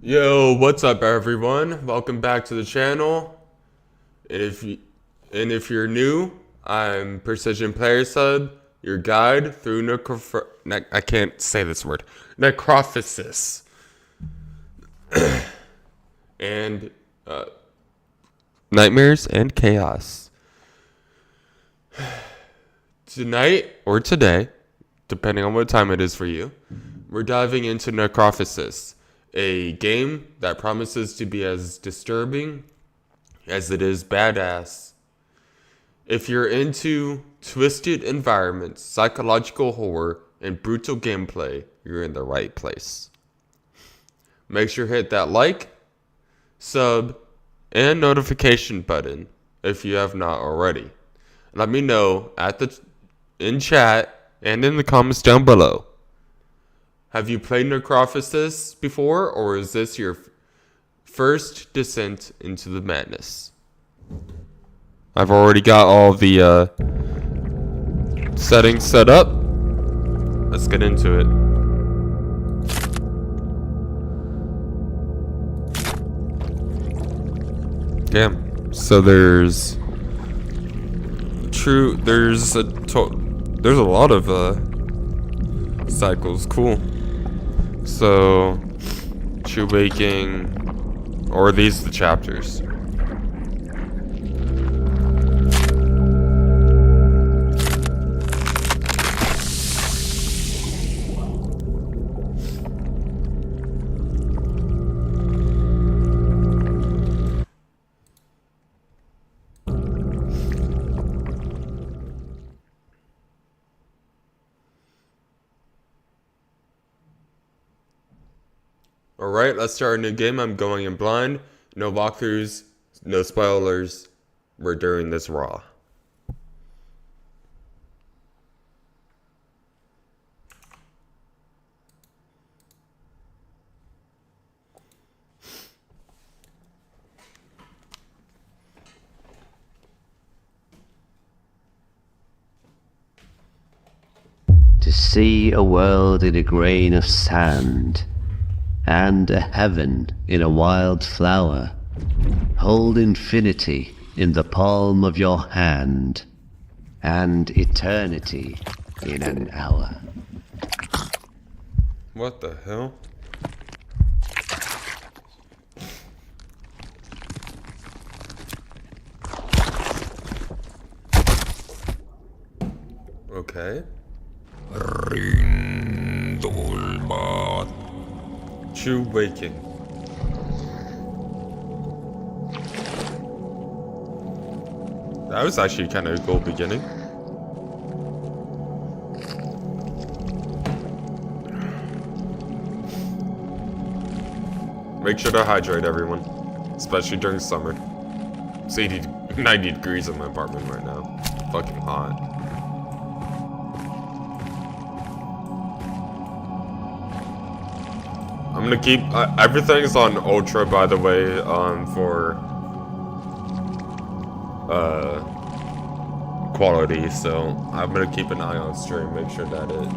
Yo, what's up everyone? Welcome back to the channel. And if you're new, I'm Precision Player Sub, your guide through I can't say this word. Necrophosis. and Nightmares and Chaos. Tonight or today, depending on what time it is for you, we're diving into Necrophosis, a game that promises to be as disturbing as it is badass. If you're into twisted environments, psychological horror, and brutal gameplay, you're in the right place. Make sure to hit that like, sub, and notification button if you have not already. Let me know in chat and in the comments down below. Have you played Necrophosis before, or is this your first descent into the madness? I've already got all the settings set up. Let's get into it. Damn. So there's a lot of cycles. Cool. So, True Waking, or are these the chapters? Alright, let's start a new game. I'm going in blind. No walkthroughs, no spoilers. We're doing this raw. To see a world in a grain of sand, and a heaven in a wild flower. Hold infinity in the palm of your hand, and eternity in an hour. What the hell? Okay. True Waking. That was actually kind of a cool beginning. Make sure to hydrate, everyone, especially during summer. It's 90 degrees in my apartment right now. Fucking hot. I'm gonna keep everything's on ultra, by the way, for quality. So I'm gonna keep an eye on stream, make sure that it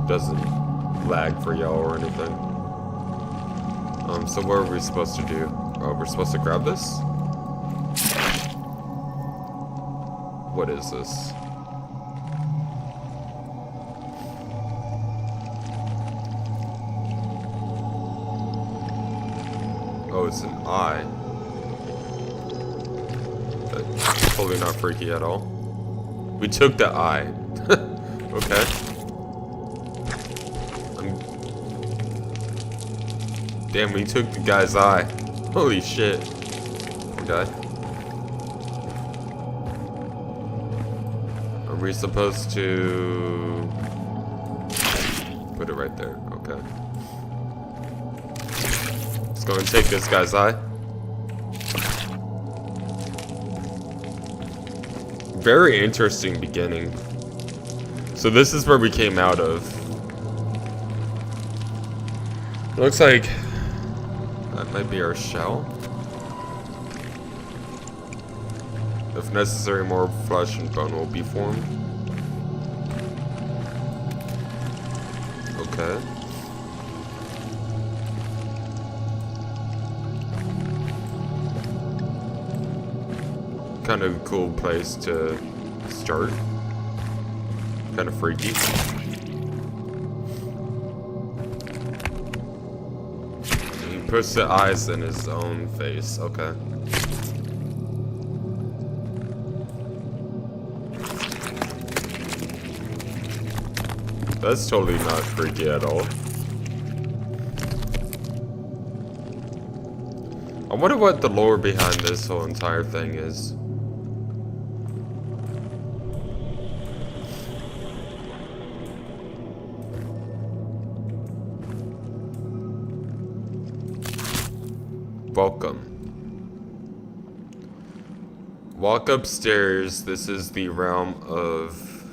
doesn't lag for y'all or anything. So what are we supposed to do? We're supposed to grab this. What is this? Oh, it's an eye. That's totally not freaky at all. We took the eye. Okay. Damn, we took the guy's eye. Holy shit. Okay. Are we supposed to put it right there? Okay. Let's go and take this guy's eye. Very interesting beginning. So this is where we came out of. Looks like that might be our shell. If necessary, more flesh and bone will be formed. Okay. Kind of a cool place to start. Kind of freaky. He puts the eyes in his own face. Okay. That's totally not freaky at all. I wonder what the lore behind this whole entire thing is. Welcome. Walk upstairs. This is the realm of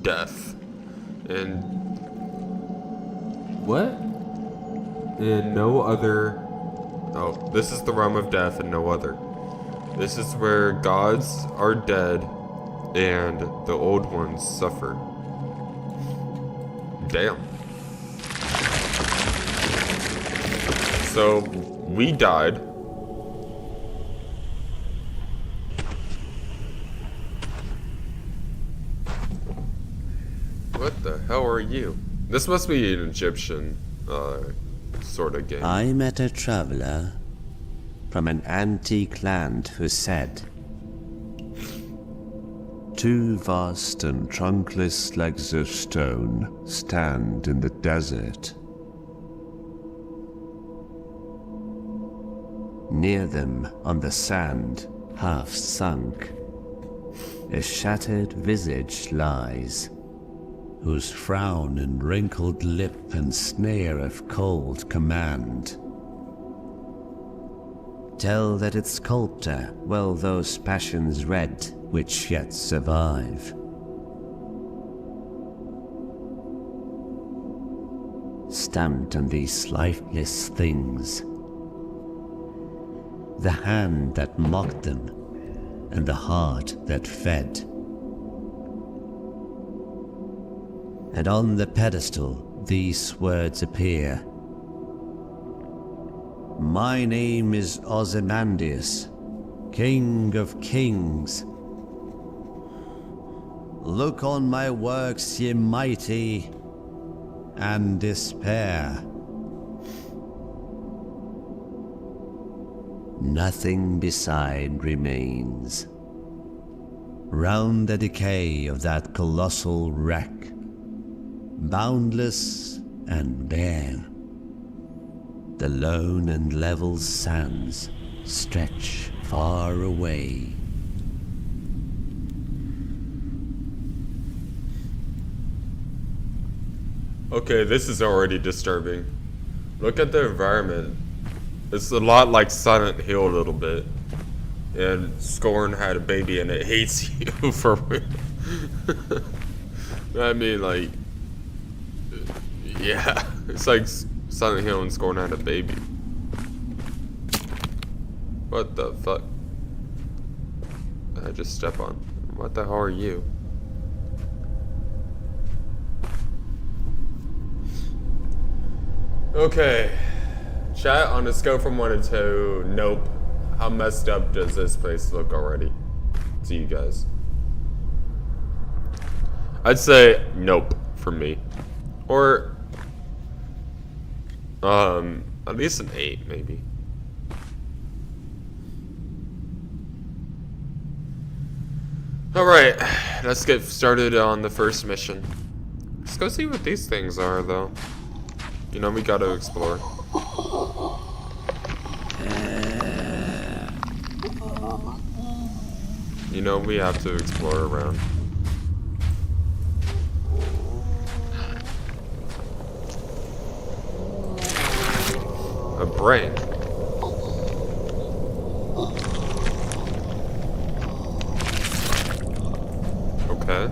death. And what? And no other. Oh, this is the realm of death and no other. This is where gods are dead and the old ones suffer. Damn. So, we died. What the hell are you? This must be an Egyptian, sort of game. I met a traveler from an antique land who said, "Two vast and trunkless legs of stone stand in the desert. Near them, on the sand, half sunk, a shattered visage lies, whose frown and wrinkled lip and sneer of cold command. Tell that its sculptor well those passions read which yet survive. Stamped on these lifeless things, the hand that mocked them, and the heart that fed. And on the pedestal these words appear. My name is Ozymandias, King of Kings. Look on my works, ye mighty, and despair. Nothing beside remains. Round the decay of that colossal wreck, boundless and bare, the lone and level sands stretch far away. Okay, this is already disturbing. Look at the environment. It's a lot like Silent Hill a little bit. And Scorn had a baby and it hates you for real. I mean, like, yeah, it's like Silent Hill and Scorn had a baby. What the fuck? I just step on. What the hell are you? Okay. Chat, on a scale from 1 to 2, nope. How messed up does this place look already to you guys? I'd say nope for me. Or, at least an 8 maybe. Alright, let's get started on the first mission. Let's go see what these things are though. You know, we gotta explore. You know, we have to explore around. A brain. Okay.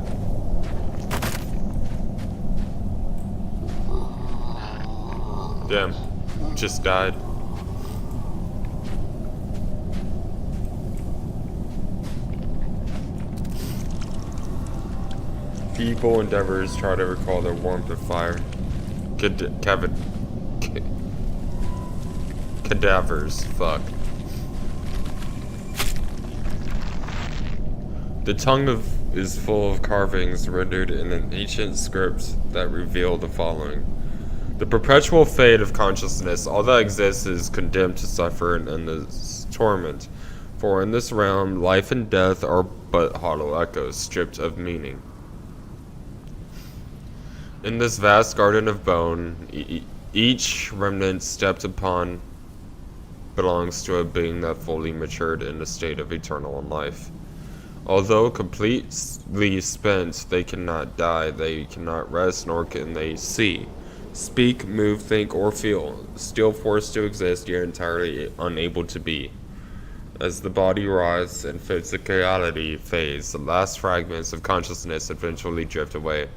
Damn. Just died. feeble endeavors try to recall the warmth of fire. Cadavers. Fuck. The tongue is full of carvings rendered in an ancient script that reveal the following. The perpetual fate of consciousness, all that exists is condemned to suffer in endless torment. For in this realm, life and death are but hollow echoes, stripped of meaning. In this vast garden of bone, each remnant stepped upon belongs to a being that fully matured in a state of eternal life. Although completely spent, they cannot die, they cannot rest, nor can they see, speak, move, think, or feel. Still forced to exist, yet entirely unable to be. As the body writhes and physicality fades, the last fragments of consciousness eventually drift away,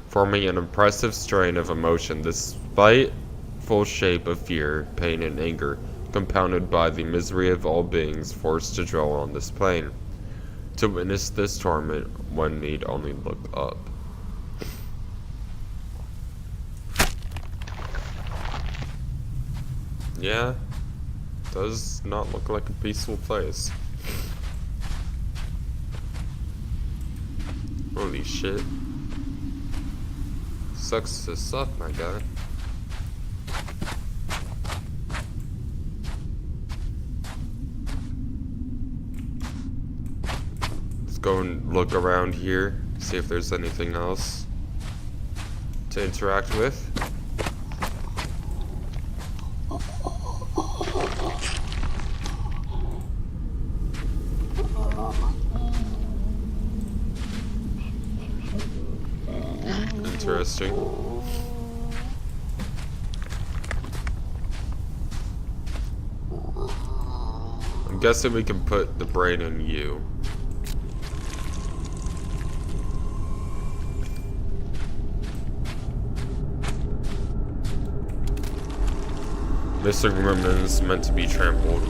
forming an impressive strain of emotion, the spiteful shape of fear, pain, and anger, compounded by the misery of all beings forced to dwell on this plane. To witness this torment, one need only look up. Yeah, does not look like a peaceful place. Holy shit. Sucks to suck, my guy. Let's go and look around here, see if there's anything else to interact with. Interesting. I'm guessing we can put the brain in you. Missing remnants meant to be trampled.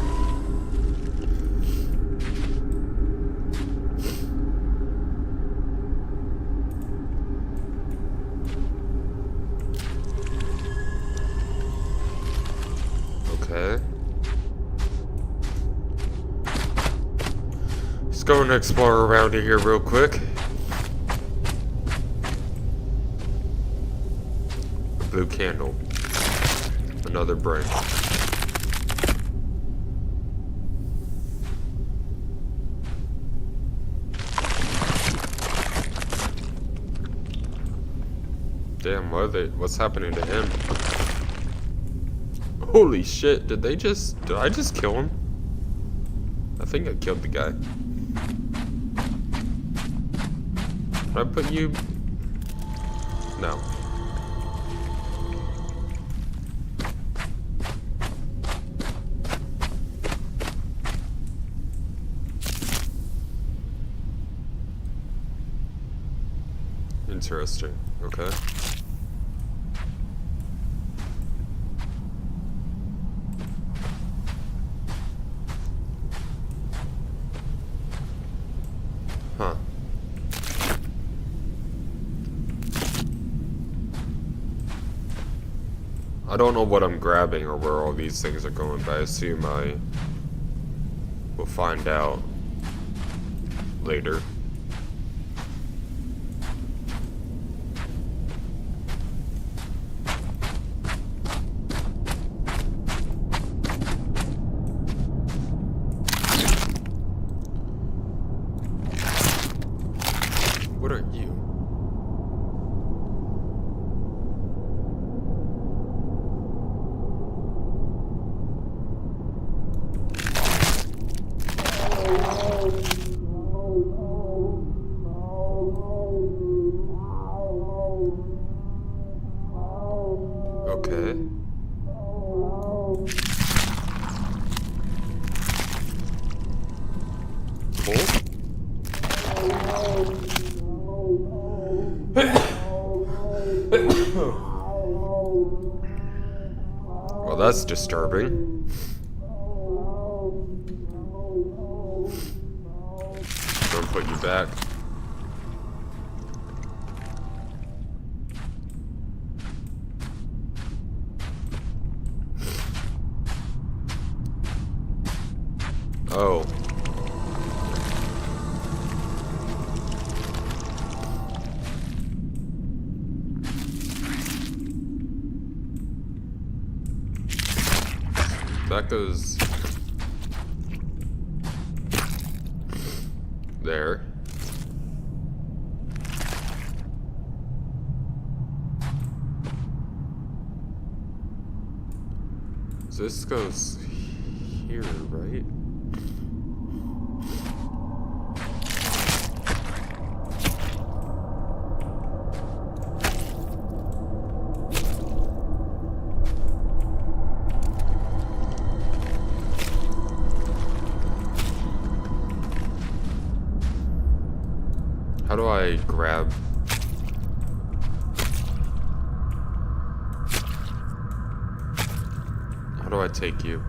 Okay. Let's go and explore around here real quick. A blue candle. Another brain. Damn, what's happening to him? Holy shit, did I just kill him? I think I killed the guy. Did I put you? No. Interesting. Okay. Huh. I don't know what I'm grabbing or where all these things are going, but I assume I will find out later. What are you? Okay. Cool. Well, that's disturbing. Don't put you back. Oh. That goes there. So this goes here, right? How do I grab? How do I take you?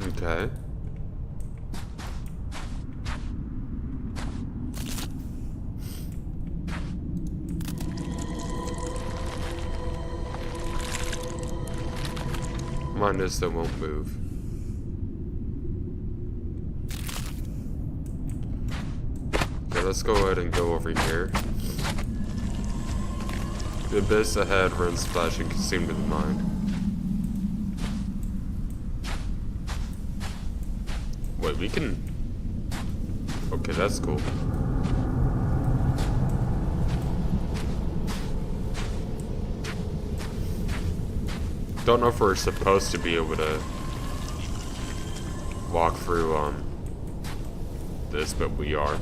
Okay. Mine is that won't move. Okay, let's go ahead and go over here. The abyss ahead runs flashing seem to the mind. Wait, we can... Okay, that's cool. Don't know if we're supposed to be able to walk through this, but we are.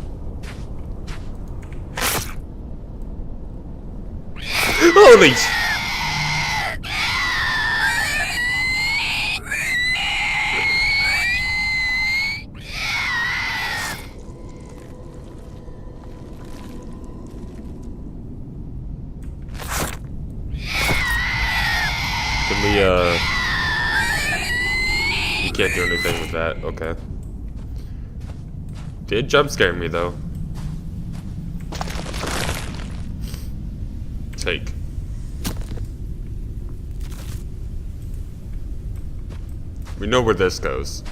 Holy! You can't do anything with that, okay. Did jump scare me though. Take. We know where this goes.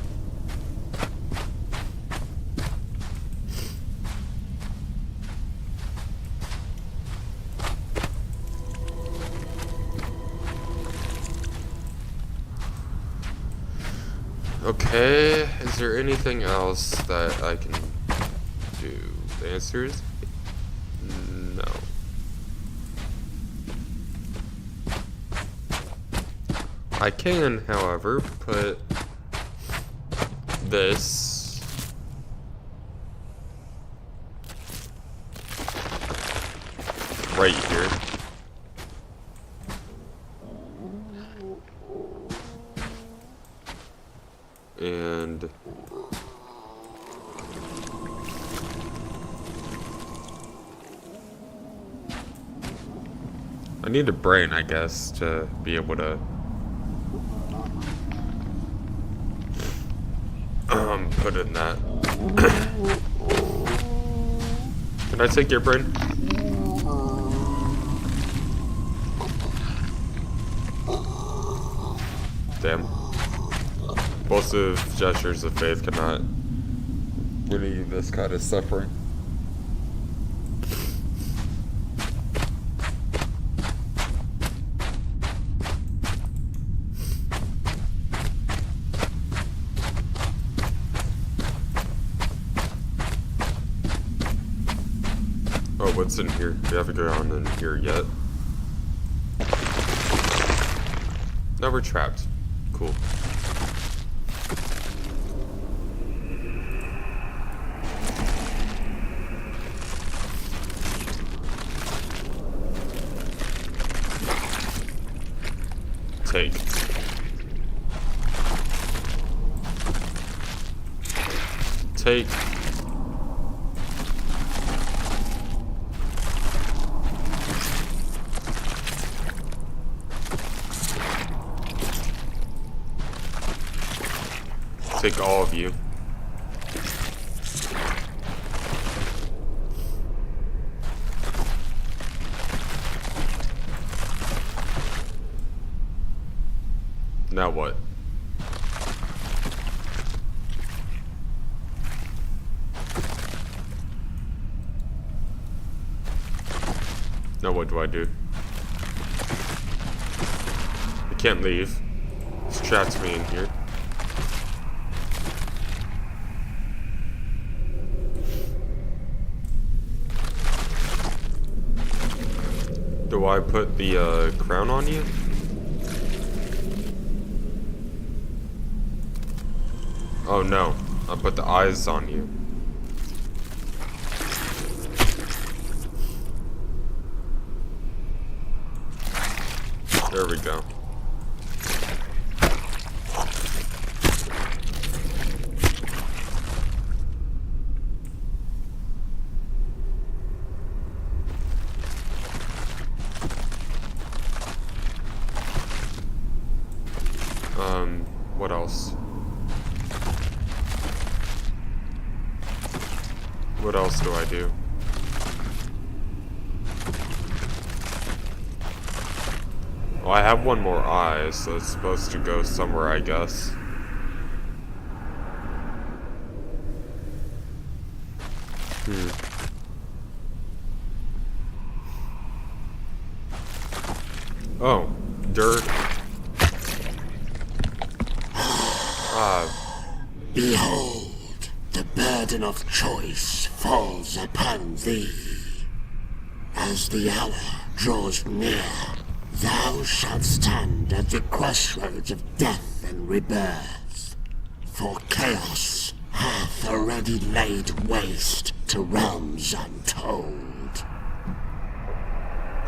Okay, is there anything else that I can do? The answer is no. I can, however, put this right here. And I need a brain, I guess, to be able to put in that. Can I take your brain? Damn. Impulsive gestures of faith cannot relieve this kind of suffering. Oh, what's in here? We haven't gone in here yet. No, we're trapped. Cool. Take. Take. take all of you. Now what? Now what do I do? I can't leave. It's trapped me in here. Do I put the crown on you? Oh no, I'll put the eyes on you. There we go. What else? What else do I do? Well, I have one more eye, so it's supposed to go somewhere, I guess. Oh, dirt. Behold, the burden of choice falls upon thee. As the hour draws near, thou shalt stand at the crossroads of death and rebirth. For chaos hath already laid waste to realms untold.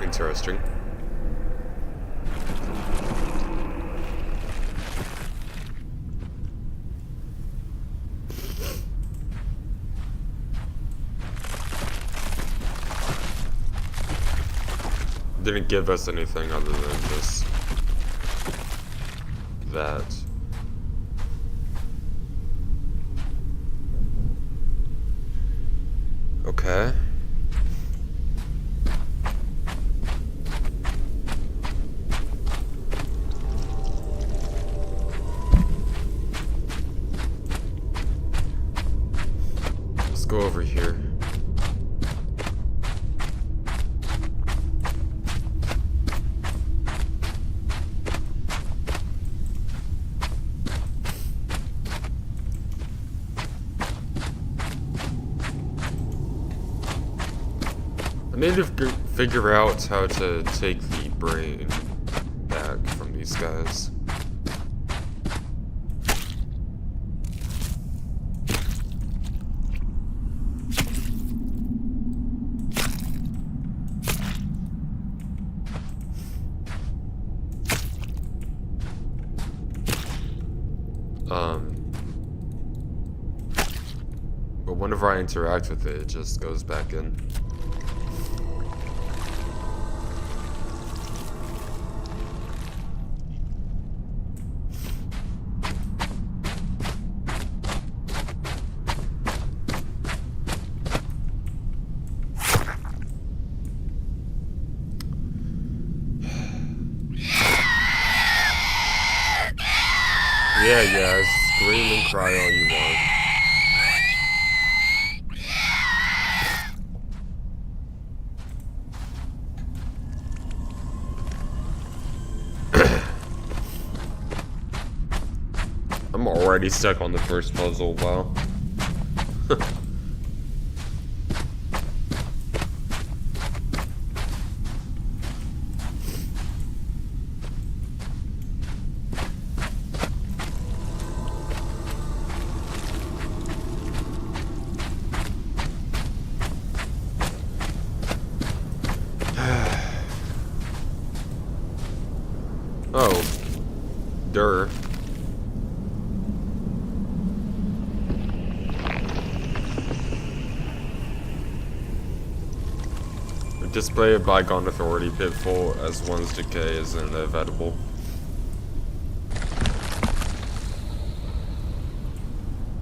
Interesting. Didn't give us anything other than just that. Okay. Let's go over here. I need to figure out how to take the brain back from these guys. But whenever I interact with it, it just goes back in. Yeah, scream and cry all you want. I'm already stuck on the first puzzle, wow. Oh, durr. Display of bygone authority, pitfall as one's decay is inevitable.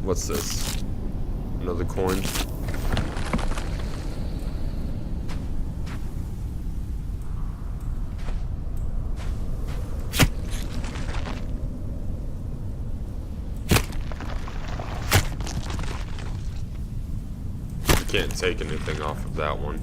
What's this? Another coin. You can't take anything off of that one.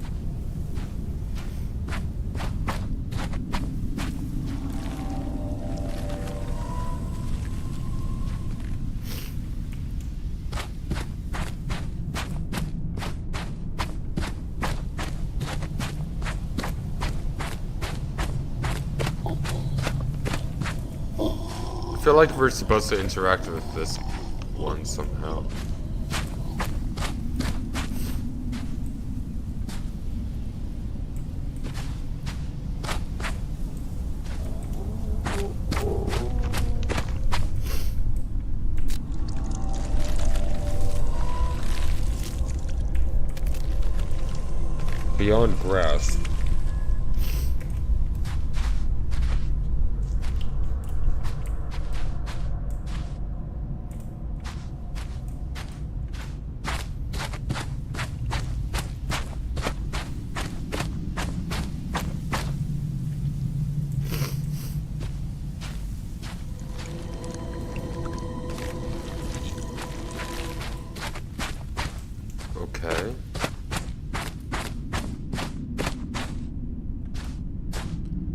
I feel like we're supposed to interact with this one somehow. Beyond grass. Okay.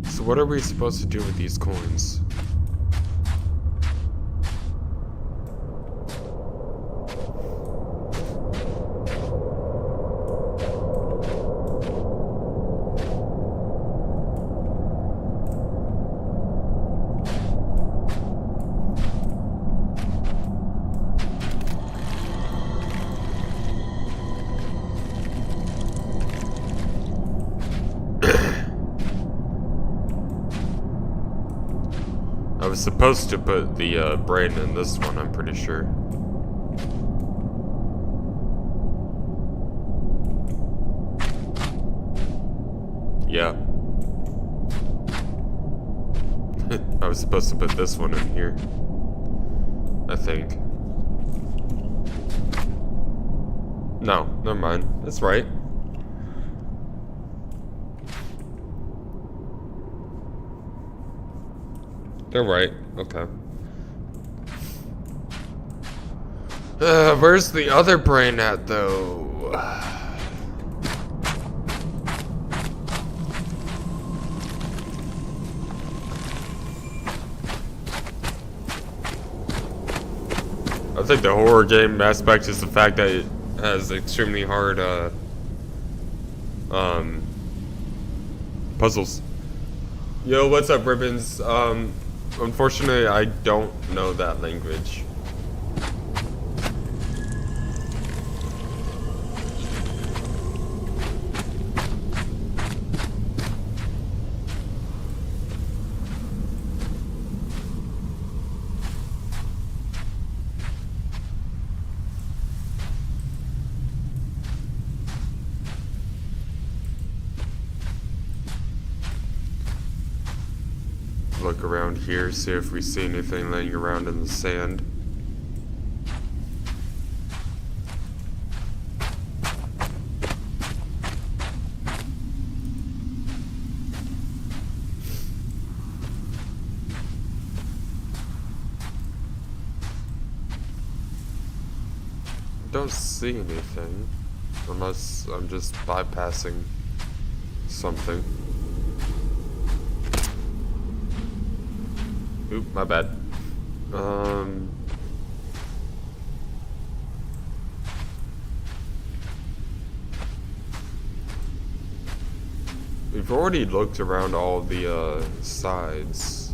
So what are we supposed to do with these coins? I was supposed to put the brain in this one, I'm pretty sure. Yeah. I was supposed to put this one in here, I think. No, never mind. That's right. They're right. Okay. Where's the other brain at, though? I think the horror game aspect is the fact that it has extremely hard, puzzles. Yo, what's up, Ribbons? Unfortunately, I don't know that language. Look around here, see if we see anything laying around in the sand. Don't see anything, unless I'm just bypassing something. Oop, my bad. We've already looked around all the sides.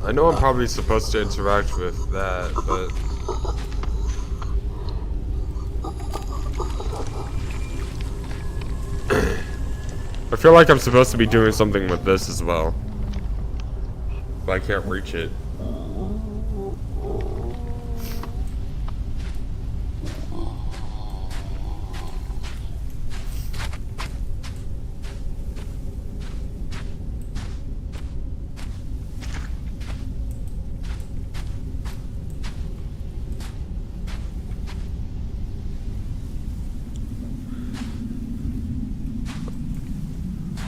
I know I'm probably supposed to interact with that, but I feel like I'm supposed to be doing something with this as well. But I can't reach it.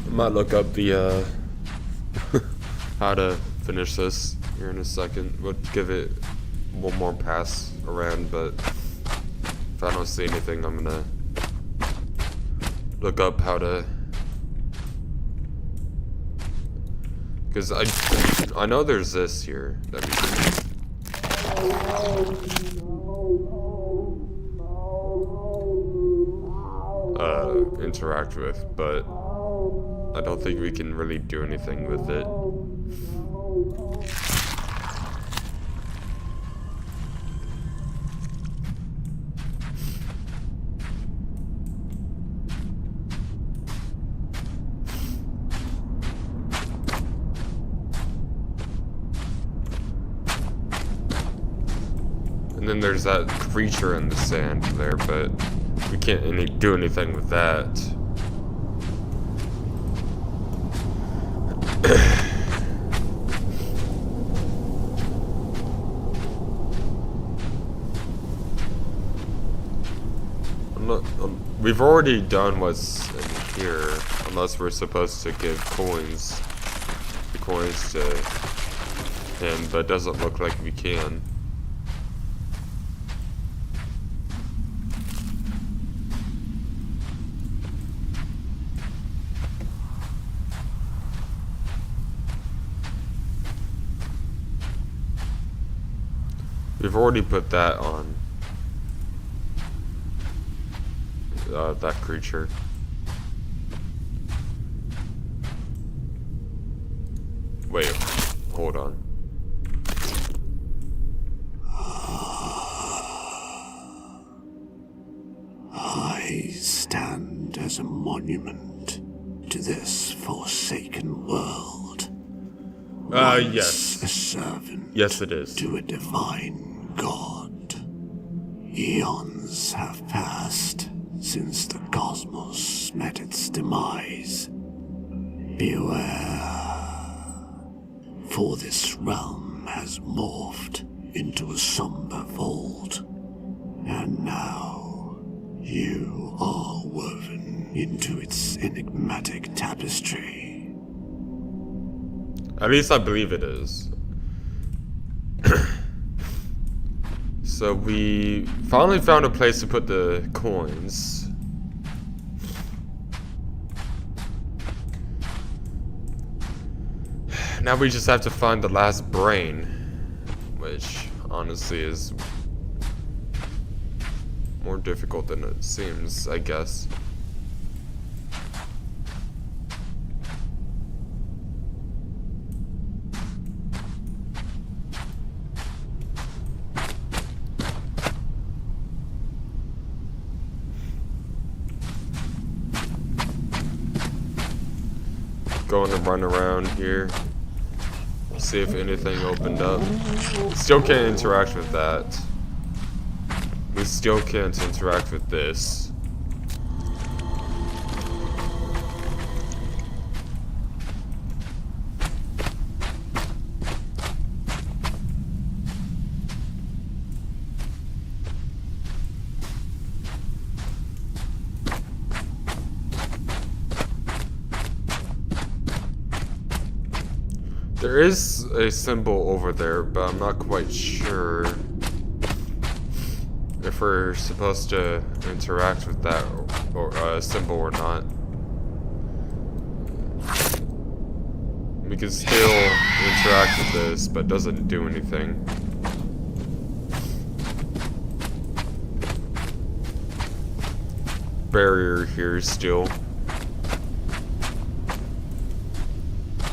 I might look up the how to finish this here in a second. We'll give it one more pass around, but if I don't see anything, I'm gonna look up how to, because I know there's this here that we can interact with, but I don't think we can really do anything with it. And then there's that creature in the sand there, but we can't do anything with that. We've already done what's in here, unless we're supposed to give the coins to him, but it doesn't look like we can. We've already put that on that creature. Wait, hold on. I stand as a monument to this forsaken world. Yes. A servant. Yes, it is. To a divine god. Eons have passed since the cosmos met its demise. Beware, for this realm has morphed into a somber vault, and now you are woven into its enigmatic tapestry. At least I believe it is. So we finally found a place to put the coins. Now we just have to find the last brain, which honestly is more difficult than it seems, I guess. Going to run around here, see if anything opened up. Still can't interact with that. We still can't interact with this. There is a symbol over there, but I'm not quite sure if we're supposed to interact with that or symbol or not. We can still interact with this, but it doesn't do anything. Barrier here still.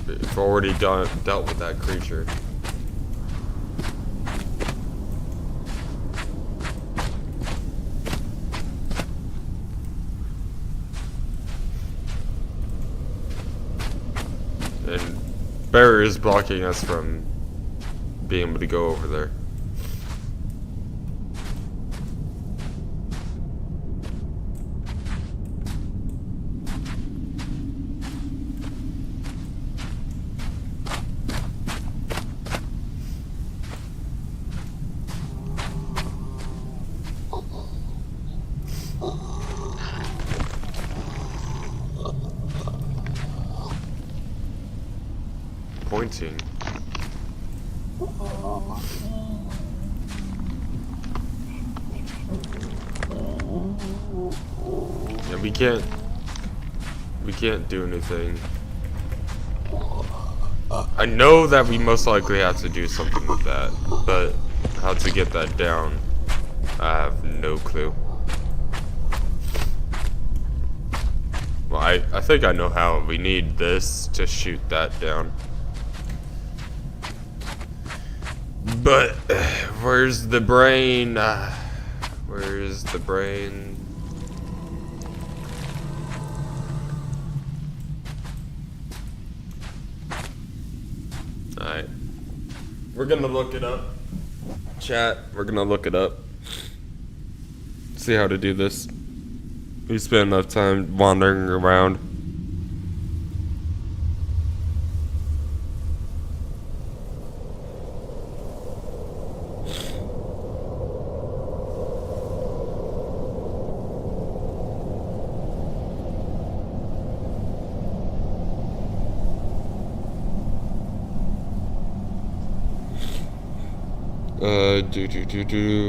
We've already dealt with that creature. And barrier is blocking us from being able to go over there. Pointing. Yeah, we can't do anything. I know that we most likely have to do something with that, but how to get that down, I have no clue. Well, I think I know how. We need this to shoot that down. But where's the brain? Where's the brain? Alright. We're gonna look it up. Chat, we're gonna look it up. See how to do this. We spent enough time wandering around.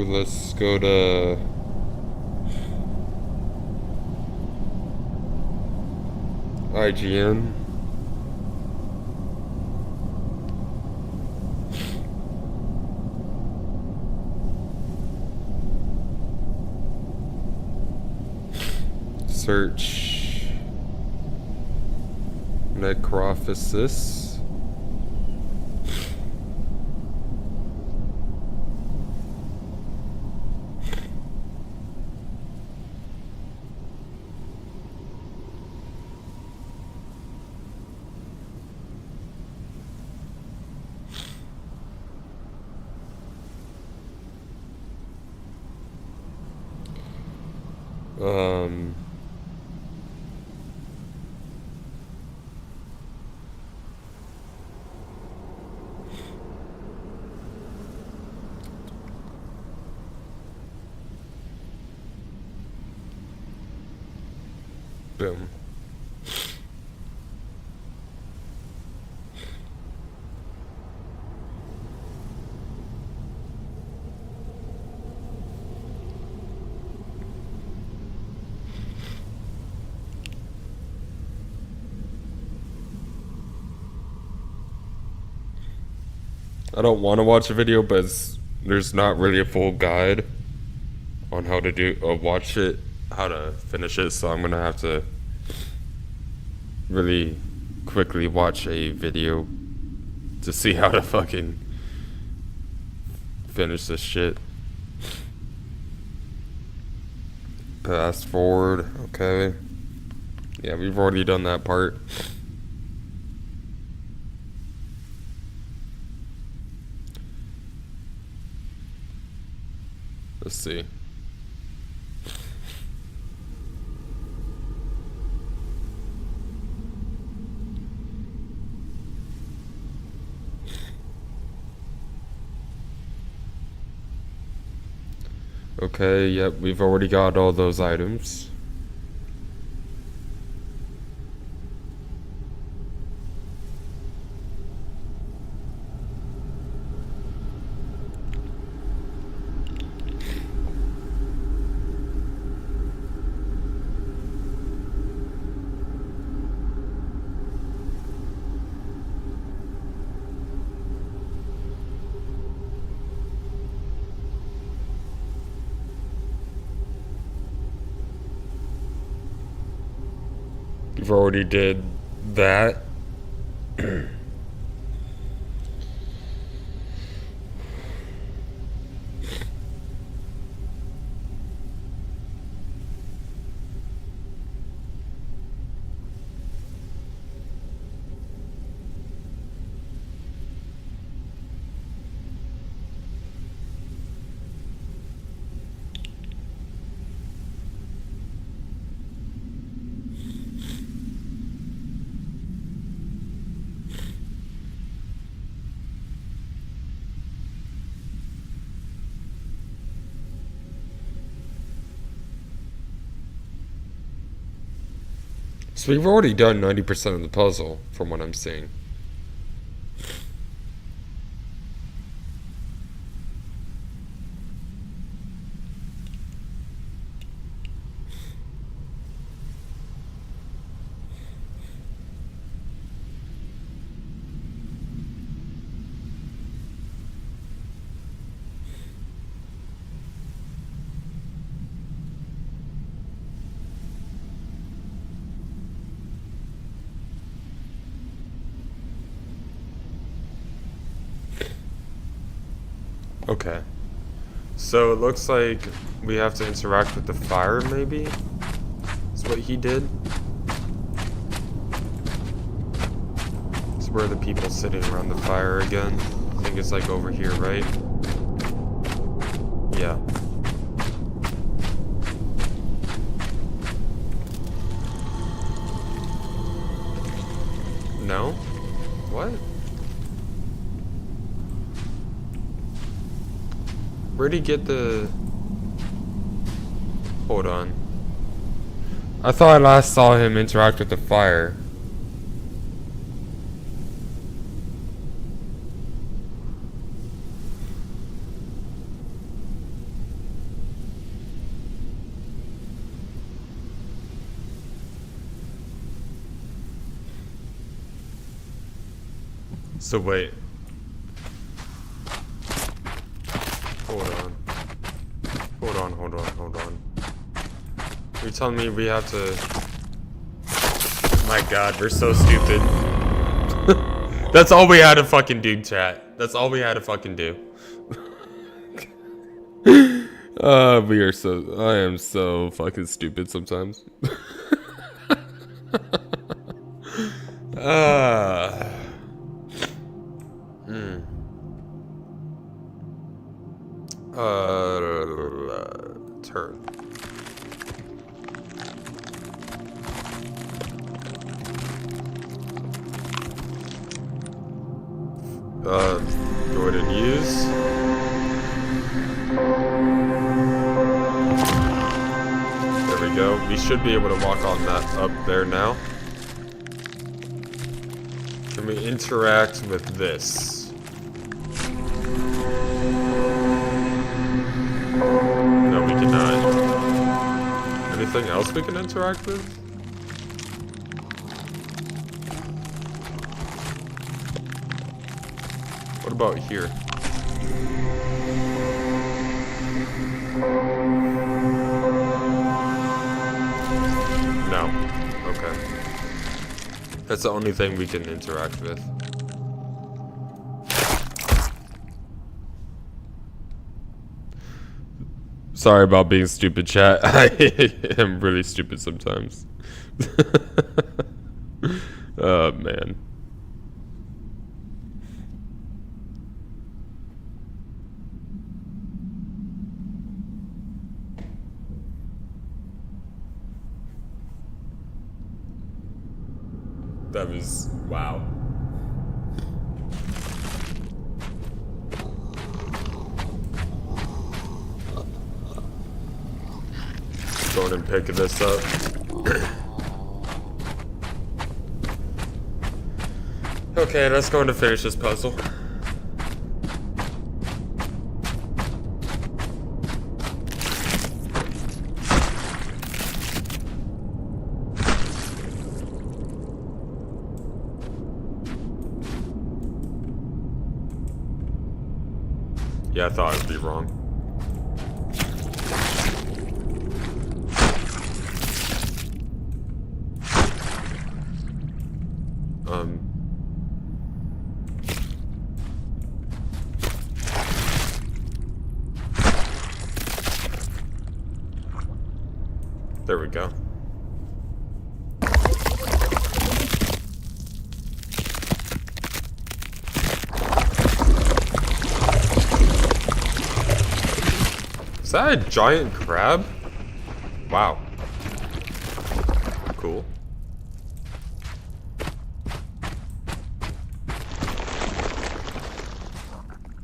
Let's go to IGN. Search Necrophosis. Boom. I don't want to watch a video, but there's not really a full guide on how to do watch it, how to finish it, so I'm gonna have to really quickly watch a video to see how to fucking finish this shit. Fast forward, okay. Yeah, we've already done that part. Let's see. Okay, yep, we've already got all those items. We've already did that. So we've already done 90% of the puzzle, from what I'm seeing. Okay. So it looks like we have to interact with the fire, maybe? That's what he did. It's where the people sitting around the fire again. I think it's like over here, right? Yeah. No? What? Where'd he get the... Hold on. I thought I last saw him interact with the fire. So wait. Hold on. You're telling me we have to... My god, we're so stupid. That's all we had to fucking do, chat. That's all we had to fucking do. We are so... I am so fucking stupid sometimes. Turn. Go ahead and use. There we go. We should be able to walk on that up there now. Can we interact with this? No, we cannot. Anything else we can interact with? What about here? No. Okay. That's the only thing we can interact with. Sorry about being stupid, chat. I am really stupid sometimes. Oh, man. That was... wow. Going and picking this up. Okay, let's go and finish this puzzle. Yeah, I thought I'd be wrong. There we go. Is that a giant crab? Wow. Cool.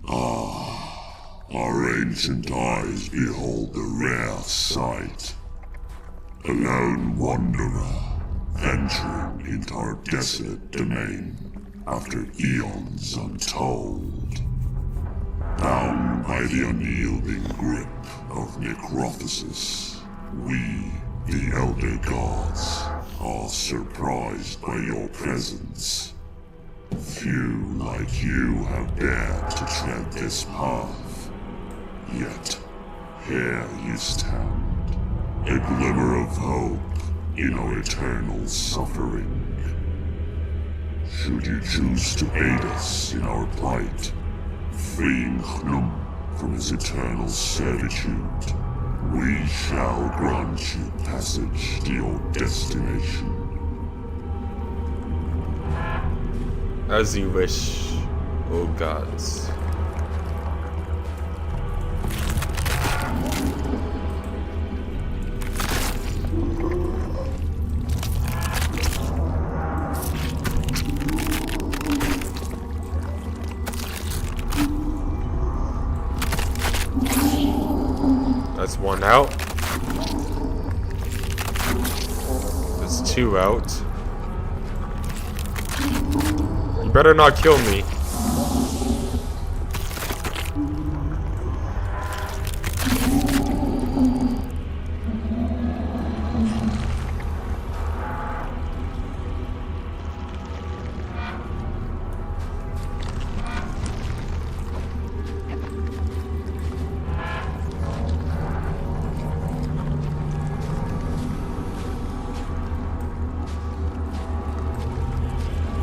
Our ancient eyes behold the rare sight. A lone wanderer, venturing into our desolate domain after eons untold. Bound by the unyielding grip of Necrophosis, we, the Elder Gods, are surprised by your presence. Few like you have dared to tread this path. Yet, here you stand, a glimmer of hope in our eternal suffering. Should you choose to aid us in our plight, freeing Hnum from his eternal servitude, we shall grant you passage to your destination. As you wish, O gods. That's one out. That's two out. You better not kill me.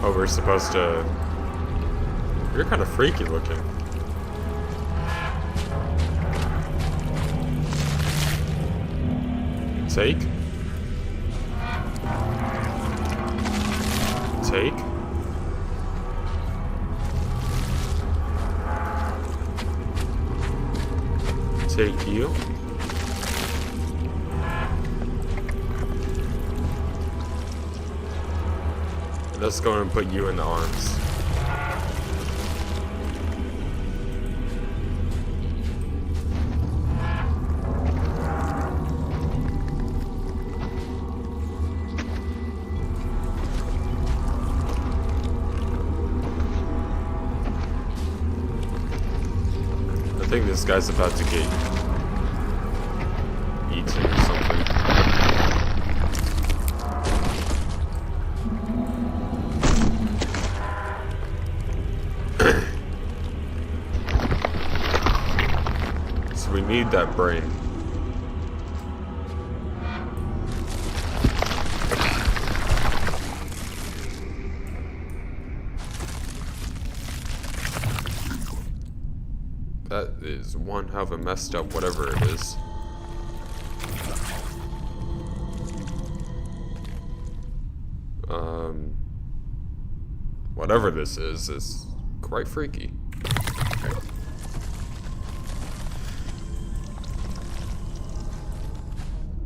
Oh, we're supposed to... You're kind of freaky looking. Take. Take. Take you. Let's go and put you in the arms. I think this guy's about to get eaten or something. So we need that brain. That is one hell of a messed up whatever it is. Whatever this is quite freaky.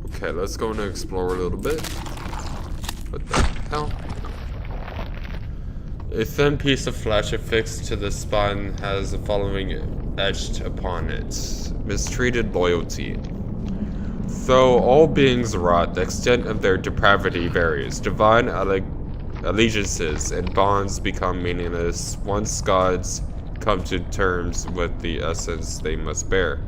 Okay, let's go and explore a little bit. What the hell? A thin piece of flesh affixed to the spine has the following etched upon it: mistreated loyalty. Though all beings rot, the extent of their depravity varies. Divine allegiances and bonds become meaningless once gods come to terms with the sentence they must bear.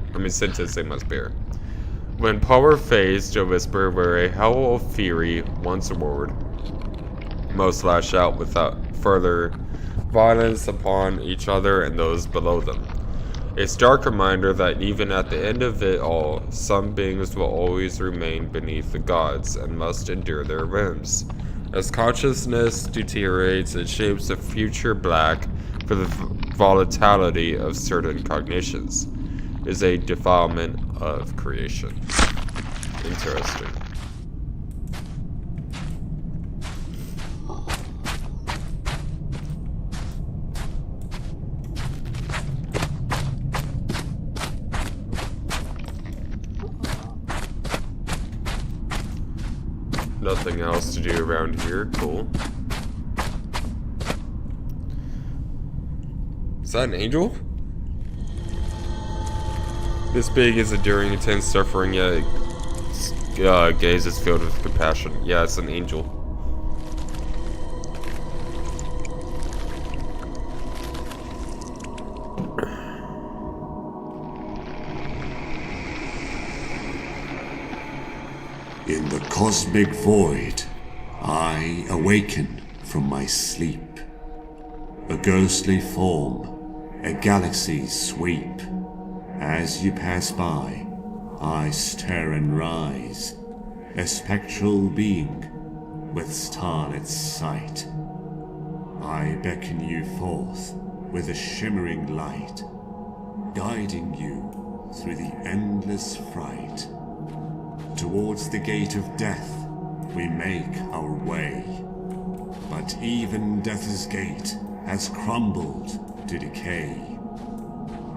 When power fades to a whisper where a howl of fury once roared, most lash out without further violence upon each other and those below them. A stark reminder that even at the end of it all, some beings will always remain beneath the gods and must endure their whims. As consciousness deteriorates, it shapes a future black for the volatility of certain cognitions. Is a defilement of creation. Interesting. Nothing else to do around here. Cool. Is that an angel? This being is enduring intense suffering, yet its gaze is filled with compassion. Yeah, it's an angel. In the cosmic void, I awaken from my sleep. A ghostly form, a galaxy's sweep. As you pass by, I stir and rise, a spectral being with starlit sight. I beckon you forth with a shimmering light, guiding you through the endless fright. Towards the gate of death we make our way, but even death's gate has crumbled to decay.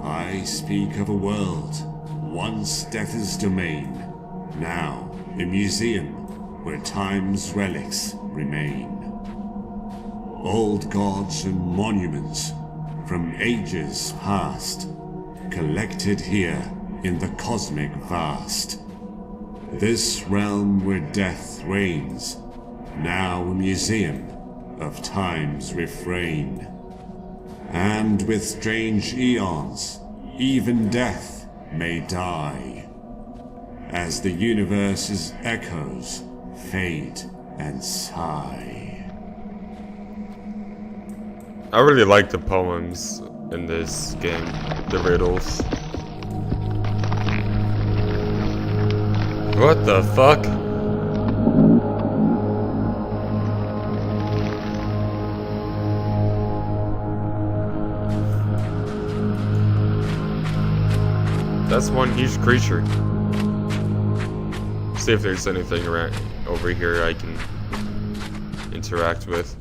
I speak of a world once death's domain, now a museum where time's relics remain. Old gods and monuments from ages past, collected here in the cosmic vast. This realm where death reigns, now a museum of time's refrain. And with strange eons, even death may die, as the universe's echoes fade and sigh. I really like the poems in this game, the riddles. What the fuck? That's one huge creature. See if there's anything around over here I can interact with.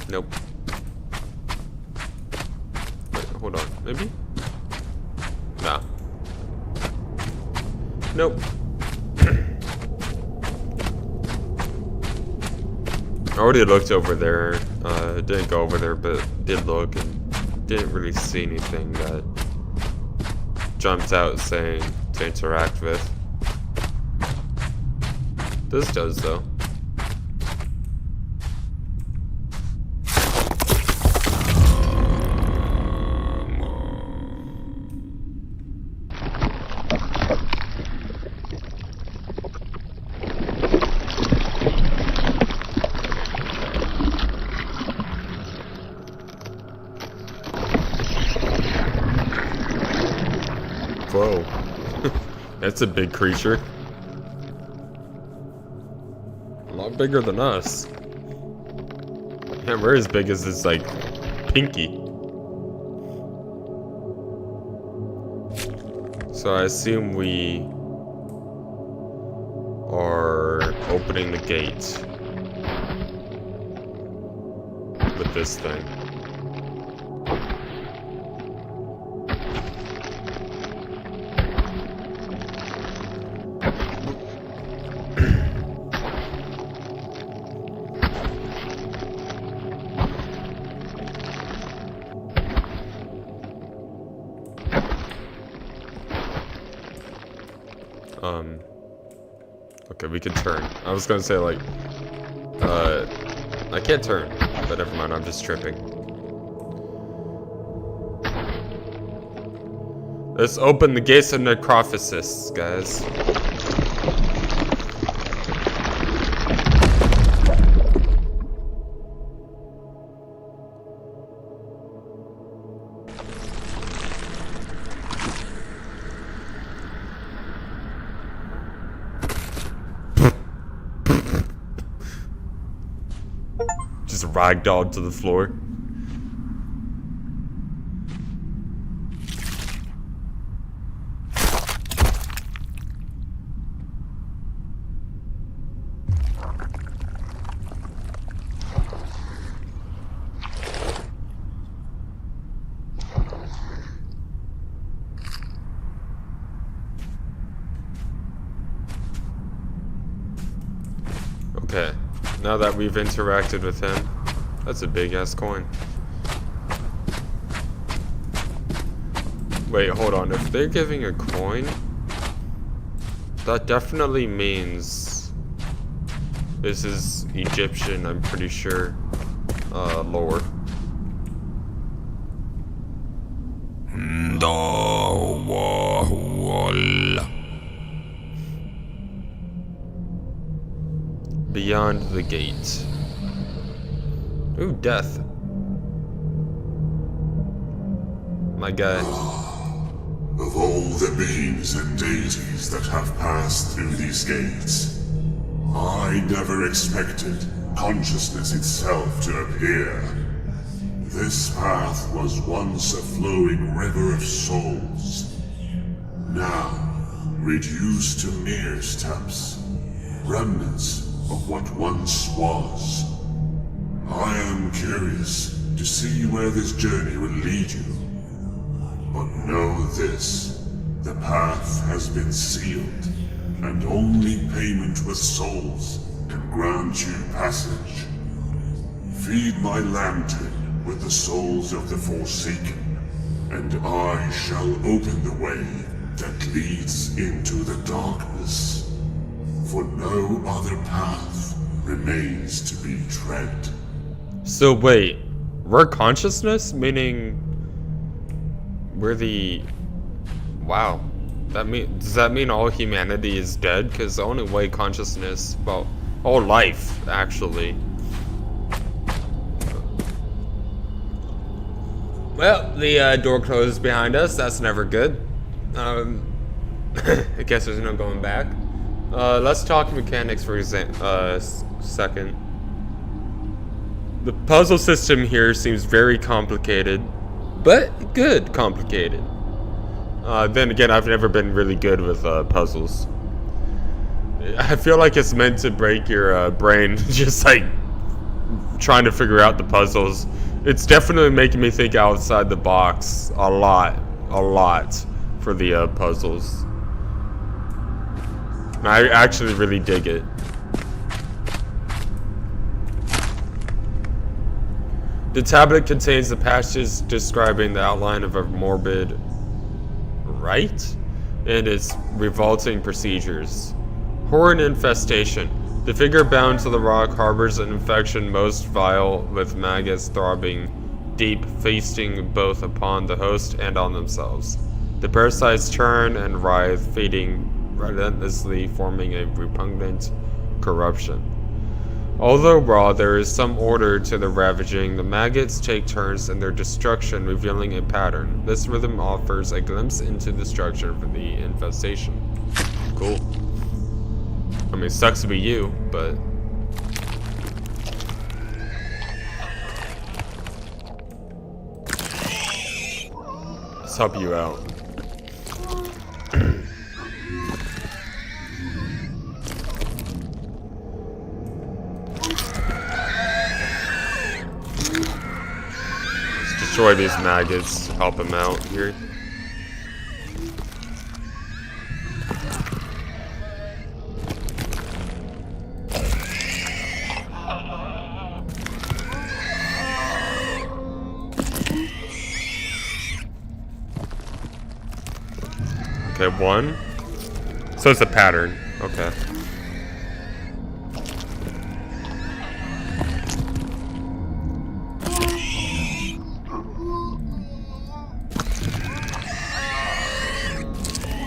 Nope. Wait, hold on. Maybe? Nah. Nope. I already looked over there. Didn't go over there, but did look and didn't really see anything that jumped out saying to interact with. This does though. Whoa. That's a big creature. A lot bigger than us. Yeah, we're as big as this, like, pinky. So I assume we are opening the gate with this thing. Okay, we can turn. I was gonna say, like, I can't turn, but never mind, I'm just tripping. Let's open the gates of Necrophosis, guys. Just ragdolled to the floor. Okay, now that we've interacted with him, that's a big ass coin. Wait, hold on. If they're giving a coin, that definitely means this is Egyptian, I'm pretty sure, lore. Beyond the gate. Ooh, death. My guy. Of all the beings and deities that have passed through these gates, I never expected consciousness itself to appear. This path was once a flowing river of souls, now reduced to mere steps, remnants of what once was. I am curious to see where this journey will lead you. But know this, the path has been sealed, and only payment with souls can grant you passage. Feed my lantern with the souls of the Forsaken, and I shall open the way that leads into the darkness. For no other path remains to be tread. So wait, we're consciousness? Meaning we're the... Wow. Does that mean all humanity is dead? Because the only way consciousness... Well, all life, actually. Well, the door closes behind us. That's never good. I guess there's no going back. Let's talk mechanics for a second. The puzzle system here seems very complicated, but good complicated. Then again, I've never been really good with puzzles. I feel like it's meant to break your brain, just like trying to figure out the puzzles. It's definitely making me think outside the box a lot for the puzzles. I actually really dig it. The tablet contains the passage describing the outline of a morbid rite and its revolting procedures. Horrid infestation. The figure bound to the rock harbors an infection most vile, with maggots throbbing deep, feasting both upon the host and on themselves. The parasites churn and writhe, feeding relentlessly, forming a repugnant corruption. Although raw, there is some order to the ravaging. The maggots take turns in their destruction, revealing a pattern. This rhythm offers a glimpse into the structure of the infestation. Cool. I mean, it sucks to be you, but... let's help you out. Let's destroy these maggots, help him out here. Okay, one. So it's a pattern. Okay.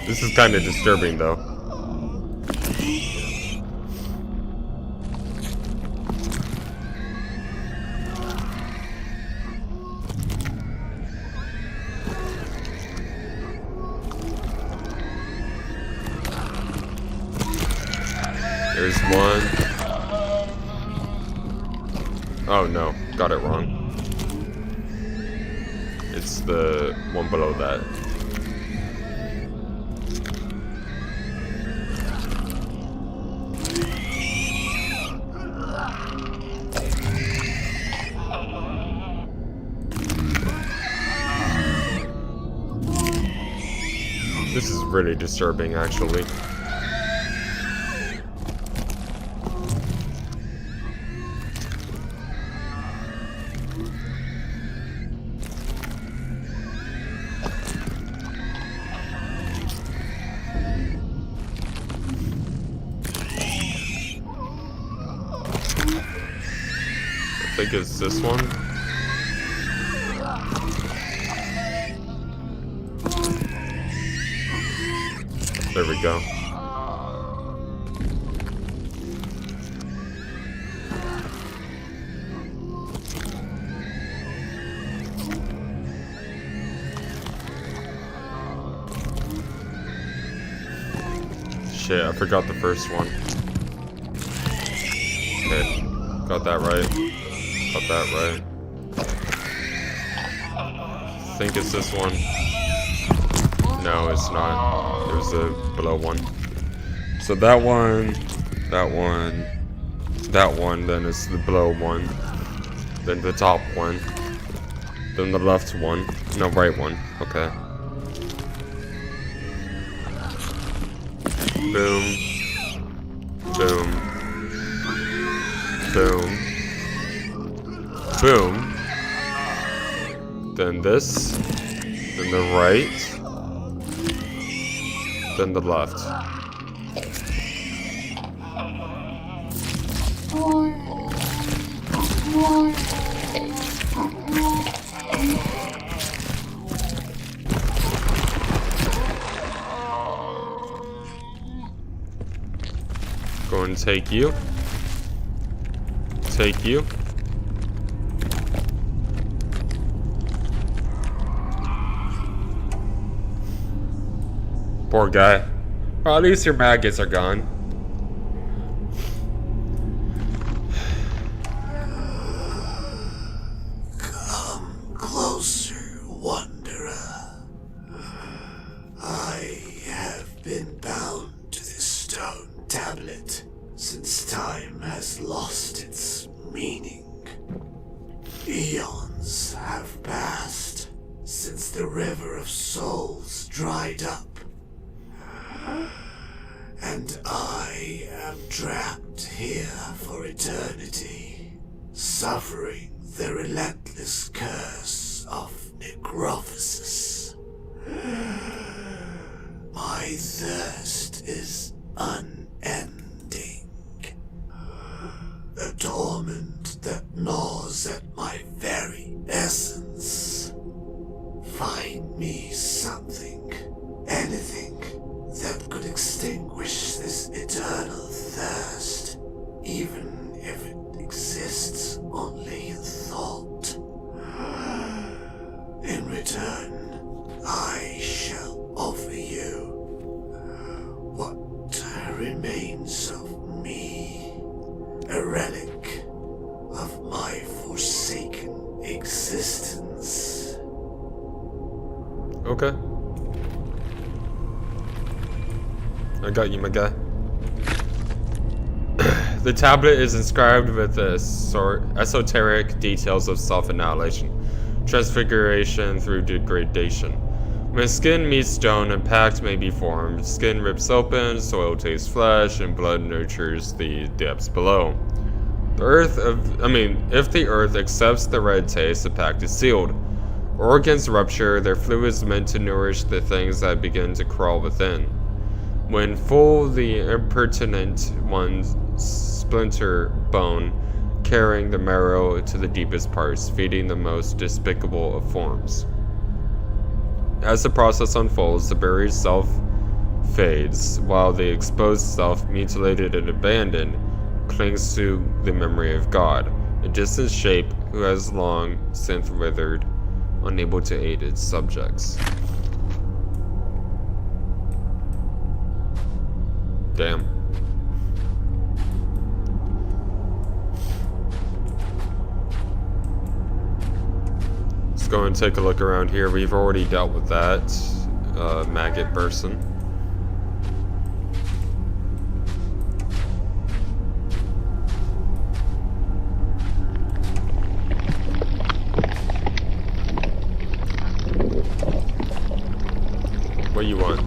This is kind of disturbing, though. There's one. Oh no, got it wrong. It's the one below that. This is really disturbing, actually. I think it's this one. There we go. shit, I forgot the first one. Okay, got that right. Got that right. I think it's this one. No, it's not. There's a below one. So that one, that one, that one, then it's the below one. Then the top one. Then the left one. No, right one. Okay. Boom. Boom. Boom. Boom. Then this. Then the right. Then the left. Go and take you. Take you. Poor guy. Well, at least your maggots are gone. Come closer, wanderer. I have been bound to this stone tablet since time has lost its meaning. Eons have passed since the river of souls dried up. And I am trapped here for eternity, suffering the relentless curse of Necrophosis. My thirst is unending, a torment that gnaws at my very essence. Find me something, anything, that could extinguish this eternal thirst, even if it exists only in thought. In return, I shall offer you what remains of me, a relic of my forsaken existence. Okay. I got you, my guy. The tablet is inscribed with esoteric details of self-annihilation, transfiguration through degradation. When skin meets stone, a pact may be formed. Skin rips open, soil tastes flesh, and blood nurtures the depths below. If the earth accepts the red taste, the pact is sealed. Organs rupture, their fluids meant to nourish the things that begin to crawl within. When full, the impertinent ones splinter bone, carrying the marrow to the deepest parts, feeding the most despicable of forms. As the process unfolds, the buried self fades, while the exposed self, mutilated and abandoned, clings to the memory of God, a distant shape who has long since withered, unable to aid its subjects. Damn. Let's go and take a look around here. We've already dealt with that maggot person. What do you want?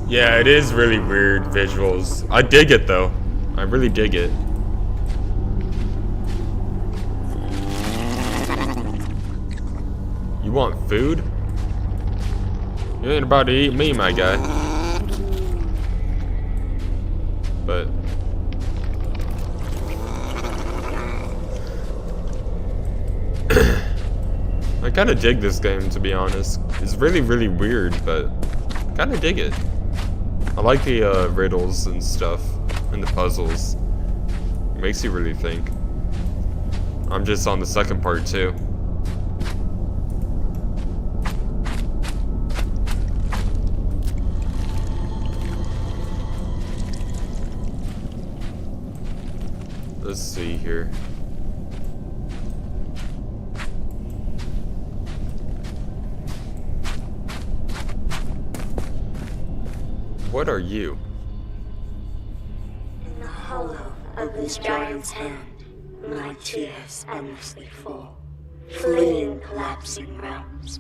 Yeah, it is really weird visuals. I dig it though. I really dig it. You want food? You ain't about to eat me, my guy. But I kinda dig this game, to be honest. is really, really weird, but kind of dig it. I like the riddles and stuff, and the puzzles. It makes you really think. I'm just on the second part too. Let's see here. What are you? In the hollow of this giant's hand, my tears endlessly fall, fleeing collapsing realms,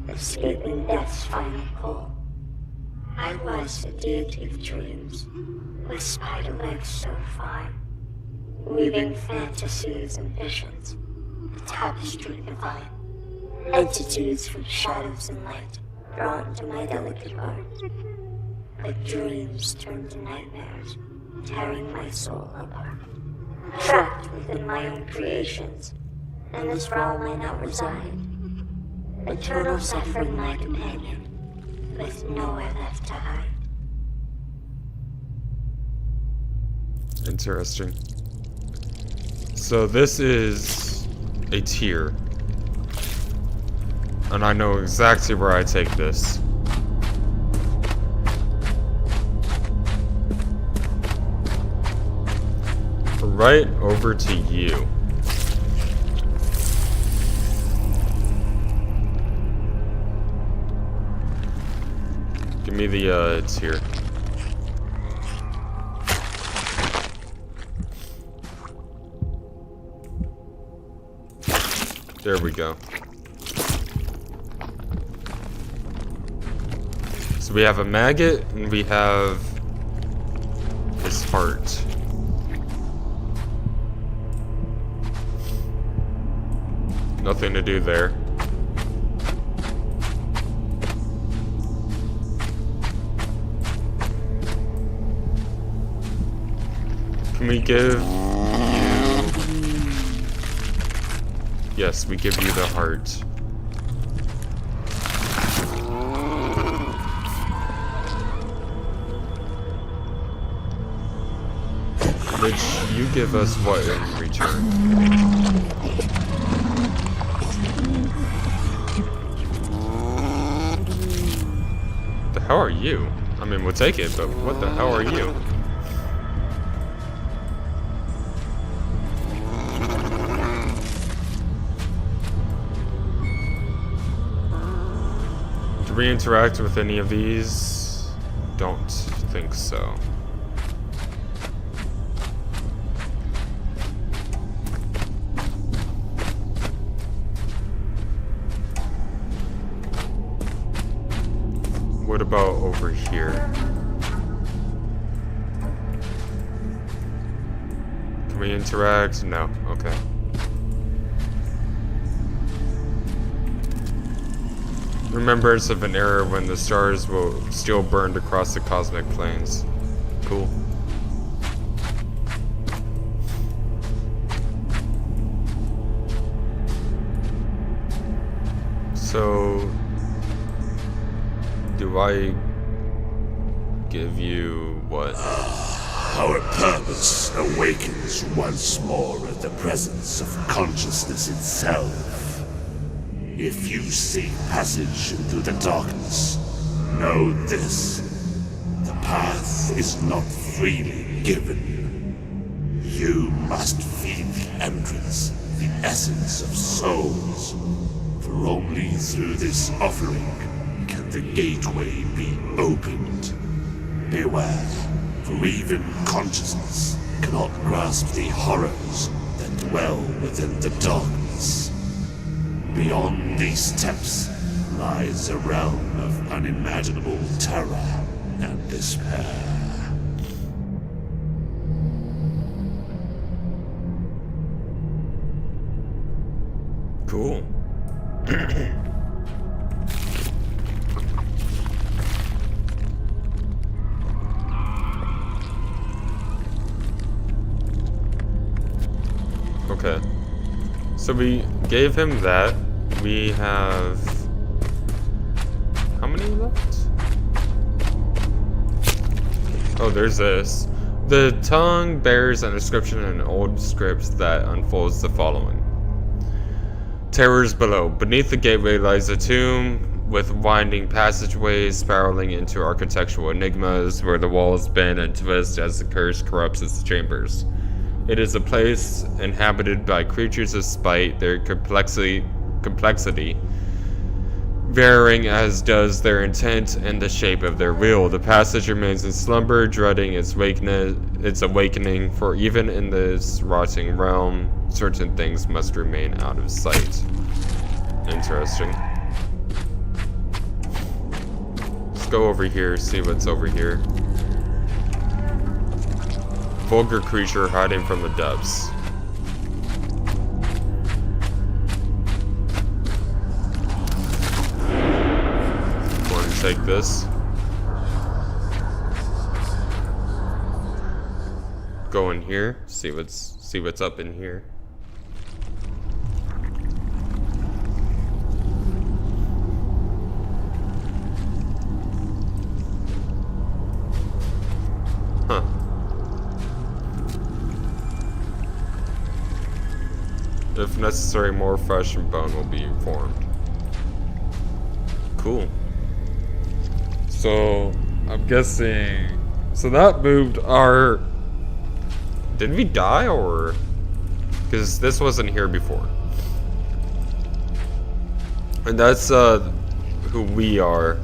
escaping death's final call. I was a deity of dreams, with spider legs so fine, weaving fantasies and visions, a tapestry divine, entities from shadows and light, drawn to my delicate art. But dreams turned to nightmares, tearing my soul apart. Trapped within my own creations, in this realm I now reside. Eternal suffering my companion, with nowhere left to hide. Interesting. So this is a tier. And I know exactly where I take this. Right over to you. Give me the tier. There we go. So we have a maggot and we have his heart. Nothing to do there. Can we give you... Yes, we give you the heart. Which you give us what in return? The hell are you? I mean, we'll take it, but what the hell are you? Do we interact with any of these? Don't think so. What about over here? Can we interact? No. Okay. Remembrance of an era when the stars will still burn across the cosmic planes. Cool. So, do I give you what? Our purpose awakens once more at the presence of consciousness itself. If you seek passage into the darkness, know this. The path is not freely given. You must feed the entrance, the essence of souls. For only through this offering can the gateway be opened. Beware, for even consciousness cannot grasp the horrors that dwell within the darkness. Beyond these steps lies a realm of unimaginable terror and despair. Cool. Okay. So we gave him that. We have left. Oh, there's this. The tongue bears an inscription in an old script that unfolds the following. Terrors below. Beneath the gateway lies a tomb with winding passageways spiraling into architectural enigmas where the walls bend and twist as the curse corrupts its chambers. It is a place inhabited by creatures of spite, their complexity varying as does their intent and the shape of their will. The passage remains in slumber, dreading its awakening, for even in this rotting realm, certain things must remain out of sight. Interesting. Let's go over here, see what's over here. Vulgar creature hiding from the depths. Going to take this. Go in here, see what's up in here. Huh. If necessary, more flesh and bone will be formed. Cool. So, I'm guessing... So that moved our... Did we die, or... Because this wasn't here before. And that's, who we are.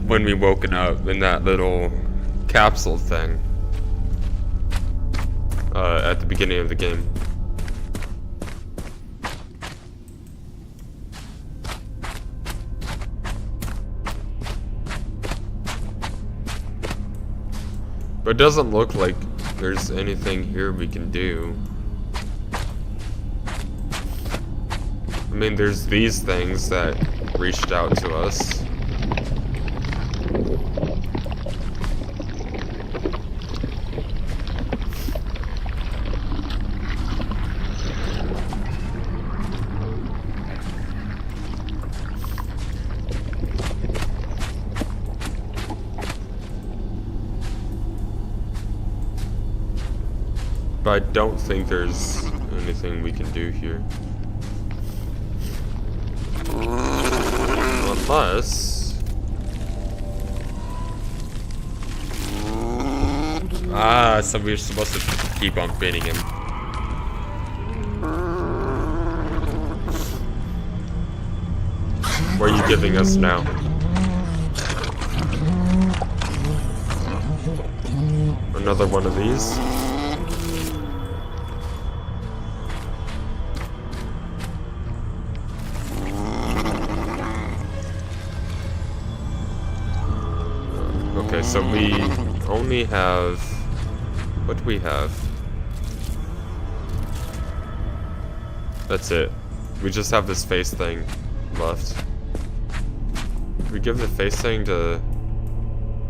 When we woken up in that little capsule thing. At the beginning of the game. But it doesn't look like there's anything here we can do. I mean, there's these things that reached out to us. But I don't think there's anything we can do here. Unless... so we're supposed to keep on beating him. What are you giving us now? Another one of these? Okay, so we only have... What do we have? That's it. We just have this face thing left. We give the face thing to...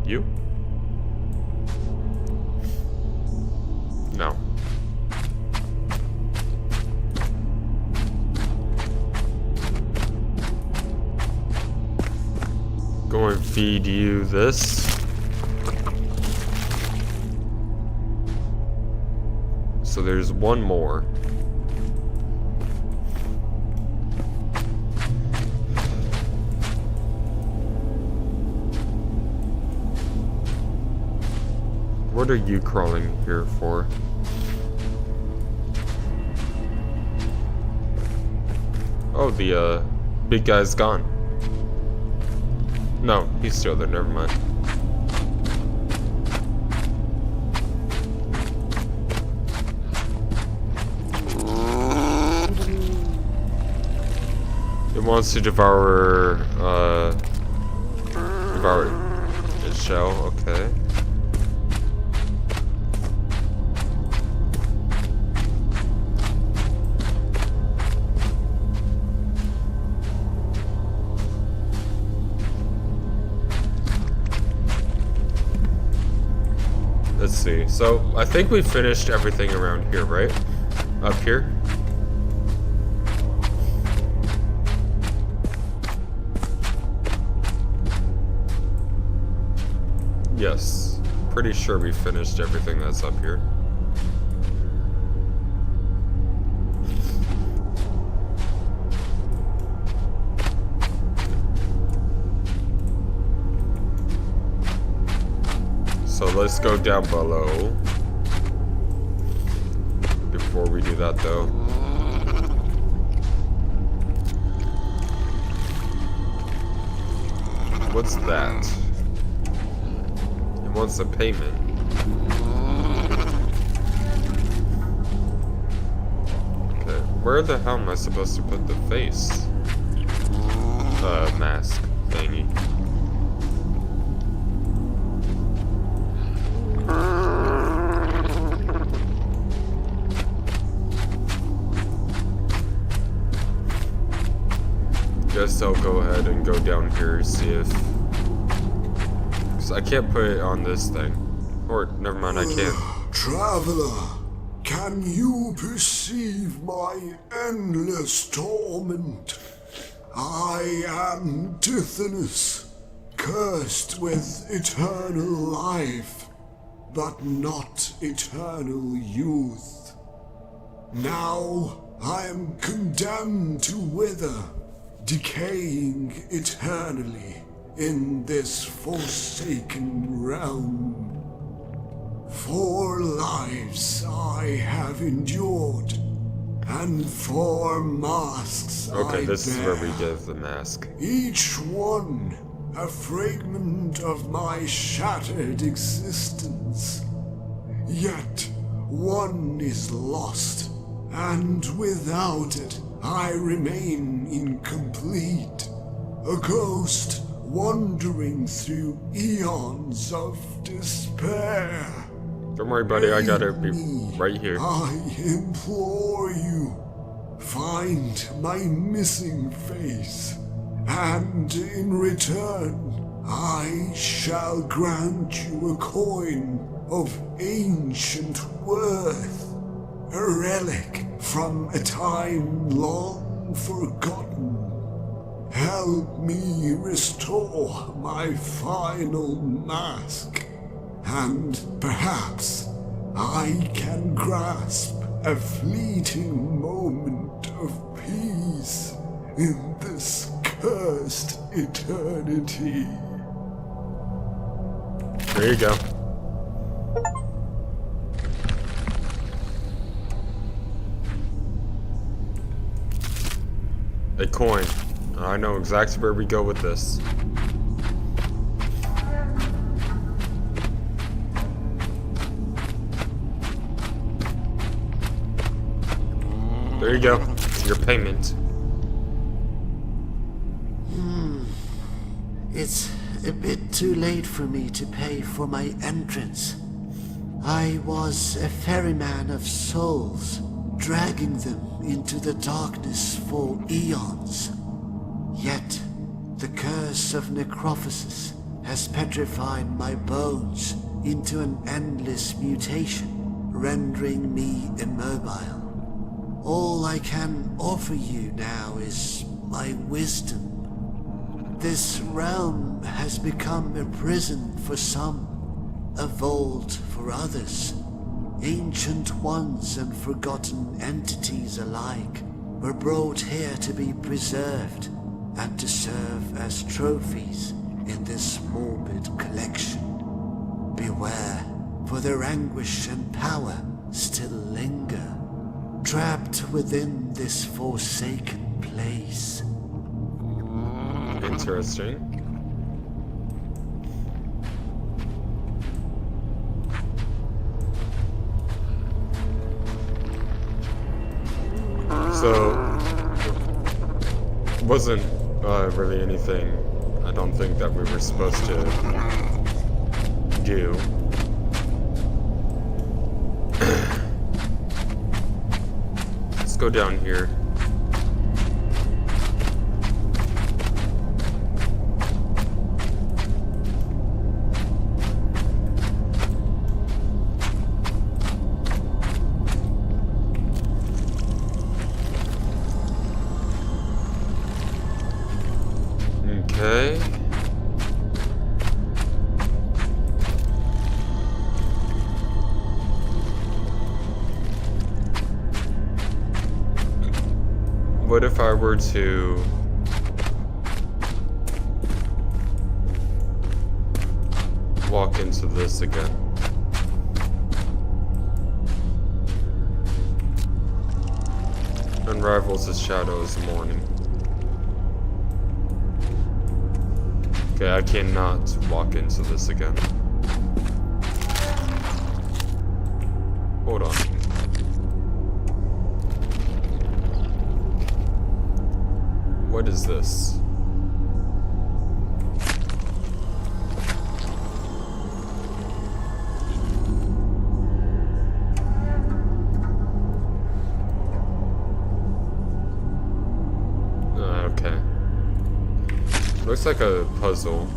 you? No. Go and feed you this. So there's one more. What are you crawling here for? Oh, the big guy's gone. No, he's still there, never mind. It wants to devour its shell, okay. Let's see. So, I think we finished everything around here, right? Up here? Yes. Pretty sure we finished everything that's up here. So let's go down below. Before we do that though. What's that? It wants a payment. Okay, where the hell am I supposed to put the face? Mask thingy. Guess I'll go ahead and go down here, see if... Cause I can't put it on this thing. Or, never mind, I can't. Traveler, can you perceive my endless torment? I am Tithonus, cursed with eternal life, but not eternal youth. Now I am condemned to wither, decaying eternally in this forsaken realm. 4 lives I have endured, and 4 masks Okay, I this is bear. where we give the mask. Each one a fragment of my shattered existence. Yet one is lost, and without it I remain incomplete. A ghost wandering through eons of despair. Don't worry, buddy, I got it Aid me, right here. I implore you. Find my missing face, and in return, I shall grant you a coin of ancient worth, a relic from a time long forgotten. Help me restore my final mask, and perhaps I can grasp a fleeting moment of peace in this cursed eternity. There you go. A coin. I know exactly where we go with this. There you go. Your payment. It's a bit too late for me to pay for my entrance. I was a ferryman of souls, dragging them into the darkness for eons. Yet, the curse of Necrophosis has petrified my bones into an endless mutation, rendering me immobile. All I can offer you now is my wisdom. This realm has become a prison for some, a vault for others. Ancient ones and forgotten entities alike were brought here to be preserved and to serve as trophies in this morbid collection. Beware, for their anguish and power still linger, trapped within this forsaken place. Interesting. So, it wasn't really anything I don't think that we were supposed to do. Let's go down here. Okay. what if I were to walk into this again? Unravels the shadows morning. Okay, I cannot walk into this again. Hold on. What is this? Okay. Looks like a puzzle.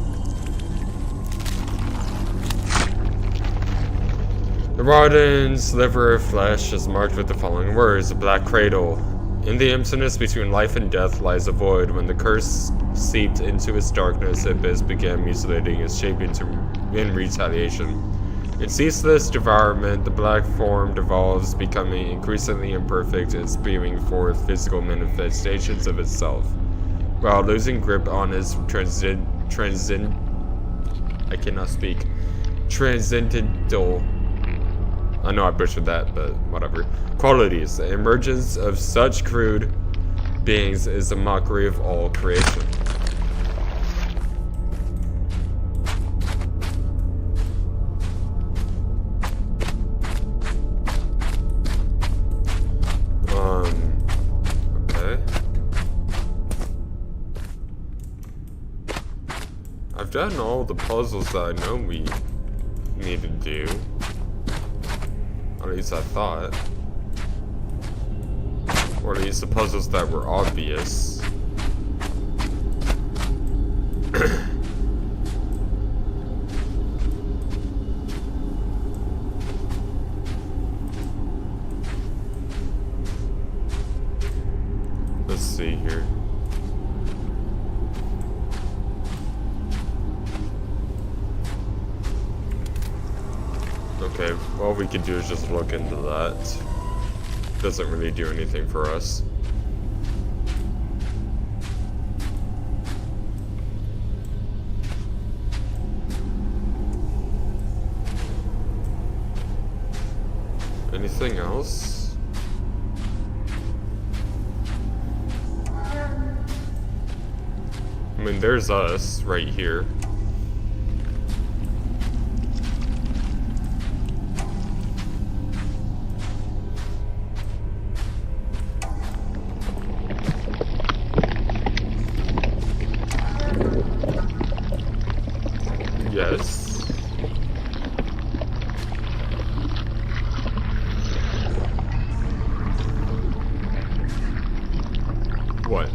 The rotten sliver of flesh is marked with the following words: a black cradle. In the emptiness between life and death lies a void. When the curse seeped into its darkness, the abyss began mutilating its shape in retaliation. In ceaseless devourment, the black form devolves, becoming increasingly imperfect and spewing forth physical manifestations of itself, while losing grip on its transcendental. I know I butchered that, but whatever. Qualities. The emergence of such crude beings is a mockery of all creation. Okay. I've done all the puzzles that I know we need to do. Or at least I thought. Or at least the puzzles that were obvious. Let's see here. Okay, all we can do is just look into that. Doesn't really do anything for us. Anything else? I mean, there's us right here. Yes. What?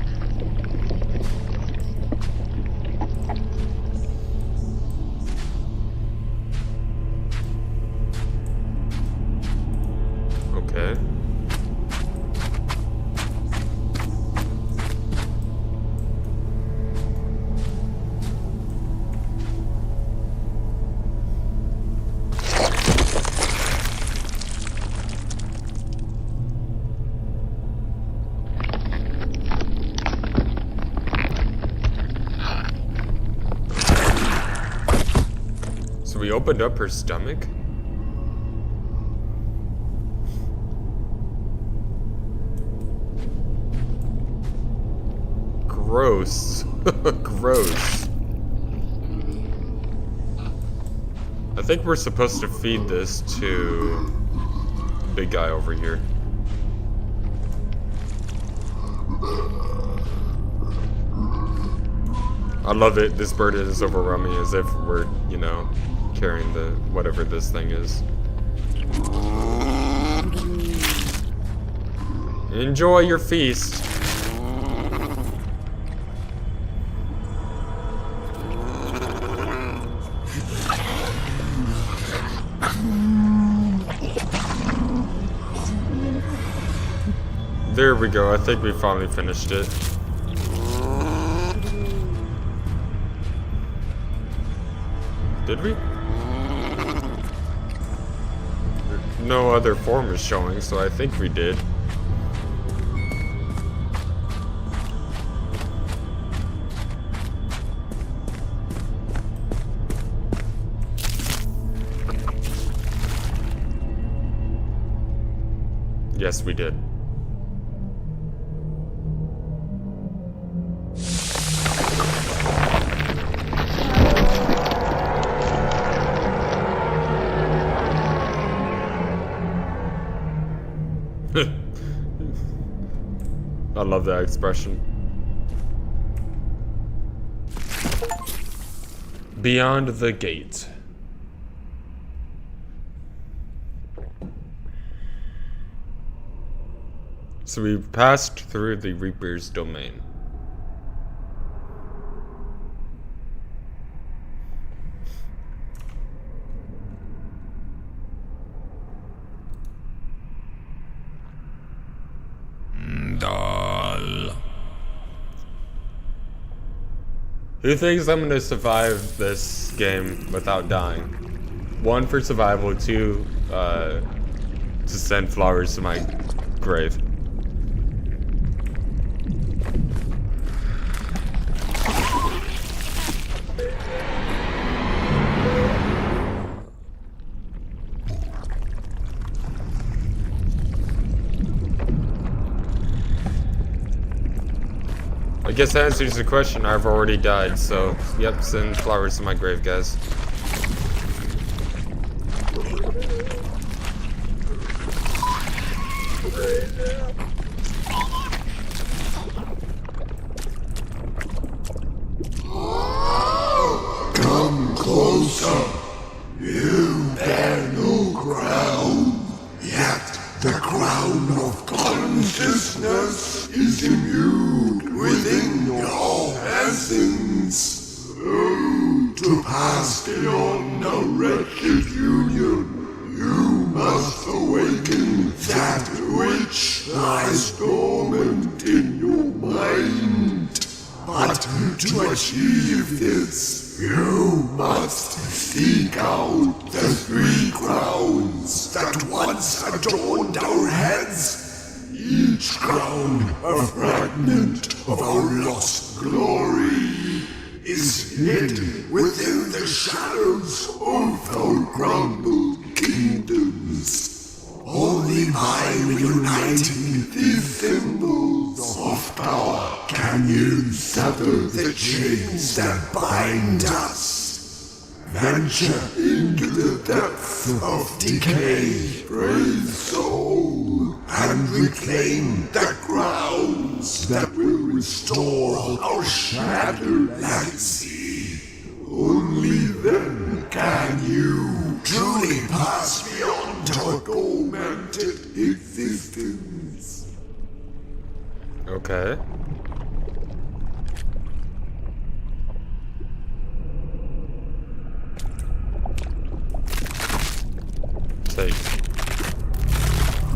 Okay. So we opened up her stomach? Gross. Gross. I think we're supposed to feed this to the big guy over here. I love it. This bird is overwhelming, as if we're, you know, carrying the whatever this thing is. Enjoy your feast. There we go. I think we finally finished it. Did we? No other form is showing, so I think we did. Yes, we did. I love that expression. Beyond the gate. So we've passed through the Reaper's domain. Who thinks I'm gonna survive this game without dying? 1, for survival, 2, to send flowers to my grave. I guess that answers the question. I've already died, so yep, send flowers to my grave, guys. Come closer. You bear no crown, yet the crown of consciousness is imbued within your essence. Oh, to pass beyond a wretched union, you must awaken that which lies dormant in your mind. But to achieve this, you must seek out the 3 crowns that once adorned our heads, each crown a fragment of our lost glory, is hid within the shadows of our crumbled kingdoms. Only by reuniting these symbols of power can you sever the chains that bind us. Venture into the depths of decay, brave soul, and reclaim the crowns that will restore our shattered legacy. Only then can you truly pass beyond our tormented existence. Okay. Take.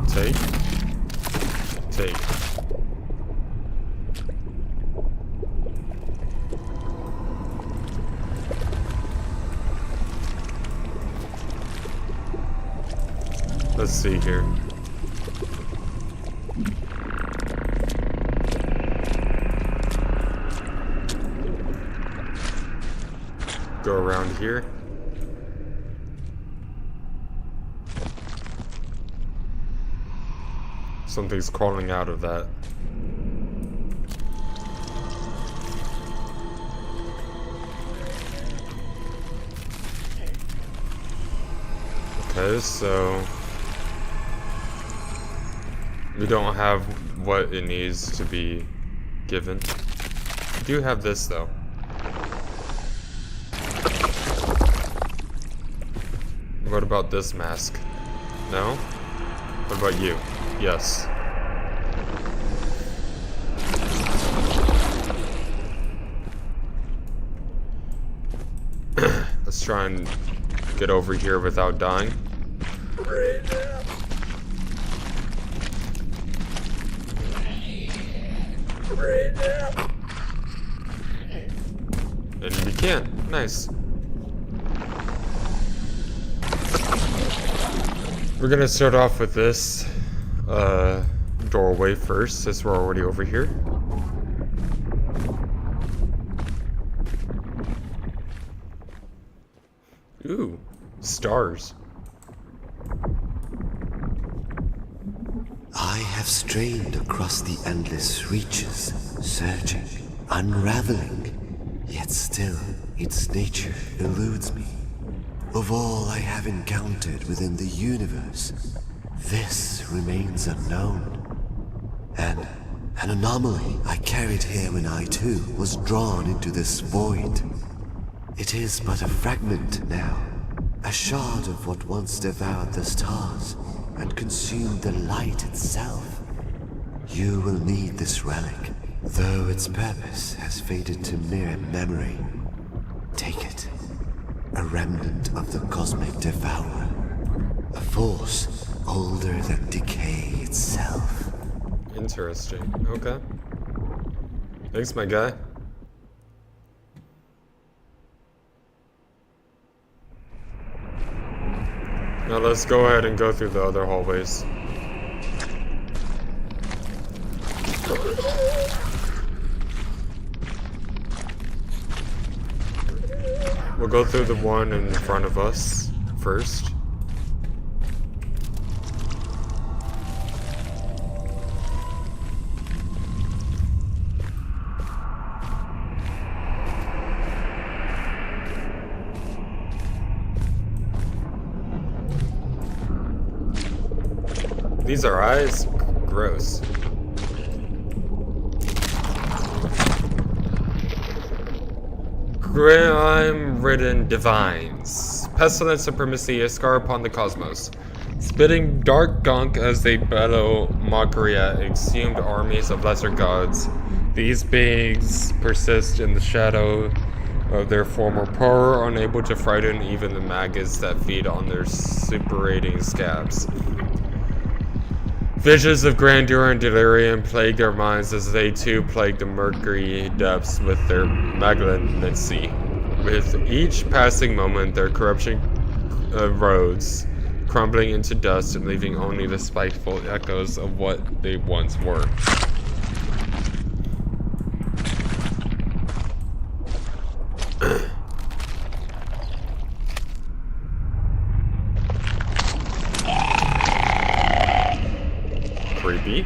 Take. Take. Let's see here. Go around here. Something's crawling out of that. Okay, so we don't have what it needs to be given. We do have this though. What about this mask? No? What about you? Yes. Let's try and get over here without dying. And we can. Nice. We're gonna start off with this doorway first, since we're already over here. Ooh, stars. have strained across the endless reaches, searching, unraveling, yet still its nature eludes me. Of all I have encountered within the universe, this remains unknown. An anomaly I carried here when I too was drawn into this void. It is but a fragment now, a shard of what once devoured the stars and consumed the light itself. You will need this relic, though its purpose has faded to mere memory. Take it. A remnant of the cosmic devourer. A force older than decay itself. Interesting. Okay. Thanks, my guy. Now let's go ahead and go through the other hallways. We'll go through the one in front of us first. These are eyes? Gross. Crime-ridden divines. Pestilence supremacy, a scar upon the cosmos. Spitting dark gunk as they bellow mockery at exhumed armies of lesser gods. These beings persist in the shadow of their former power, unable to frighten even the maggots that feed on their suppurating scabs. Visions of grandeur and delirium plague their minds as they too plague the murky depths with their malignancy. With each passing moment, their corruption erodes, crumbling into dust and leaving only the spiteful echoes of what they once were. Creepy.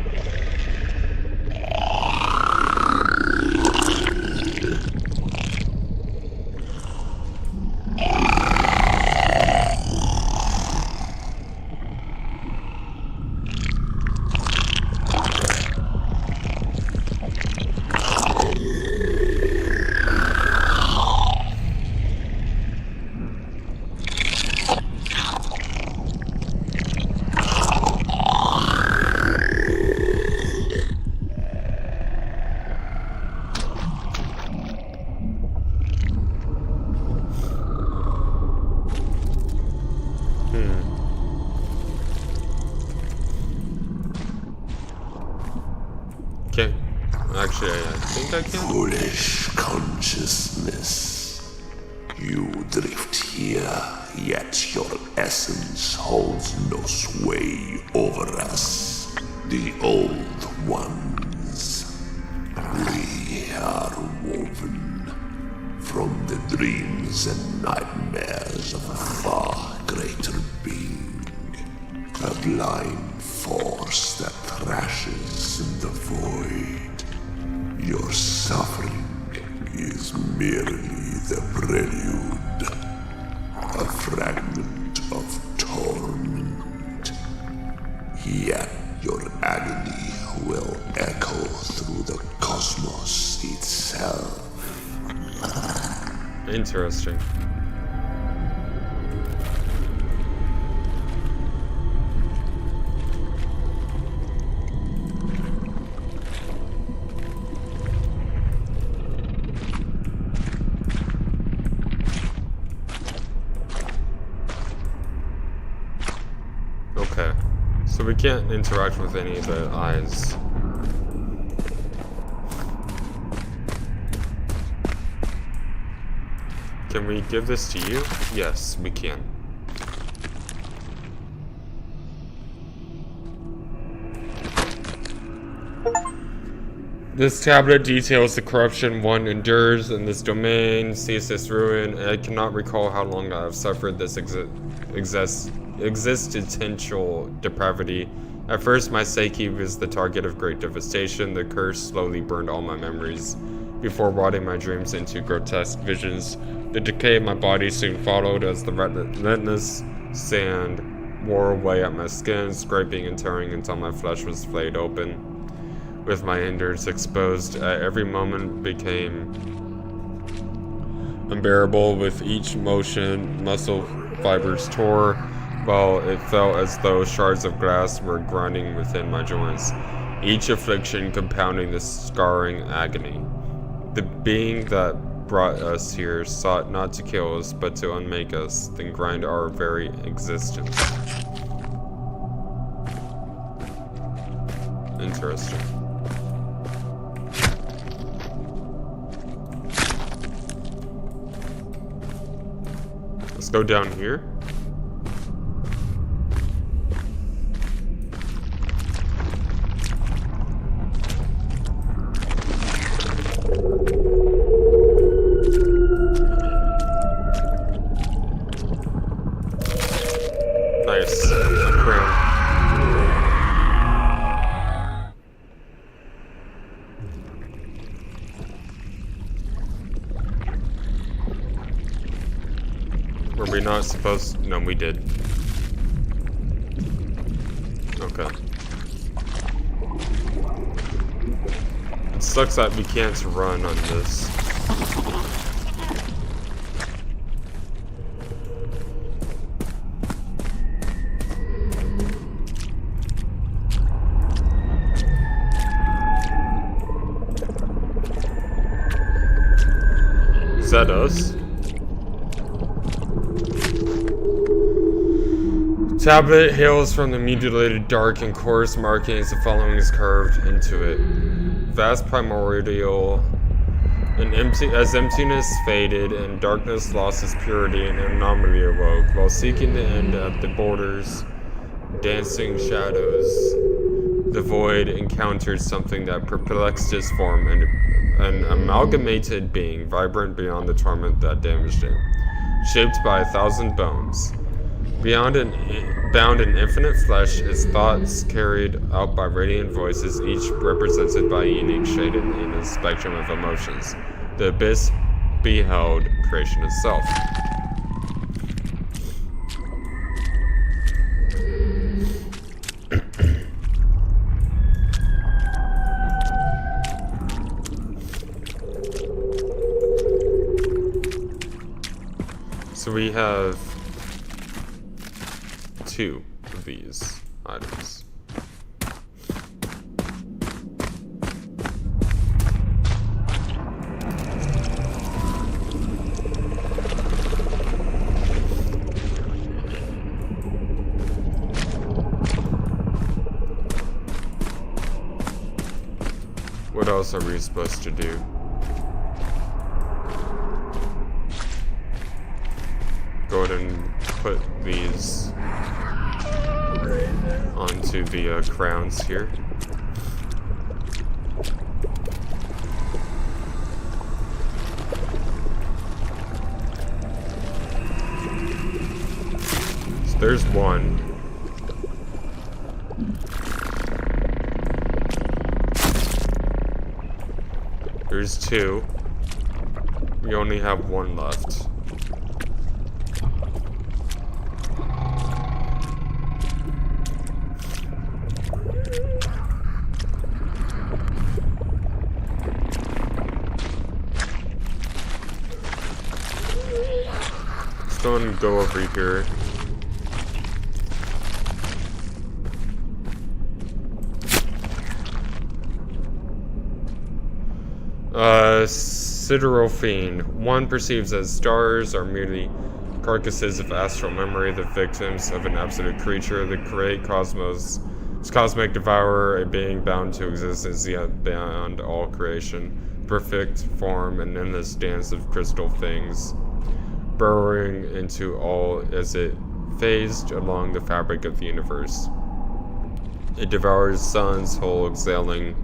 Okay. Actually, I think I can. Foolish consciousness. You drift here, yet your essence holds no sway over us, the old ones. We are woven from the dreams and nightmares of a far greater being, a blind force that thrashes in the void. Your suffering is merely the prelude, a fragment of torment. Yet your agony will echo through the cosmos itself. Interesting. Okay, so we can't interact with any of the eyes. Can we give this to you? Yes, we can. This tablet details the corruption one endures in this domain, sees this ruin. I cannot recall how long I have suffered this existential depravity. At first, my psyche was the target of great devastation. The curse slowly burned all my memories, before rotting my dreams into grotesque visions. The decay of my body soon followed as the relentless sand wore away at my skin, scraping and tearing until my flesh was flayed open, with my innards exposed. At every moment became unbearable. With each motion, muscle fibers tore, while it felt as though shards of glass were grinding within my joints, each affliction compounding the scarring agony. The being that brought us here sought not to kill us, but to unmake us, then grind our very existence. Interesting. Let's go down here. Nice. A crown. Were we not supposed? No, we did. Okay. It sucks that we can't run on this. Is that us? Tablet hails from the mutilated dark and coarse markings the following is carved into it. Vast primordial, as emptiness faded and darkness lost its purity, an anomaly awoke. While seeking the end at the borders, dancing shadows, the void encountered something that perplexed its form, and an amalgamated being, vibrant beyond the torment that damaged it, shaped by 1,000 bones. Bound in infinite flesh, its thoughts carried out by radiant voices, each represented by a unique shade in a spectrum of emotions. The abyss beheld creation itself. So we have 2 of these items. What else are we supposed to do? Go ahead and put these onto the crowns here. So there's one. There's 2. We only have 1 left. Go over here. Sidereal fiend. One perceives as stars are merely carcasses of astral memory, the victims of an absolute creature, the great cosmos, cosmic devourer, a being bound to existence yet beyond all creation, perfect form, an endless dance of crystal things, burrowing into all as it phased along the fabric of the universe. It devours suns whole, exhaling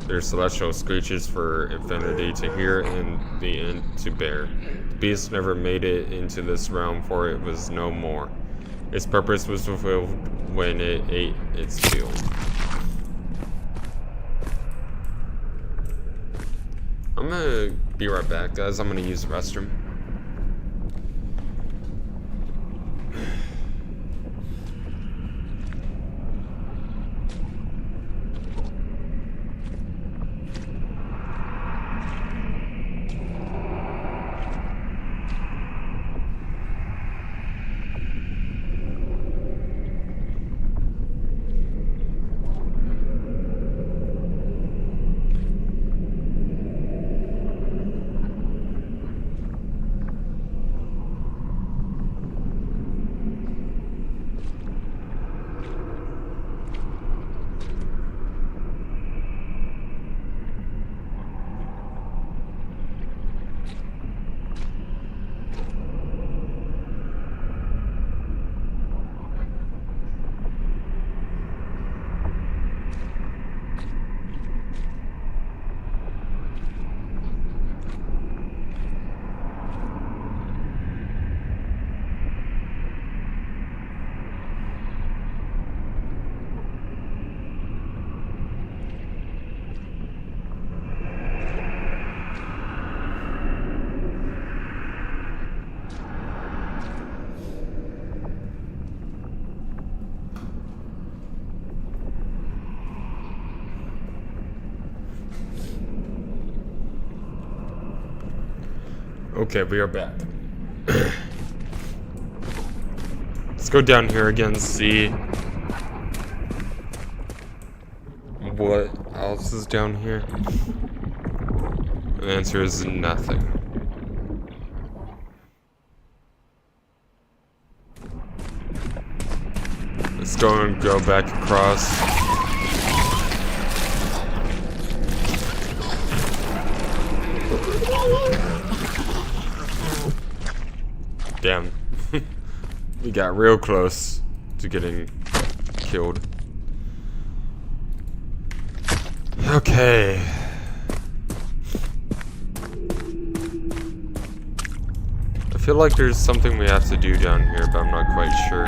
their celestial screeches for infinity to hear and the end to bear. The beast never made it into this realm, for it was no more. Its purpose was fulfilled when it ate its field. I'm gonna be right back, guys. I'm gonna use the restroom. Okay, we are back. Let's go down here again, see what else is down here. The answer is nothing. Let's go back across. Damn. We got real close to getting killed. Okay. I feel like there's something we have to do down here, but I'm not quite sure.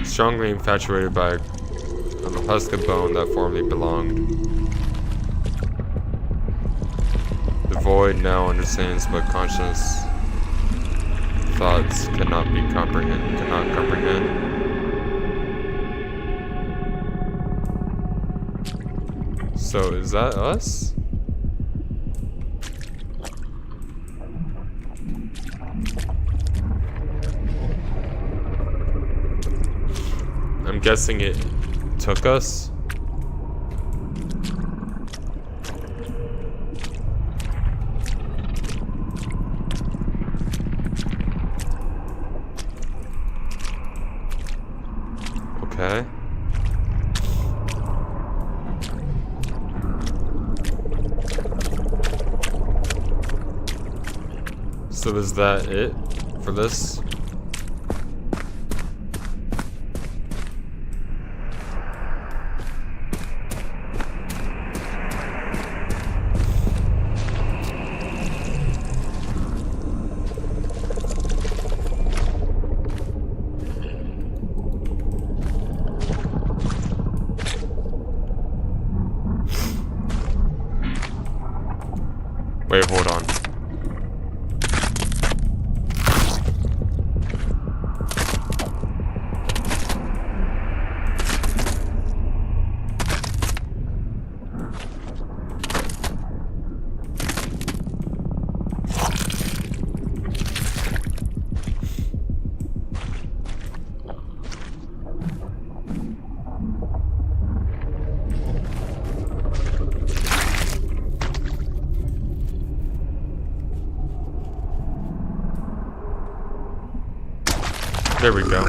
Strongly infatuated by a husk of bone that formerly belonged. The void now understands, but conscious thoughts cannot comprehend. So is that us? I'm guessing it took us. Okay. So is that it for this? Wait, hold on. There we go.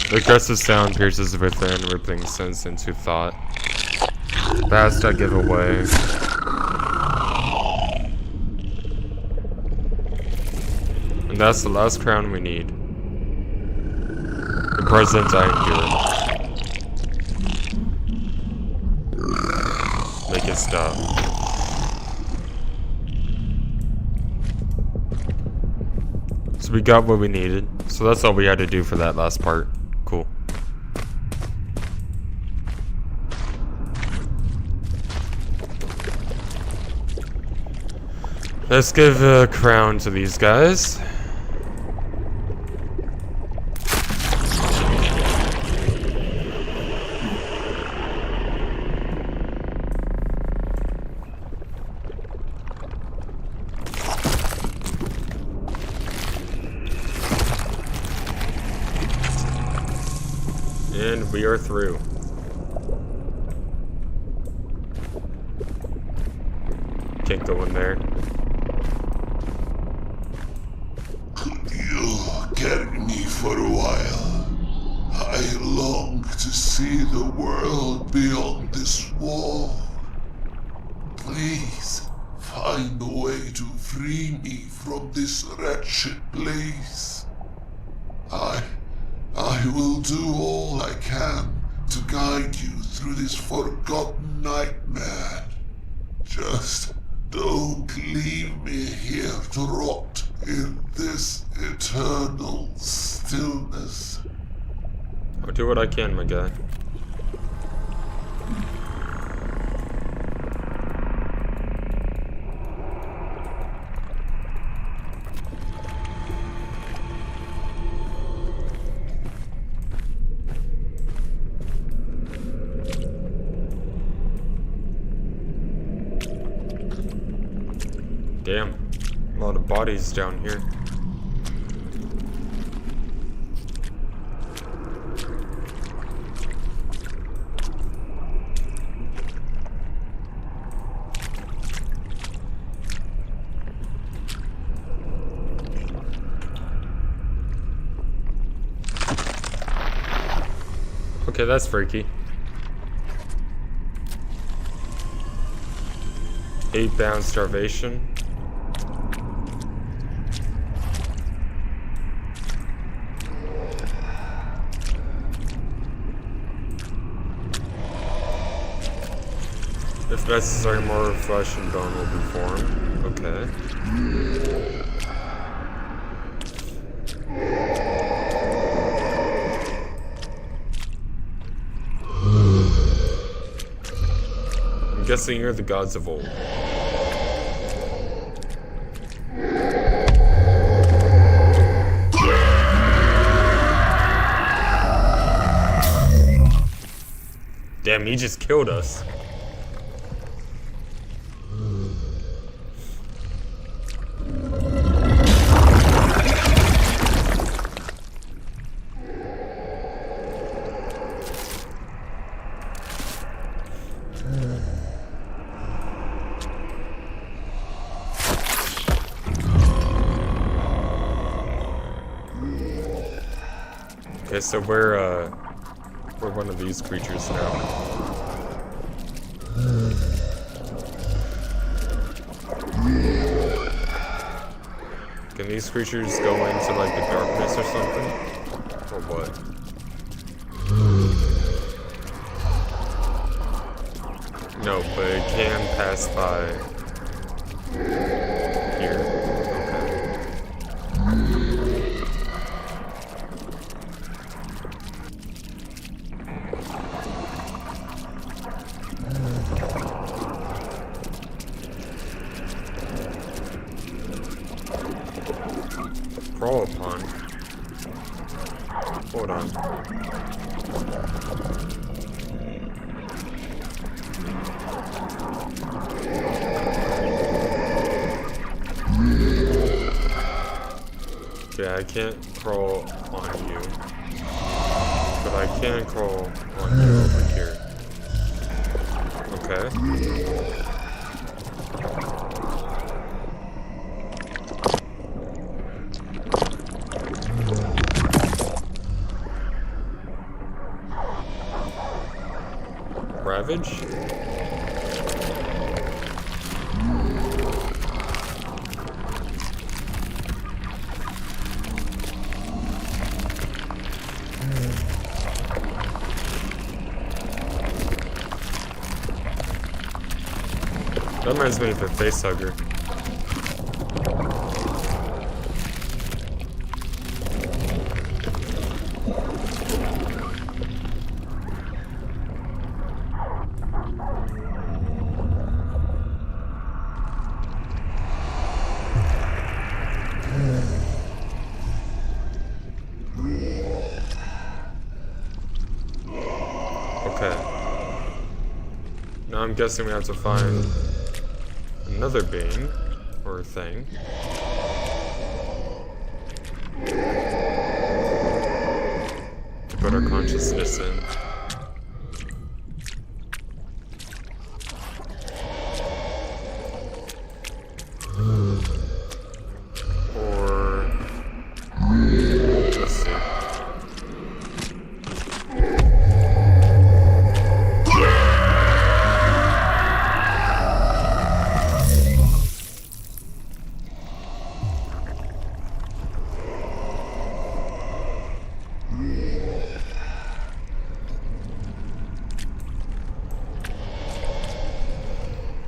The aggressive sound pierces within, rippling sense into thought. Fast I give away. And that's the last crown we need. The present I endure. just, So we got what we needed. So that's all we had to do for that last part. Cool. Let's give a crown to these guys. And we are through. Can't go in there. You'll carry me for a while. I long to see the world beyond this wall. Please, find a way to free me from this wretched place. I will do all I can to guide you through this forgotten nightmare. Just don't leave me here to rot in this eternal stillness. I'll do what I can, my guy. Damn, a lot of bodies down here. Okay, that's freaky. 8-bound starvation. If necessary, more flesh and bone will be formed. Okay. I'm guessing you're the gods of old. Damn, he just killed us. Okay, so we're one of these creatures now. Can these creatures go into like the darkness or something? Or what? No, but it can pass by here. Crawl upon. Hold on. Yeah, I can't crawl on you, but I can crawl on you over here. Okay. Ravage? That reminds me of a face hugger. Okay. Now I'm guessing we have to find another being or thing. To put our consciousness in. Or let's see.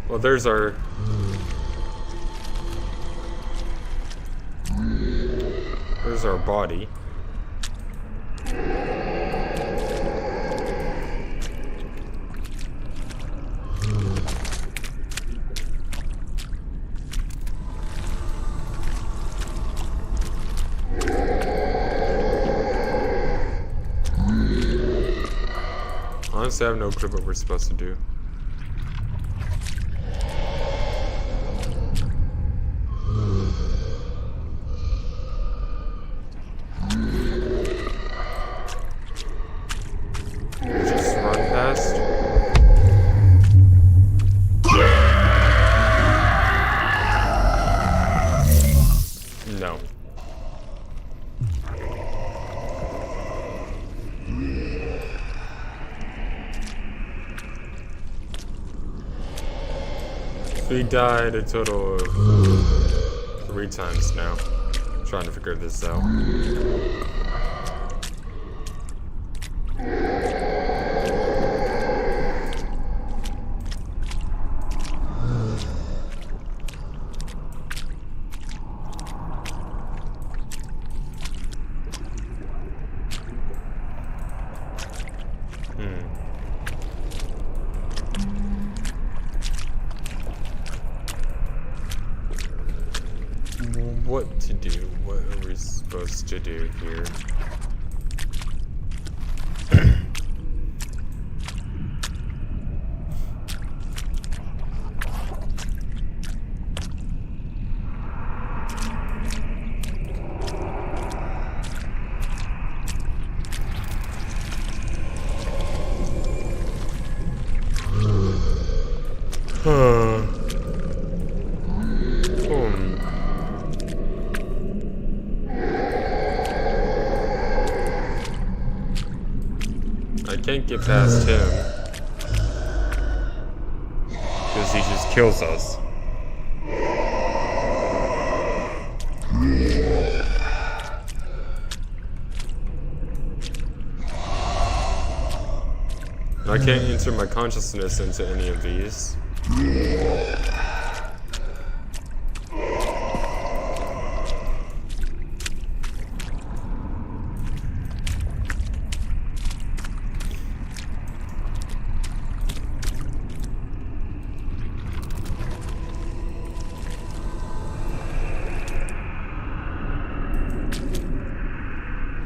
Well, there's our body. Honestly, I have no clue what we're supposed to do. Just run past. No. We died a total of 3 times now. I'm trying to figure this out. What to do? What are we supposed to do here? I can't get past him because he just kills us. I can't enter my consciousness into any of these.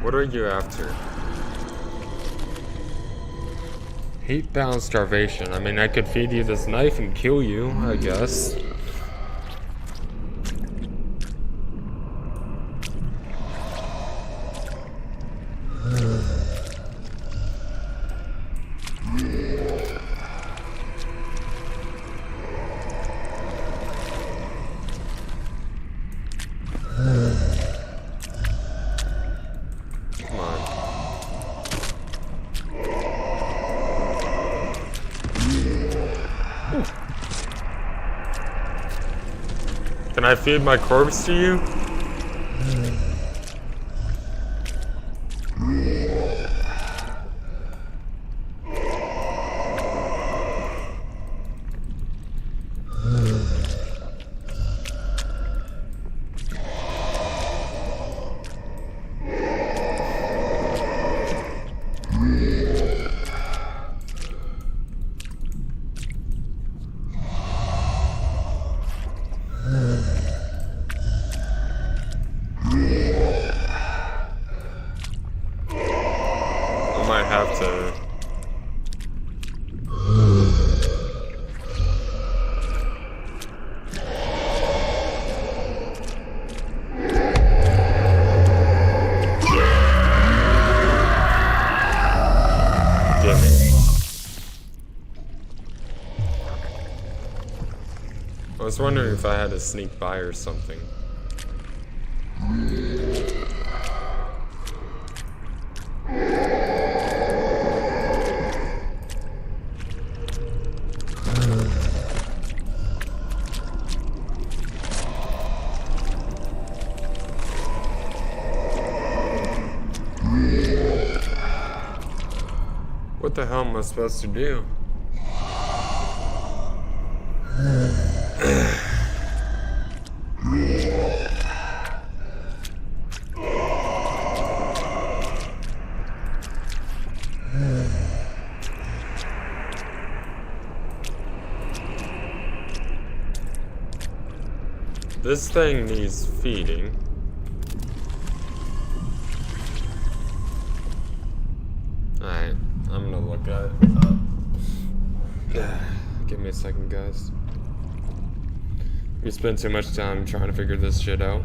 What are you after? Hate-bound starvation. I mean, I could feed you this knife and kill you, I guess. Come on. Can I feed my corpse to you? I might have to. Damn it. I was wondering if I had to sneak by or something. What the hell am I supposed to do? This thing needs feeding. Alright, I'm gonna look at it. Give me a second, guys. We spent too much time trying to figure this shit out.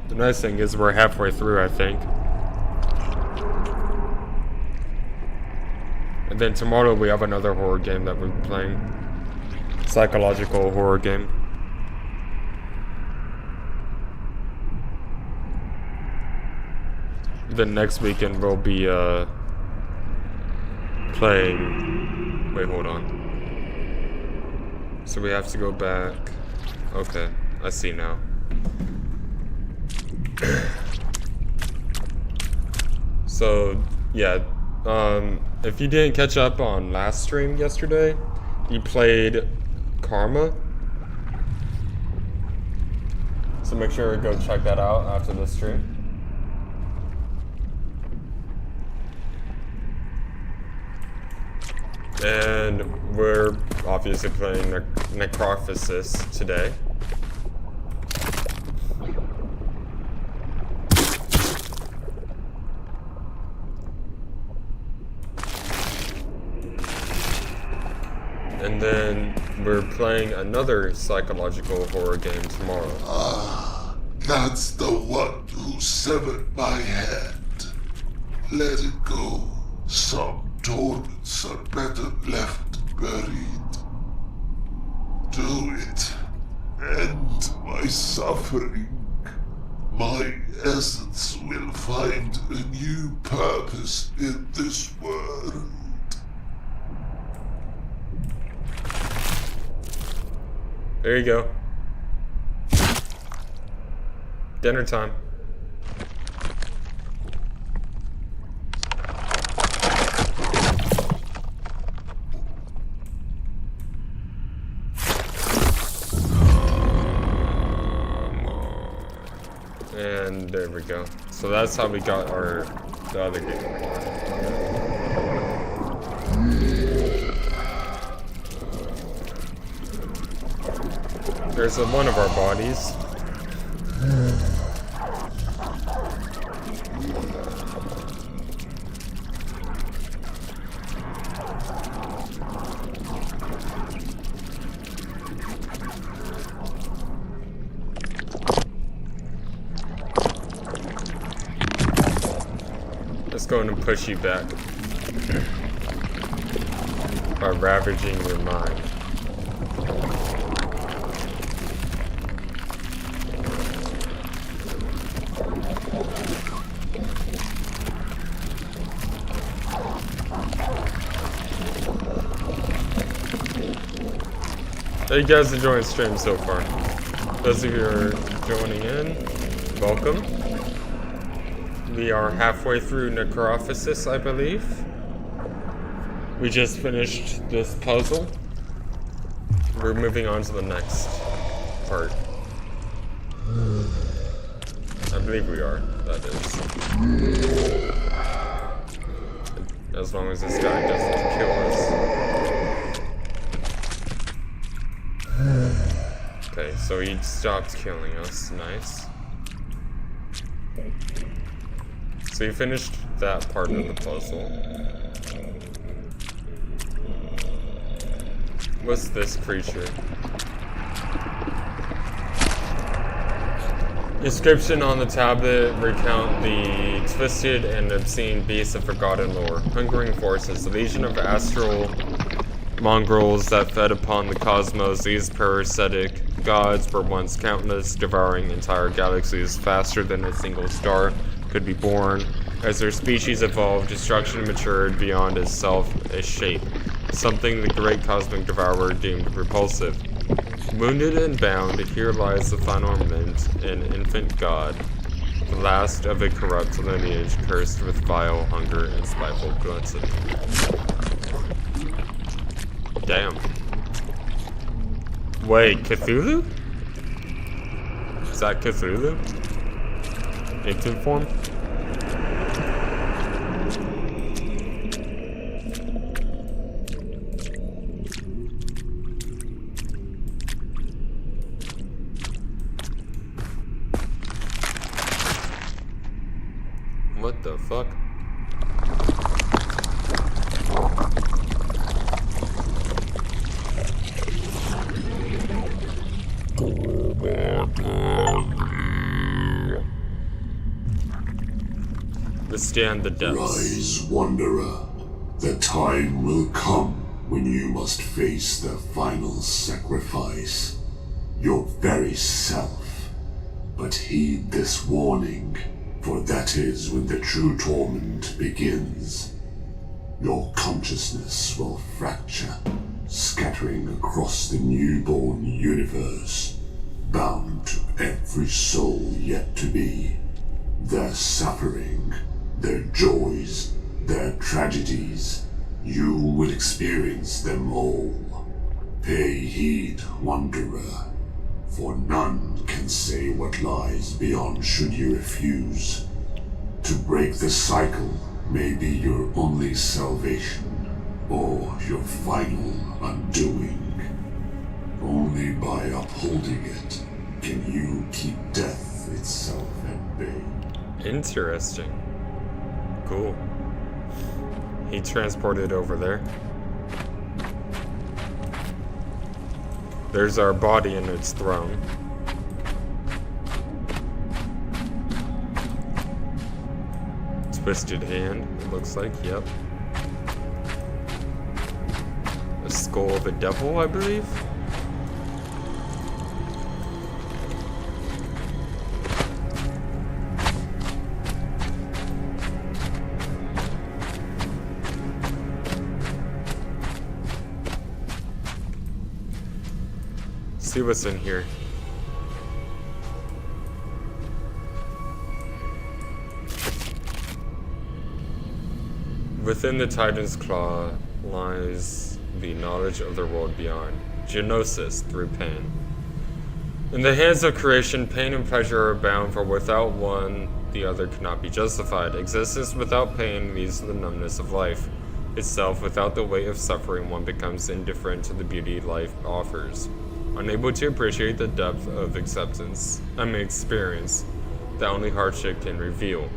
The nice thing is we're halfway through, I think. And then tomorrow we have another horror game that we're playing. Psychological horror game. Then next weekend we'll be playing. Wait, hold on. So we have to go back. Okay, I see now. So yeah, if you didn't catch up on last stream yesterday, you played Karma. So make sure to go check that out after the stream. And we're obviously playing Necrophosis today. And then we're playing another psychological horror game tomorrow. Ah, that's the one who severed my hand. Let it go. Some torments are better left buried. Do it. End my suffering. My essence will find a new purpose in this world. There you go. Dinner time. And there we go. So that's how we got the other game. There's one of our bodies. Let's go and push you back by ravaging your mind. How you guys enjoying the stream so far? Those of you who are joining in, welcome. We are halfway through Necrophosis, I believe. We just finished this puzzle. we're moving on to the next part. I believe we are, that is. As long as this guy doesn't kill us. Okay, so he stopped killing us. Nice. So you finished that part of the puzzle. What's this creature? Inscription on the tablet recount the twisted and obscene beasts of forgotten lore. Hungering forces, a legion of astral mongrels that fed upon the cosmos. These parasitic gods were once countless, devouring entire galaxies faster than a single star could be born. As their species evolved, destruction matured beyond itself a shape, something the great cosmic devourer deemed repulsive. Wounded and bound, here lies the final ornament, an infant god, the last of a corrupt lineage cursed with vile hunger and spiteful gluttony. Damn. Wait, Cthulhu? Is that Cthulhu? Infant form? What the fuck? Withstand the depths. Rise, wanderer. The time will come when you must face the final sacrifice. Your very self. But heed this warning. For that is when the true torment begins. Your consciousness will fracture, scattering across the newborn universe, bound to every soul yet to be. Their suffering, their joys, their tragedies, you will experience them all. Pay heed, wanderer. For none can say what lies beyond should you refuse. To break the cycle may be your only salvation, or your final undoing. Only by upholding it can you keep death itself at bay. Interesting. Cool. He transported over there. There's our body in its throne. Twisted hand, it looks like, yep. A skull of a devil, I believe? See what's in here. Within the Titan's claw lies the knowledge of the world beyond. Genosis through pain. In the hands of creation, pain and pleasure are bound, for without one, the other cannot be justified. Existence without pain leads to the numbness of life itself. Without the weight of suffering, one becomes indifferent to the beauty life offers. Unable to appreciate the depth of experience that only hardship can reveal.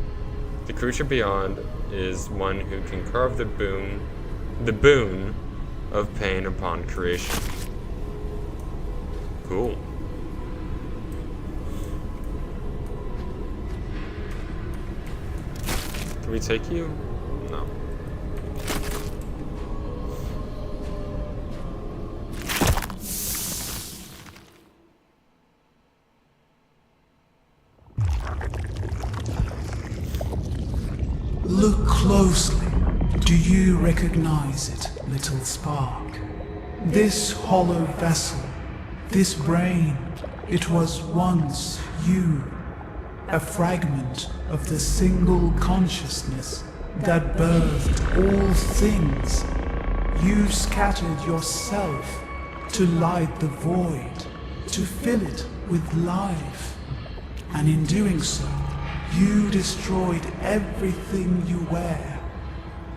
The creature beyond is one who can carve the boon of pain upon creation. Cool. Can we take you? No. Look closely. Do you recognize it, little spark? This hollow vessel, this brain, it was once you. A fragment of the single consciousness that birthed all things. You scattered yourself to light the void, to fill it with life. And in doing so, you destroyed everything you wear.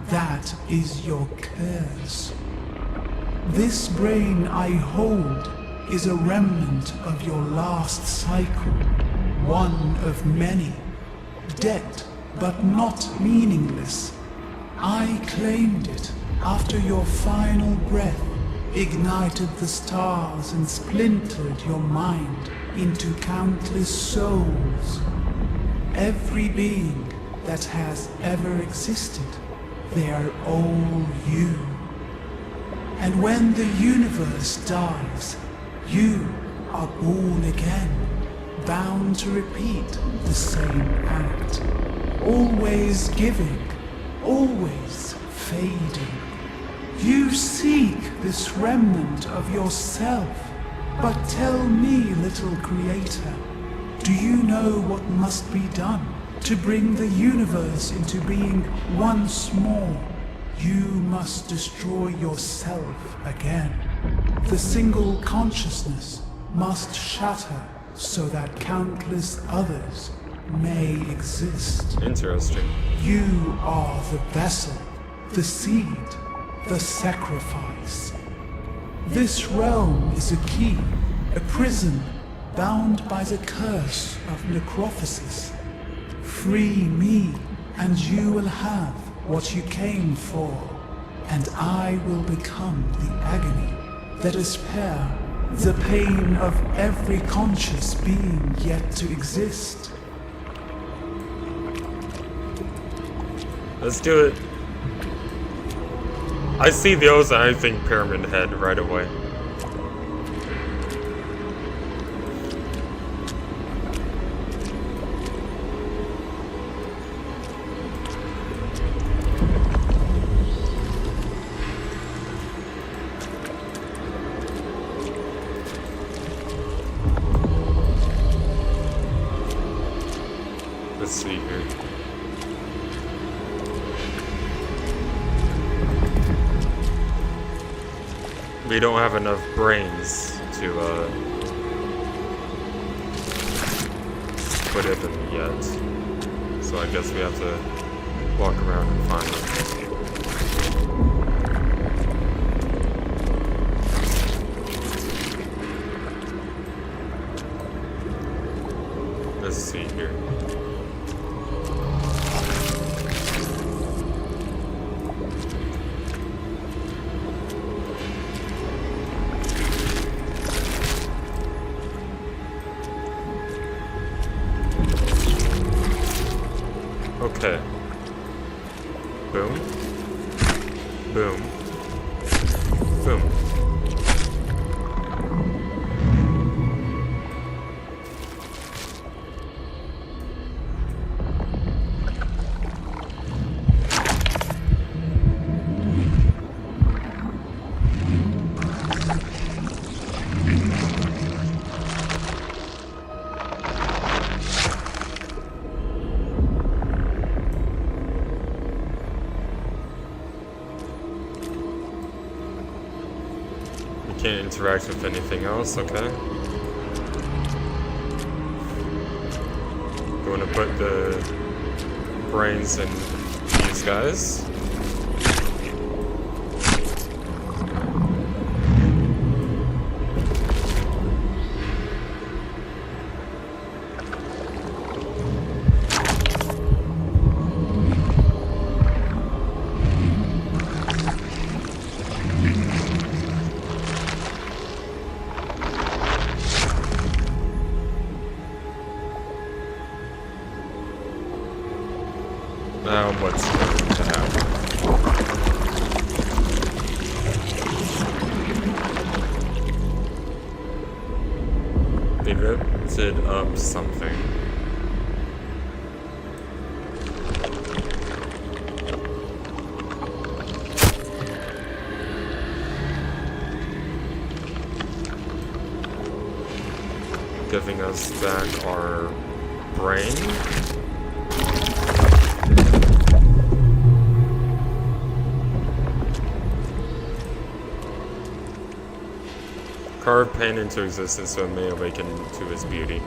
That is your curse. This brain I hold is a remnant of your last cycle, one of many, dead but not meaningless. I claimed it after your final breath ignited the stars and splintered your mind into countless souls. Every being that has ever existed, they are all you. And when the universe dies, you are born again, bound to repeat the same act, always giving, always fading. You seek this remnant of yourself, but tell me, little creator, do you know what must be done to bring the universe into being once more? You must destroy yourself again. The single consciousness must shatter so that countless others may exist. Interesting. You are the vessel, the seed, the sacrifice. This realm is a key, a prison bound by the curse of necrophosis. Free me, and you will have what you came for, and I will become the agony, the despair, the pain of every conscious being yet to exist. Let's do it. I see those and I think Pyramid Head right away. Let's see here. We don't have enough brains to put it in yet. So I guess we have to walk around and find it. Let's see here. Okay. Boom. Boom. Boom. Can't interact with anything else, okay. Going to put the brains in these guys. Now what's going to happen? They lifted up something. Giving us back our brain. Carve pain into existence so it may awaken to its beauty.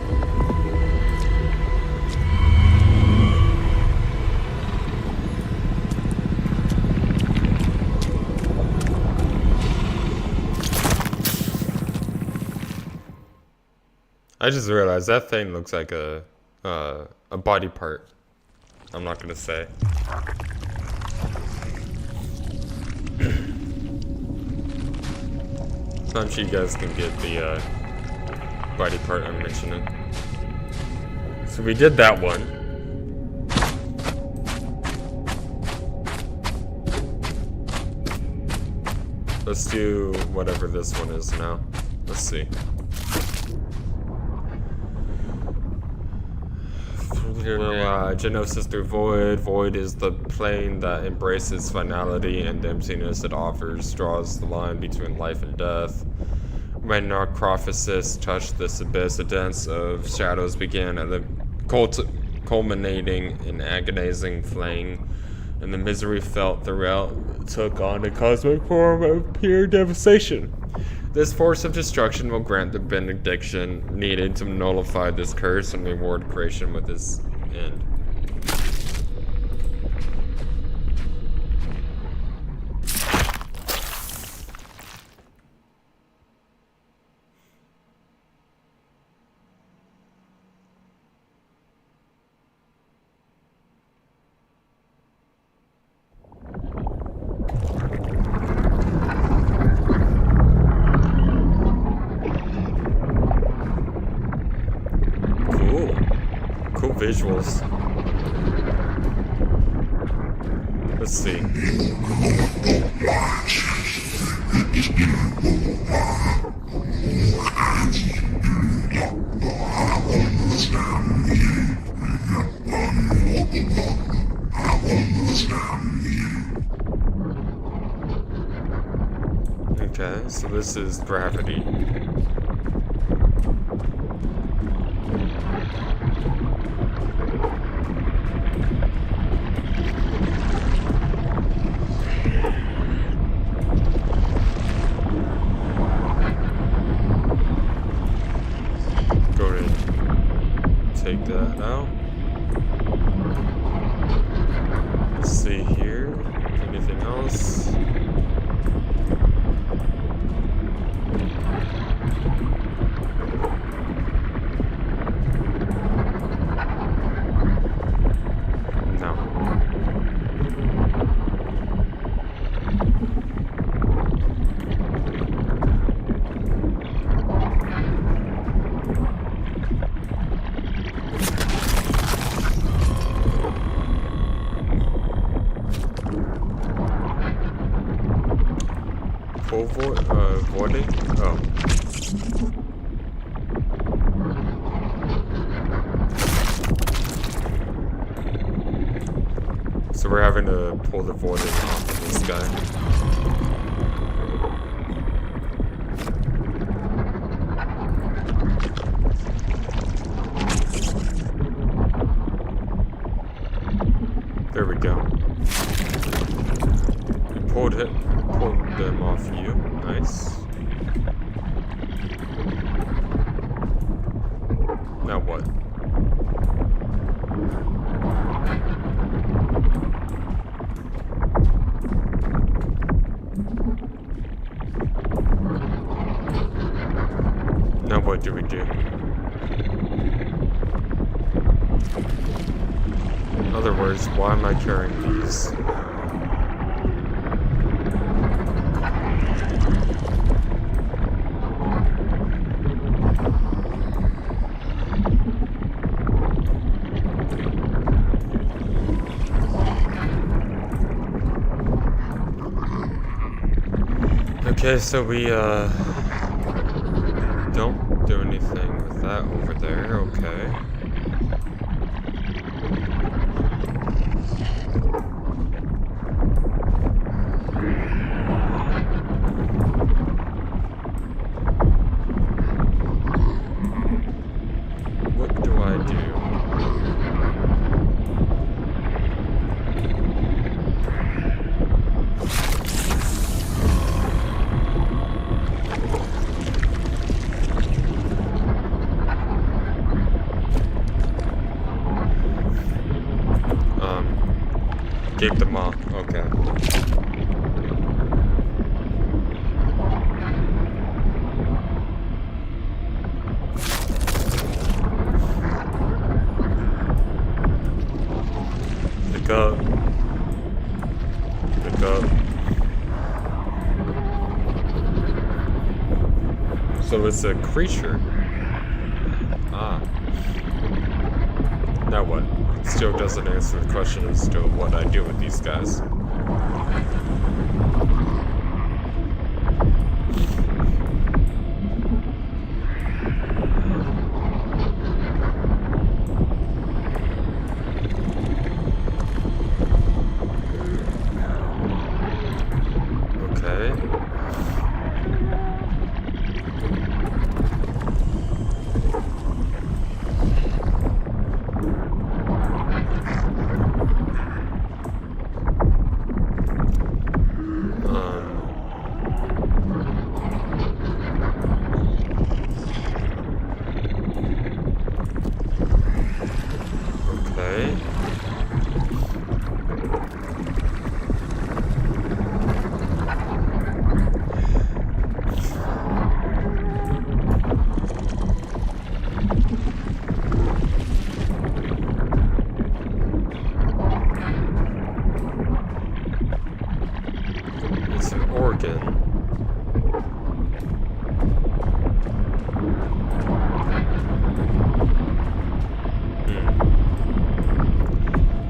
I just realized that thing looks like a body part. I'm not gonna say. I'm sure you guys can get the body part I'm mentioning. So we did that one. Let's do whatever this one is now. Let's see. Genosis through Void. Void is the plane that embraces finality and emptiness it offers, draws the line between life and death. When Necrophosis touched this abyss, a dance of shadows began at the culminating in agonizing flame, and the misery felt throughout took on a cosmic form of pure devastation. This force of destruction will grant the benediction needed to nullify this curse and reward creation with its end. Cool visuals. Let's see. Okay, so this is gravity. Take that out. Let's see here. Anything else? No. Voiding? Oh. So we're having to pull the voiding off of this guy. There we go. Pulled them off you. Nice. Now what? Now what do we do? In other words, why am I carrying these? Okay, so we don't do anything with that over there, okay. What do I do? So it's a creature. Ah. Now what? It still doesn't answer the question as to what I do with these guys.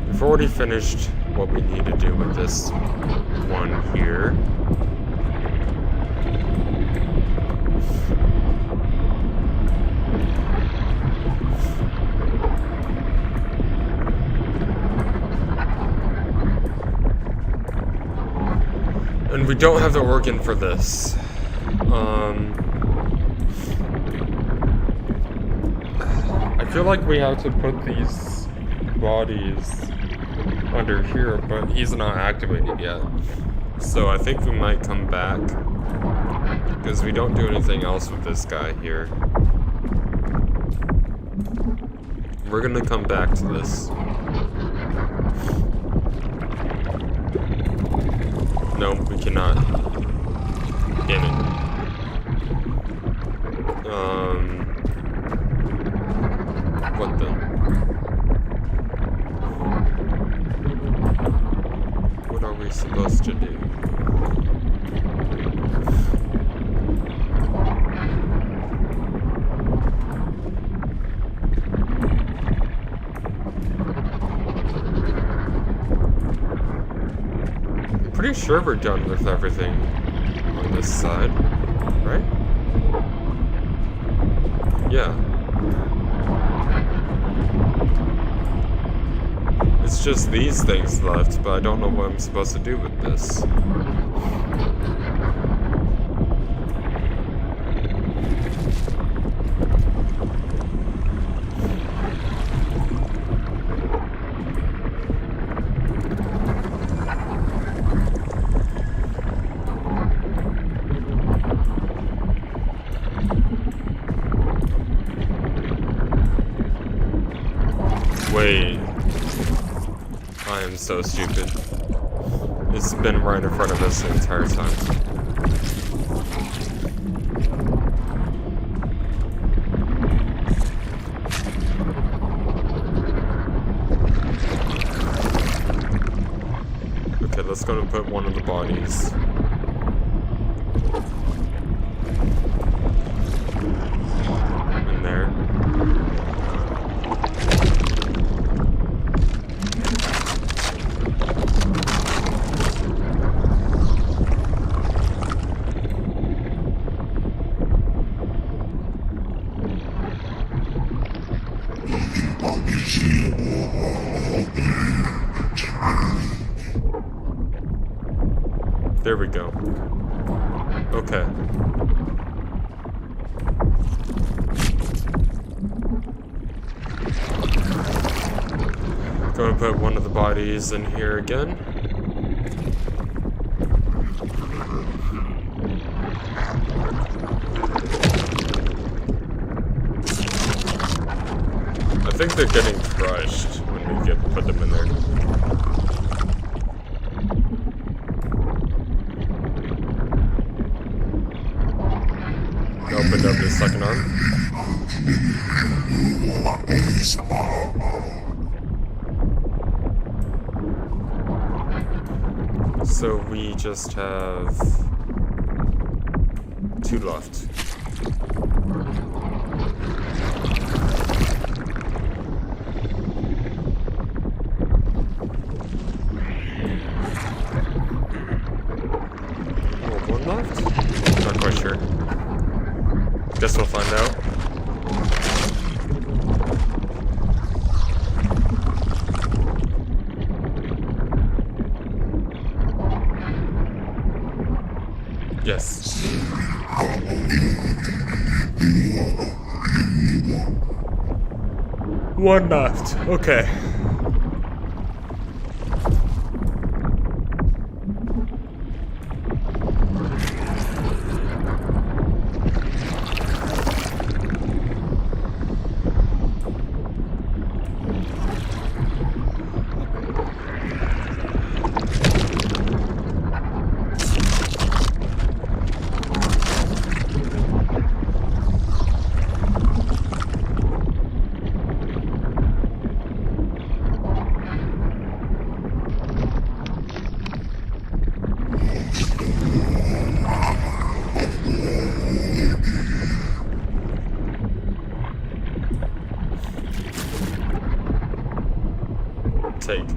We've already finished what we need to do with this one here. And we don't have the organ for this. I feel like we have to put these bodies under here, but he's not activated yet. So I think we might come back, because we don't do anything else with this guy here. We're gonna come back to this. No, we cannot. Damn it. What the? What are we supposed to do? I'm pretty sure we're done with everything on this side, right? Yeah. It's just these things left, but I don't know what I'm supposed to do with this. Wait. I am so stupid. It's been right in front of us the entire time. Okay, let's go and put one of the bodies. In there. There we go. Okay. Going to put one of the bodies in here again. I think they're getting crushed when we put them in there. Opened up his second arm. So we just have 2 left. Guess we'll find out. Yes. One left. Okay. Take.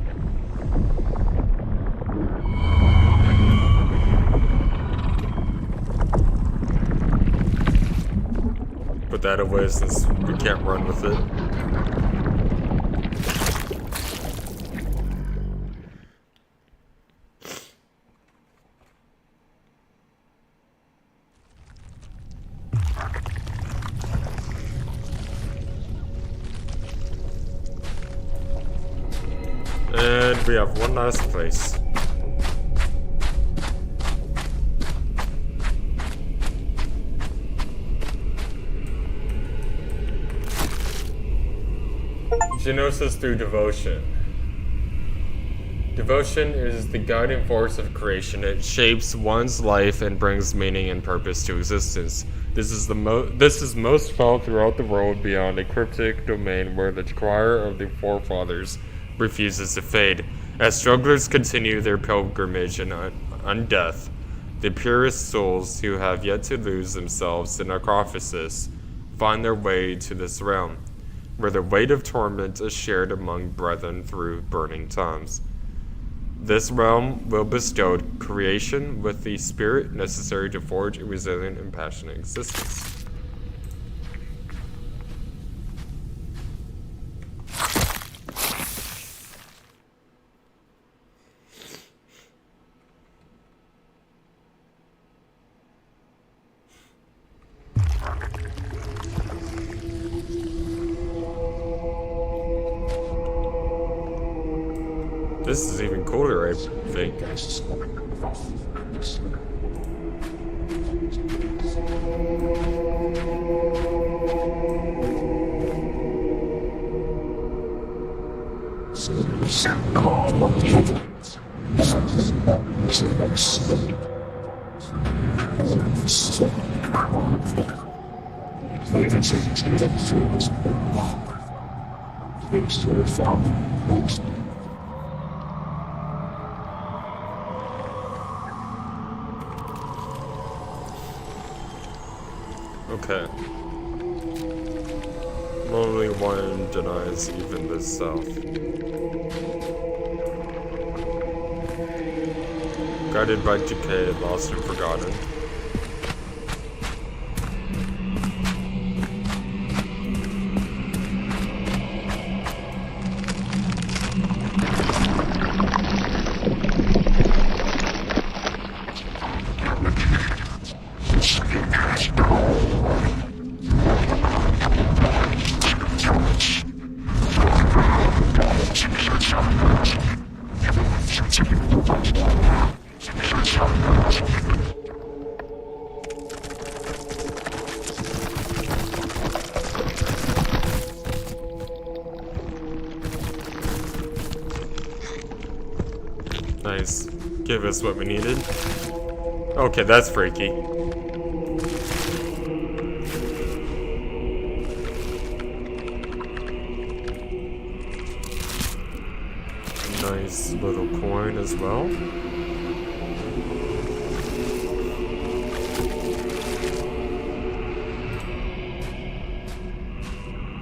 Put that away since we can't run with it. And we have one last place. Genosis through devotion. Devotion is the guiding force of creation. It shapes one's life and brings meaning and purpose to existence. This is most felt throughout the world beyond a cryptic domain where the choir of the forefathers refuses to fade. As strugglers continue their pilgrimage in undeath, the purest souls who have yet to lose themselves in Necrophosis find their way to this realm, where the weight of torment is shared among brethren through burning times. This realm will bestow creation with the spirit necessary to forge a resilient and passionate existence. This is even cooler, I think. Okay. Only one denies even the south. Guided by decay, lost and forgotten. Nice. Give us what we needed. Okay, that's freaky. Nice little coin as well.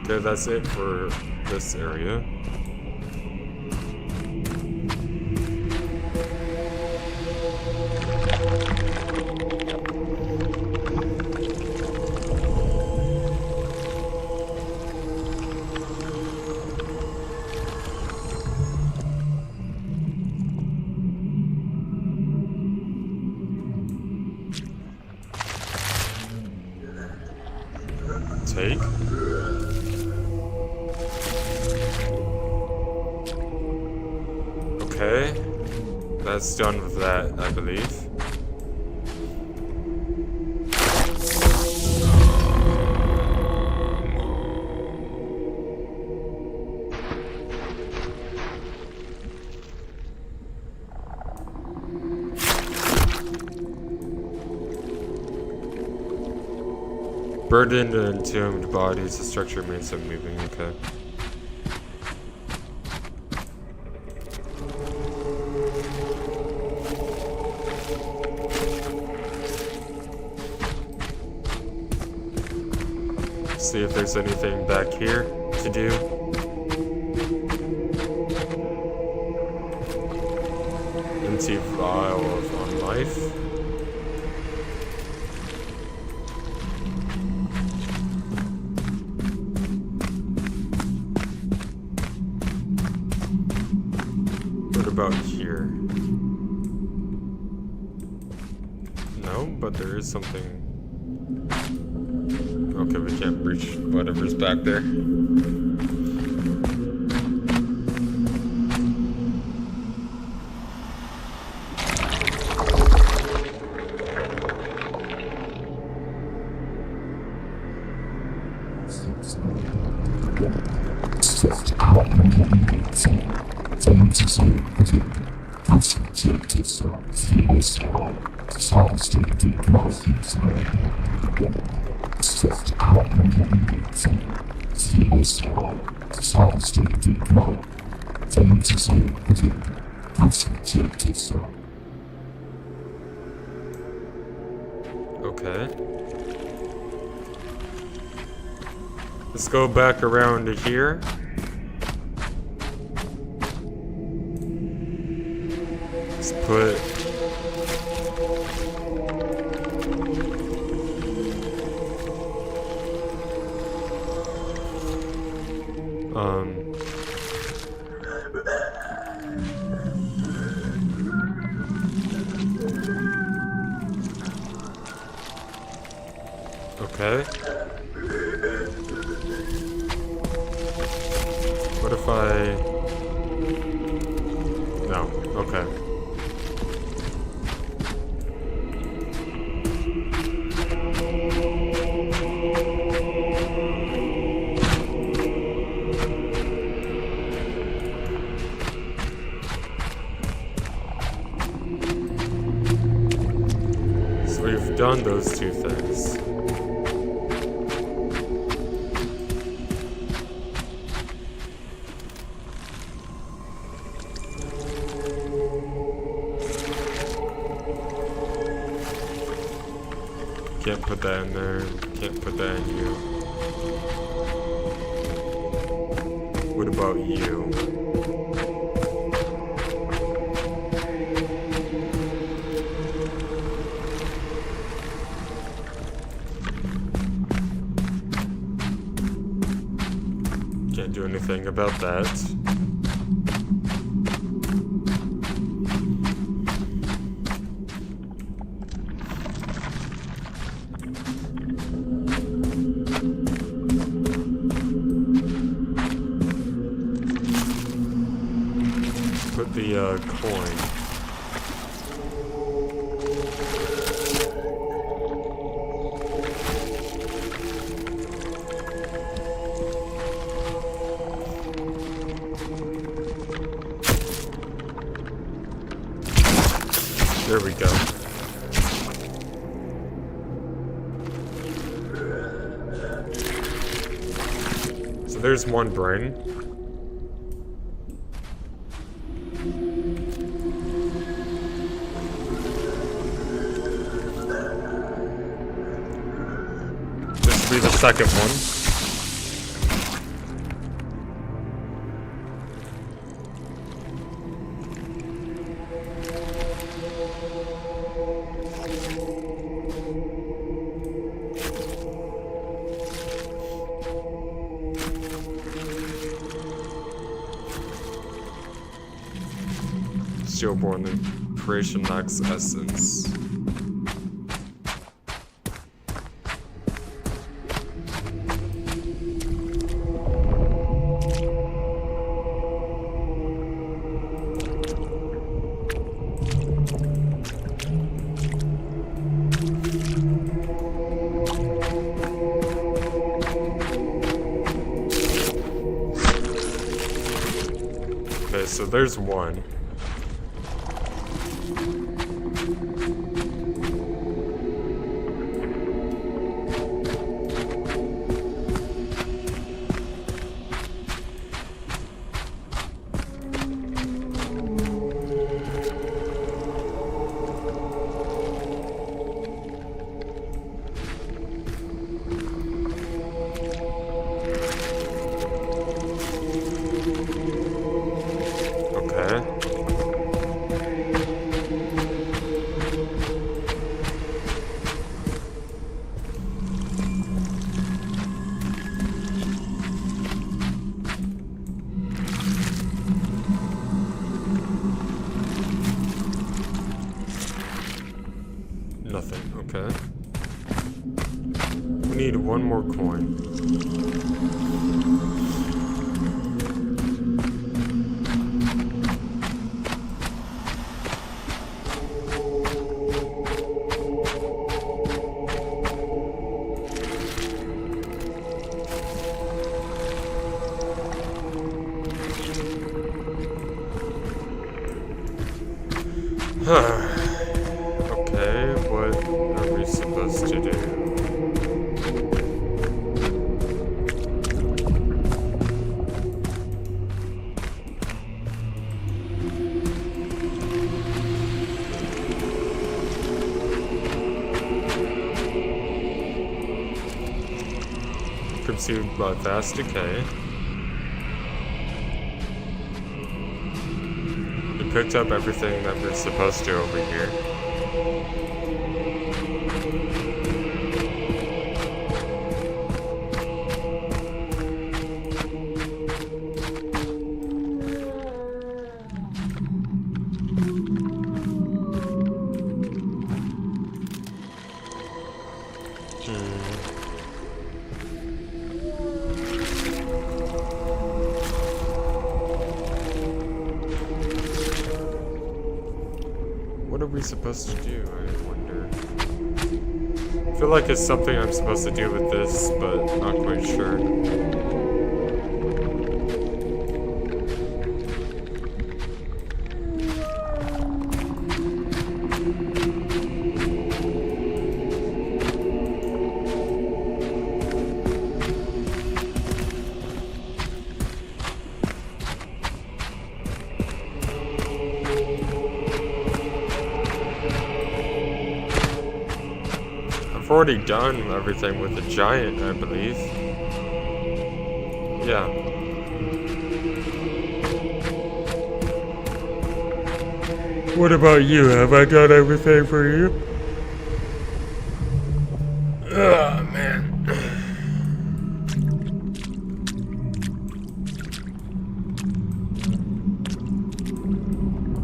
Okay, that's it for this area. Take. Okay. That's done with that, I believe. Burdened and entombed bodies, the structure remains unmoving, okay. See if there's anything back here to do. Empty vial of unlife. What about here? No, but there is something. Okay, we can't reach whatever's back there. Okay. Let's go back around to here. Let's put okay. What if I... No, okay. So we've done those two things. Can't put that in there. Can't put that in you. What about you? Can't do anything about that. Put the coin. There we go. So there's one brain. This will be the second one. Stillborn, the creation lacks essence. so there's one. Nothing, okay. We need one more coin. Okay, what are we supposed to do? Consumed by fast decay. We picked up everything that we're supposed to over here. What are we supposed to do, I wonder? I feel like it's something I'm supposed to do with this, but not quite sure. I've already done everything with the giant, I believe. Yeah. What about you? Have I done everything for you? Oh, man.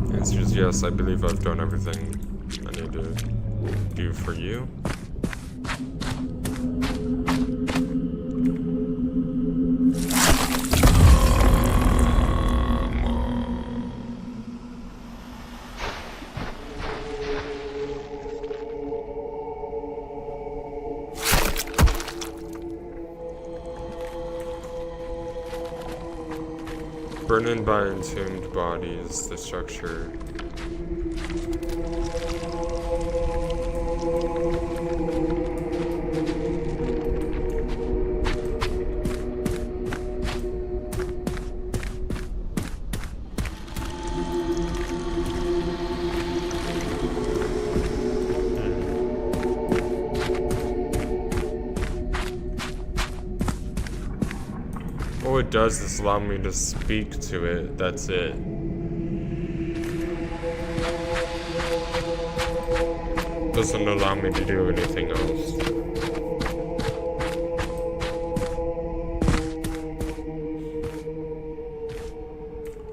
The answer is yes, I believe I've done everything I need to do for you. Burdened by entombed bodies, the structure. All it does is allow me to speak to it, that's it. Doesn't allow me to do anything else.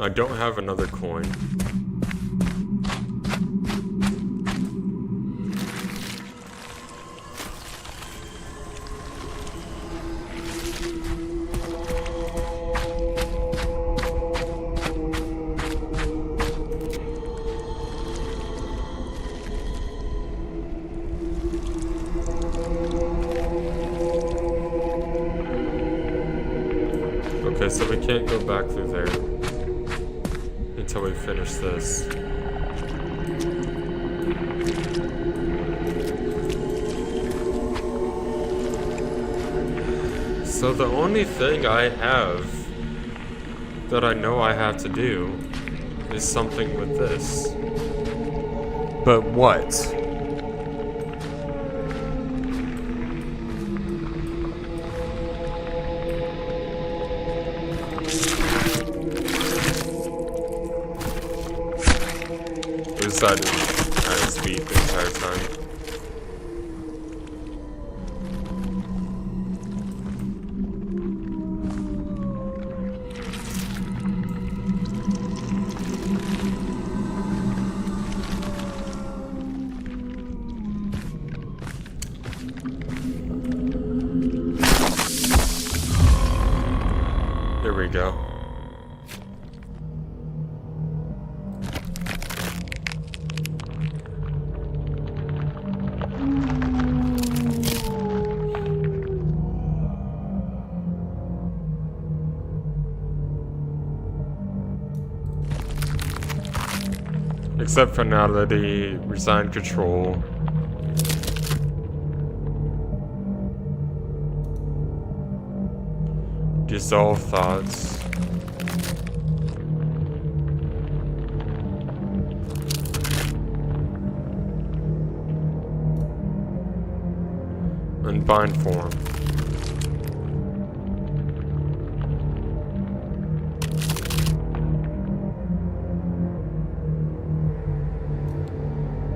I don't have another coin. Okay, so we can't go back through there. until we finish this. So the only thing I have that I know I have to do is something with this. But what? I didn't kind of speak the entire time. There we go. Accept finality, resign control. Dissolve thoughts. Unbind form.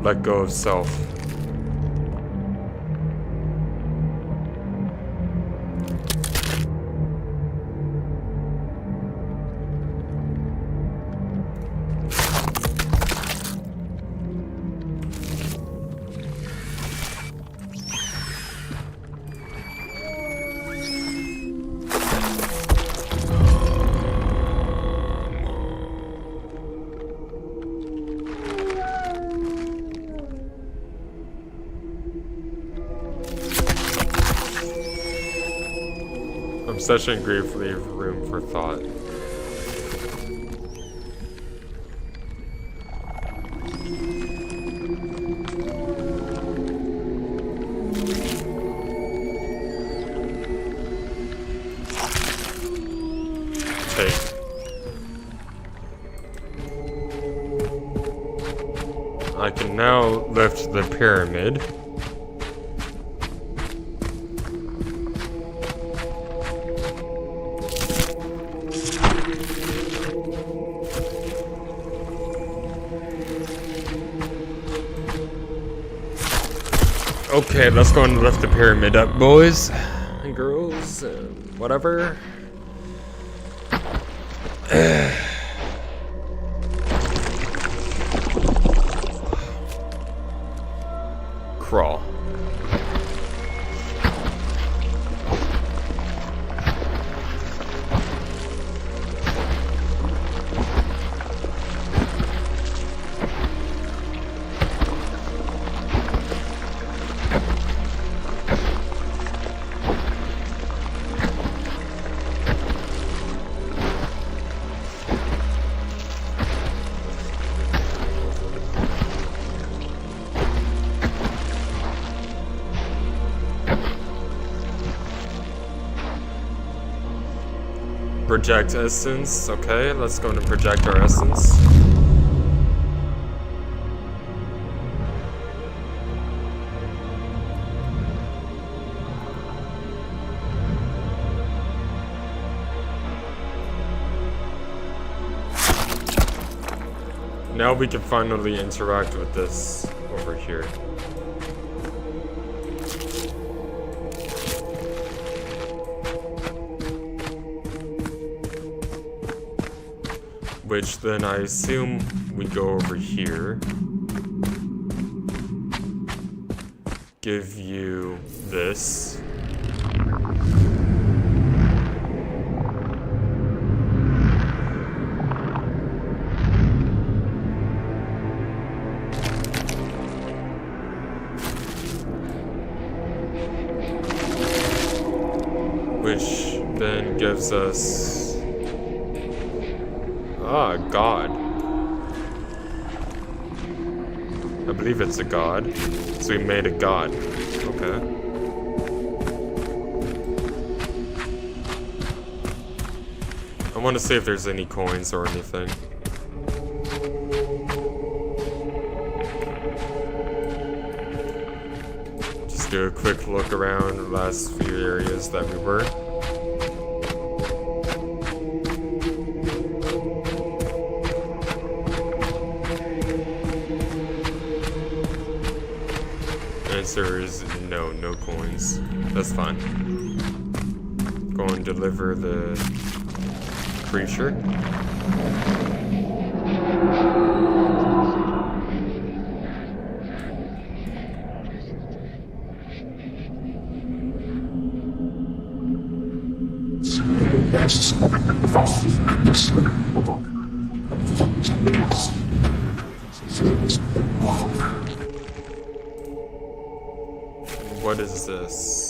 Let go of self. Obsession, grief, leave room for thought. Take. I can now lift the pyramid. Okay, let's go and lift the pyramid up, boys and girls, whatever. Crawl. Project essence. Okay, let's go and project our essence. Now we can finally interact with this over here. Which then I assume we go over here. Give you this. Which then gives us... Ah, God. I believe it's a god. So we made a god. Okay. I want to see if there's any coins or anything. Just do a quick look around the last few areas that we were. Answer is no, no coins. That's fine. Go and deliver the creature. What is this?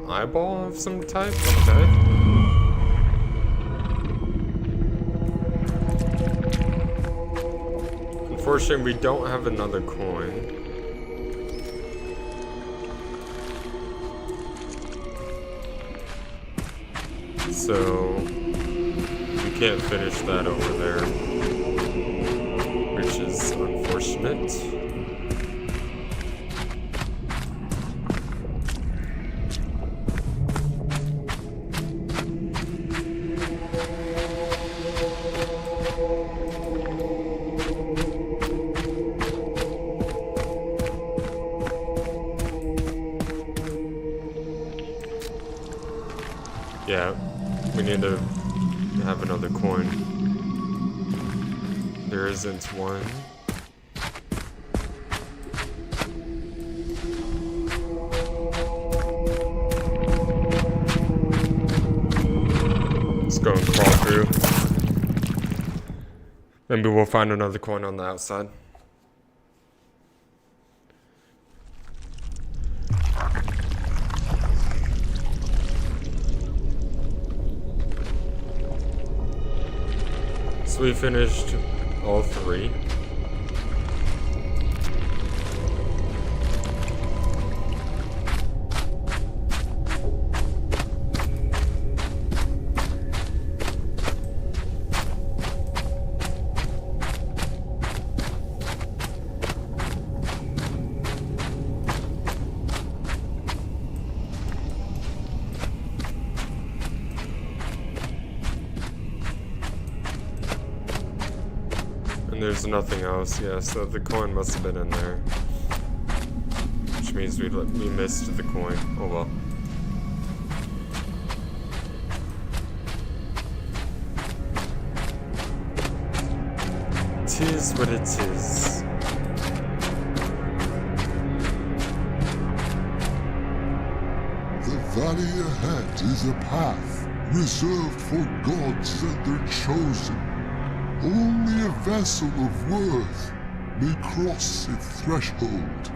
Eyeball of some type? Okay. Unfortunately, we don't have another coin. So, we can't finish that over there, which is unfortunate. Yeah, we need to have another coin. There isn't one. Let's go and crawl through. Maybe we'll find another coin on the outside. So we finished all three. And there's nothing else, yeah, so the coin must have been in there. Which means we missed the coin. Oh well. Tis what it is. The valley ahead is a path reserved for gods and their chosen. Only a vessel of worth may cross its threshold.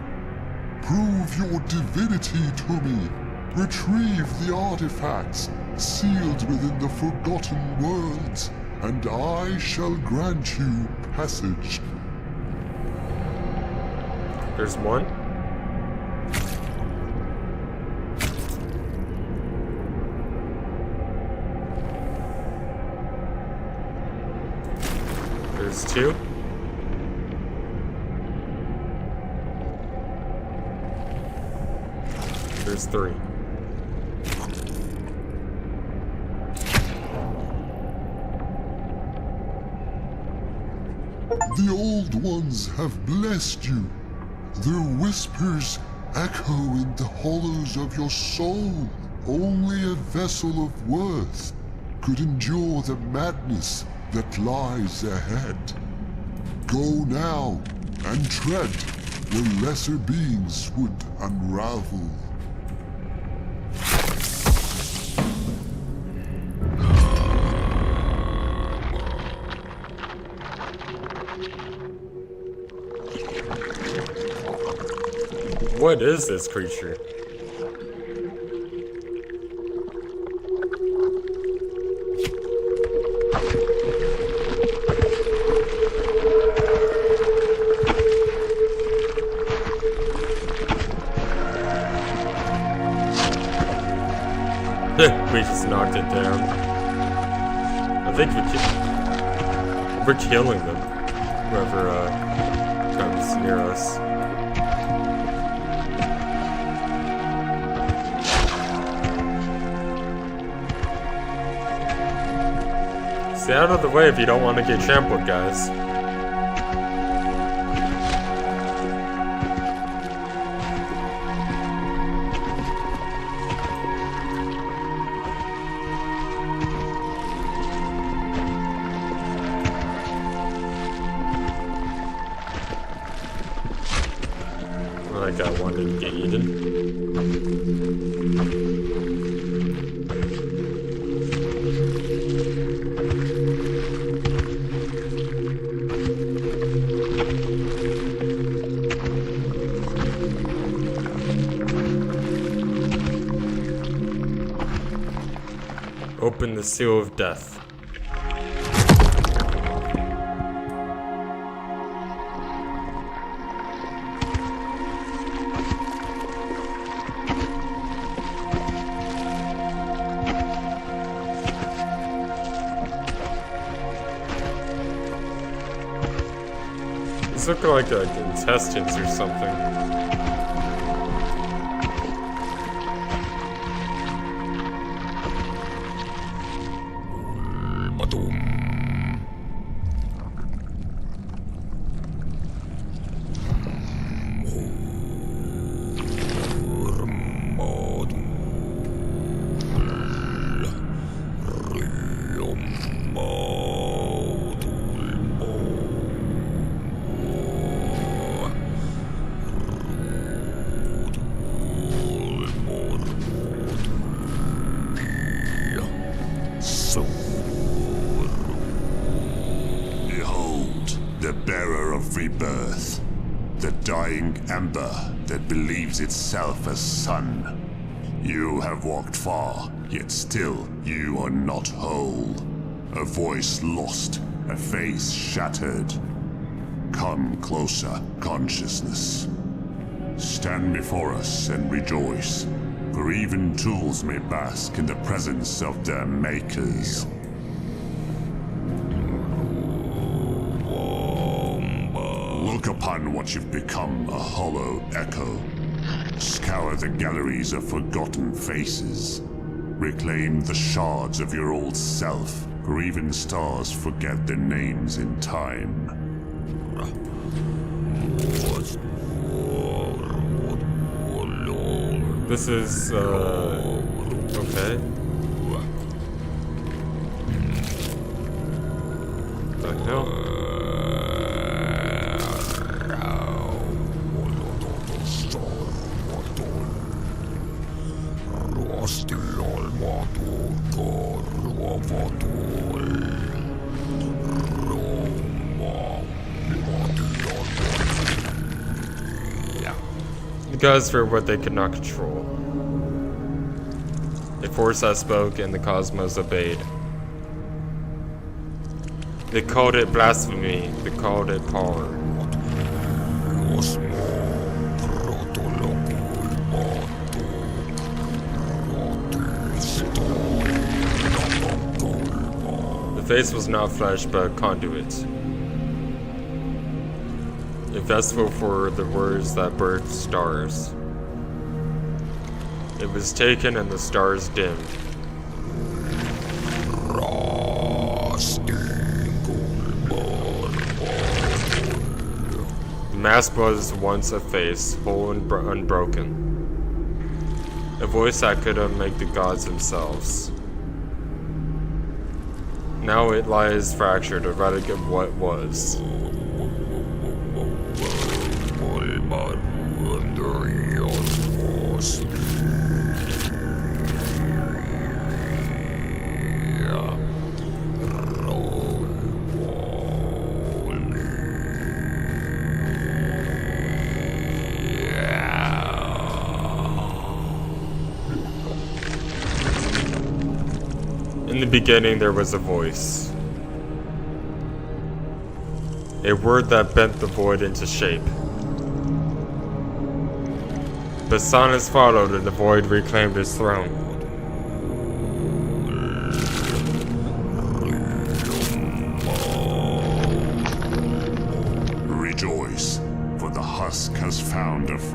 Prove your divinity to me. Retrieve the artifacts sealed within the Forgotten Worlds, and I shall grant you passage. There's one. There's two. There's three. The old ones have blessed you. Their whispers echo in the hollows of your soul. Only a vessel of worth could endure the madness that lies ahead. Go now and tread where lesser beings would unravel. What is this creature? We just knocked it down. I think we're killing them. Whoever comes near us. Stay out of the way if you don't want to get trampled, guys. I got one to get eaten. Open the seal of death. These look like intestines or something. Rebirth, the dying ember that believes itself a sun. You have walked far, yet still you are not whole. A voice lost, a face shattered. Come closer, consciousness. Stand before us and rejoice, for even tools may bask in the presence of their makers. Look upon what you've become, a hollow echo. Scour the galleries of forgotten faces. Reclaim the shards of your old self, for even stars forget their names in time. This is, okay. The hell? The gods for what they could not control. A force that spoke and the cosmos obeyed. They called it blasphemy, they called it power. The face was not flesh but a conduit. A vessel for the words that birthed stars. It was taken and the stars dimmed. The mask was once a face, whole and unbroken. A voice that could unmake the gods themselves. Now it lies fractured, a relic of what was. In the beginning there was a voice. A word that bent the void into shape. But silence followed and the void reclaimed its throne.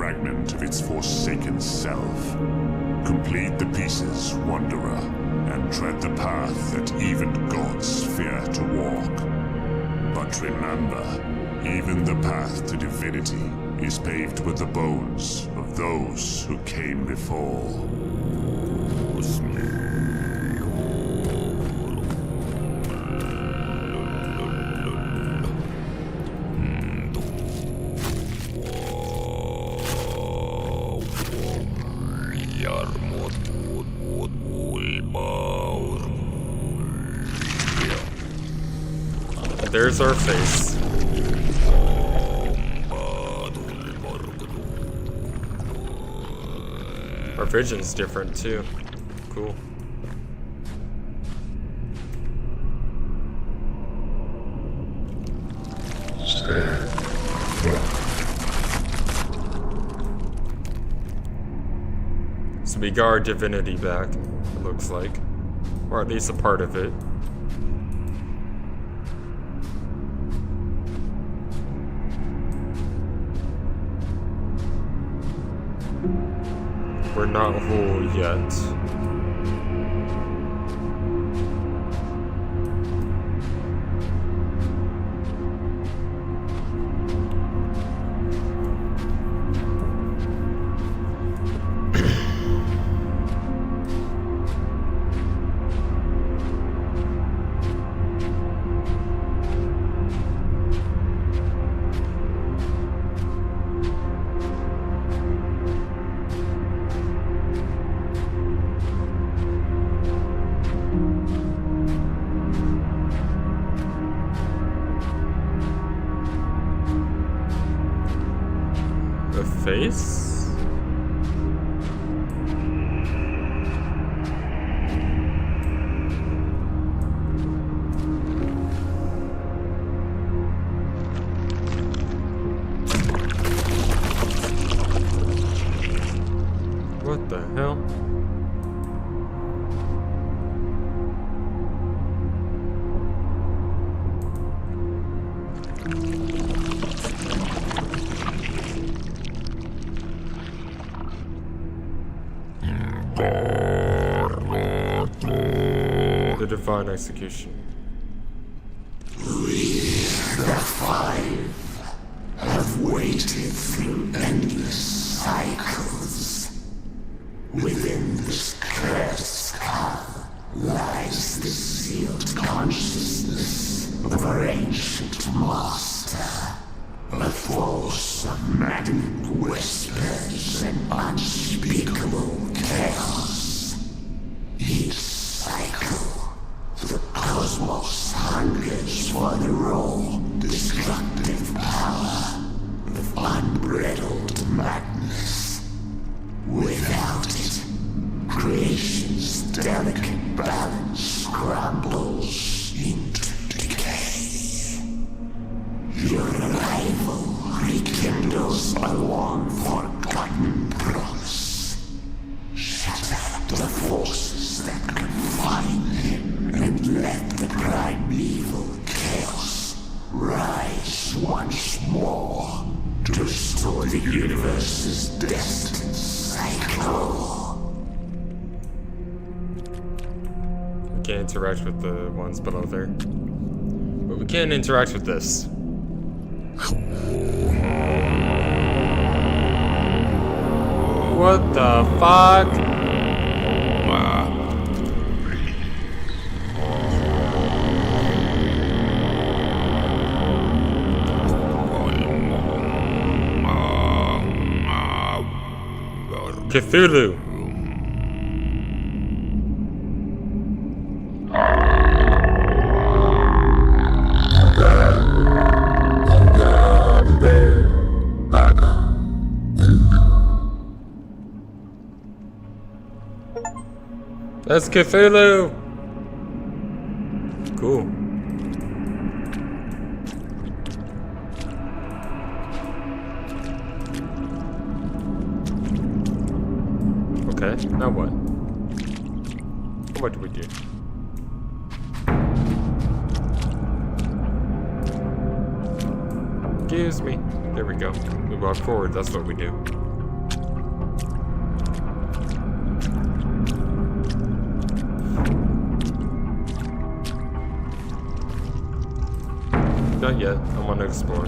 fragment of its forsaken self. Complete the pieces, Wanderer, and tread the path that even gods fear to walk. But remember, even the path to divinity is paved with the bones of those who came before. There's our face. Our vision's different too. Cool. So we got our divinity back, it looks like. Or at least a part of it. We're not whole yet. Face? What the hell? The divine execution. We, the five, have waited through endless cycles. Within this cursed skull lies the sealed consciousness of our ancient master. A force of maddened whispers and unspeakable chaos. Each cycle, the cosmos hungers for the raw, destructive power of unbridled madness. Without it, creation's delicate balance crumbles into decay. Your arrival rekindles a long-forgotten promise. Shatter the forces that confine him and let the primeval chaos rise once more to restore the universe's destined cycle. We can't interact with the ones below there. But we can interact with this. What the fuck? Cthulhu. That's Cthulhu! Cool. Okay, now what? What do we do? Excuse me. There we go. We walk forward, that's what we do. not yet. I want to explore.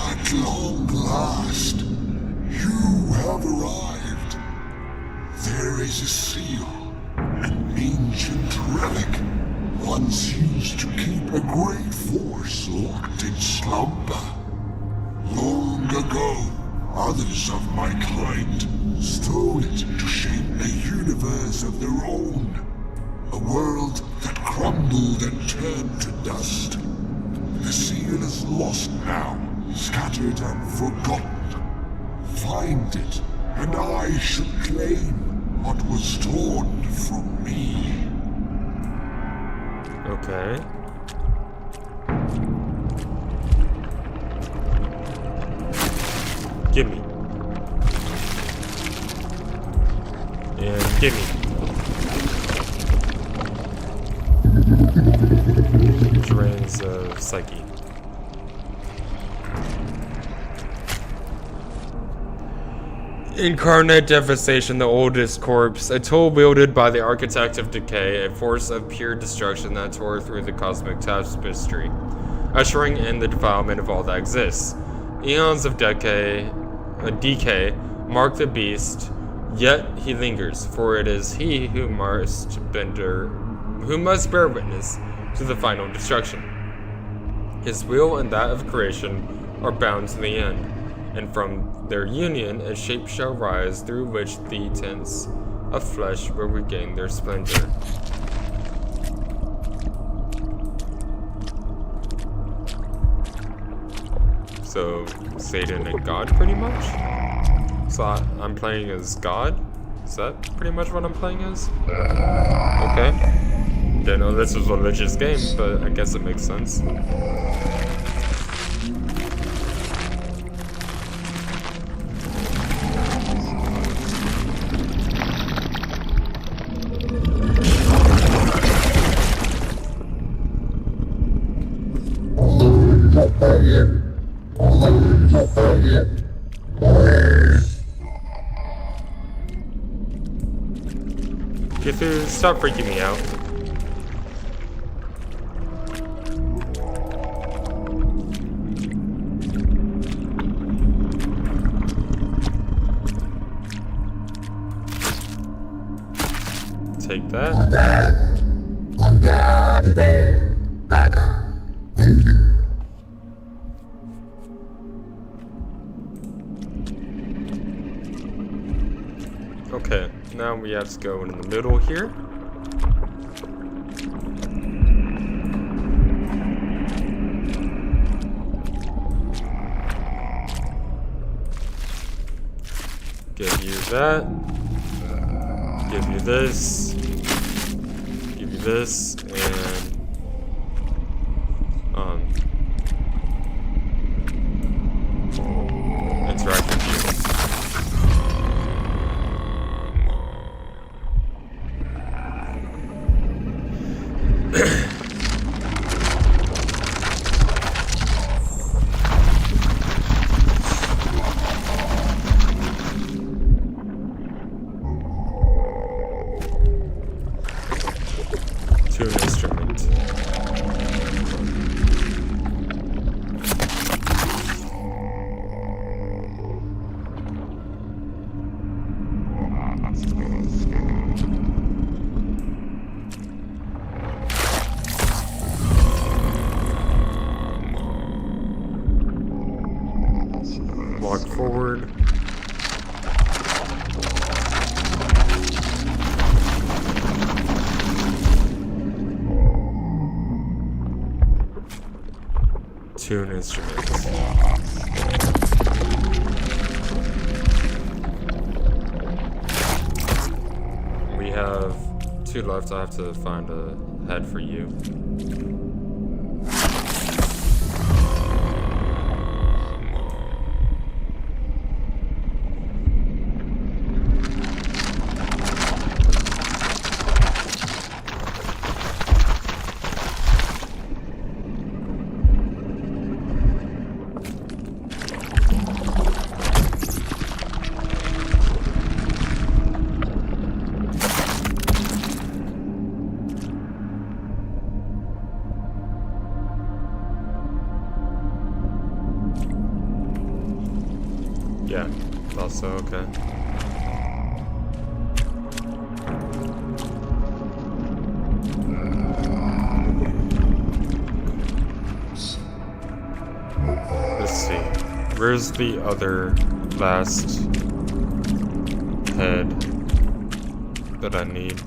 At long last, you have arrived. There is a seal, an ancient relic, once used to keep a great force locked in slumber. Long ago, others of my kind stole it to shape a universe of their own. A world that crumbled and turned to dust. The seal is lost now, scattered and forgotten. Find it, and I should claim what was torn from me. Okay. Gimme. And gimme. Drains of psyche. Incarnate devastation, the oldest corpse, a tool wielded by the architect of decay, a force of pure destruction that tore through the cosmic tapestry, ushering in the defilement of all that exists. Eons of decay mark the beast, yet he lingers, for it is he who must bear witness to the final destruction. His will and that of creation are bound to the end, and from their union a shape shall rise through which the tints of flesh will regain their splendor. So, Satan and God, pretty much? So I'm playing as God? Is that pretty much what I'm playing as? Okay. Didn't know this was a religious game, but I guess it makes sense. Cthulhu, stop freaking me out. Take that. Okay, now we have to go in the middle here. Give you that. Give you this. Give you this, and interact with you. To an instrument. Walk forward. Tune instruments. We have 2 left. I have to find a head for you. Yeah, also okay. Let's see. Where's the other last head that I need?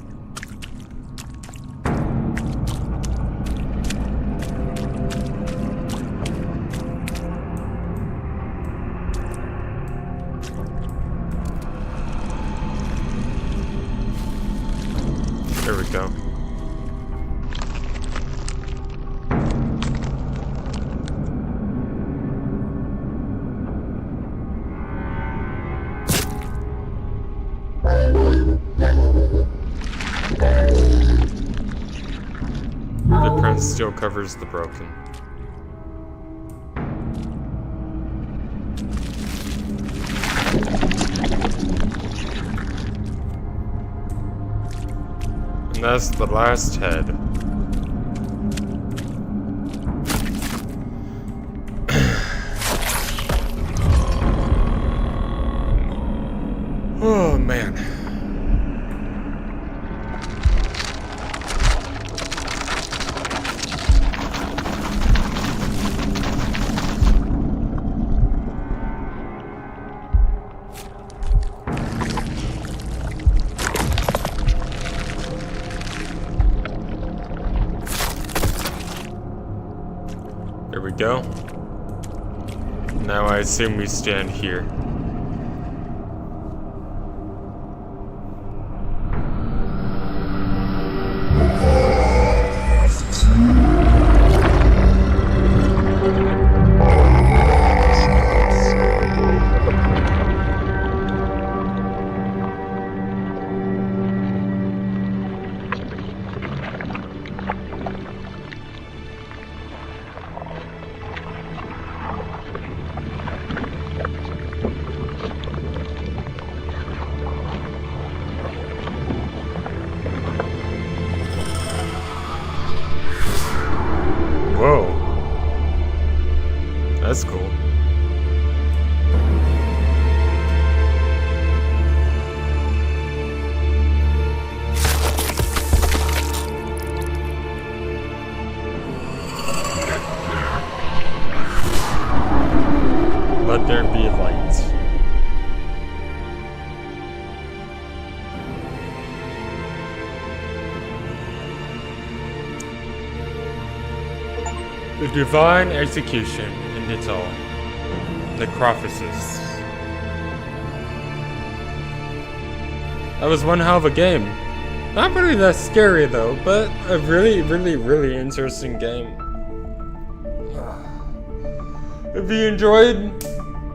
There we go. The print still covers the broken. And that's the last head. Oh man. There we go. Now I assume we stand here. Whoa. That's cool. Let there be light. The divine execution in its all. Necrophosis. That was one hell of a game. Not really that scary though, but a really interesting game. If you enjoyed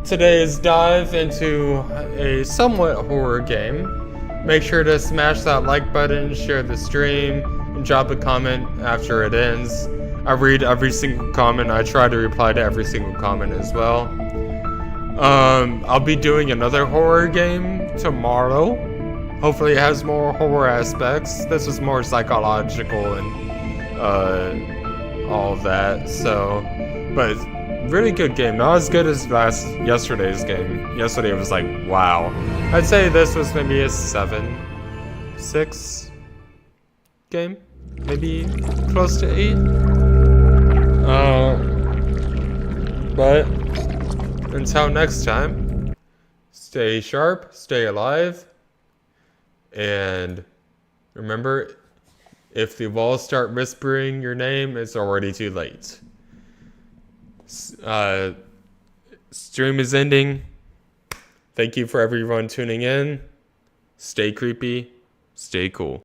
today's dive into a somewhat horror game, make sure to smash that like button, share the stream, and drop a comment after it ends. I read every single comment. I try to reply to every single comment as well. I'll be doing another horror game tomorrow. Hopefully it has more horror aspects. This was more psychological and all of that. So, but really good game. Not as good as yesterday's game. Yesterday was like, wow. I'd say this was maybe a 7-6 game. Maybe close to 8. But until next time, stay sharp, stay alive, and remember, if the walls start whispering your name, it's already too late. Stream is ending. Thank you for everyone tuning in. Stay creepy, stay cool.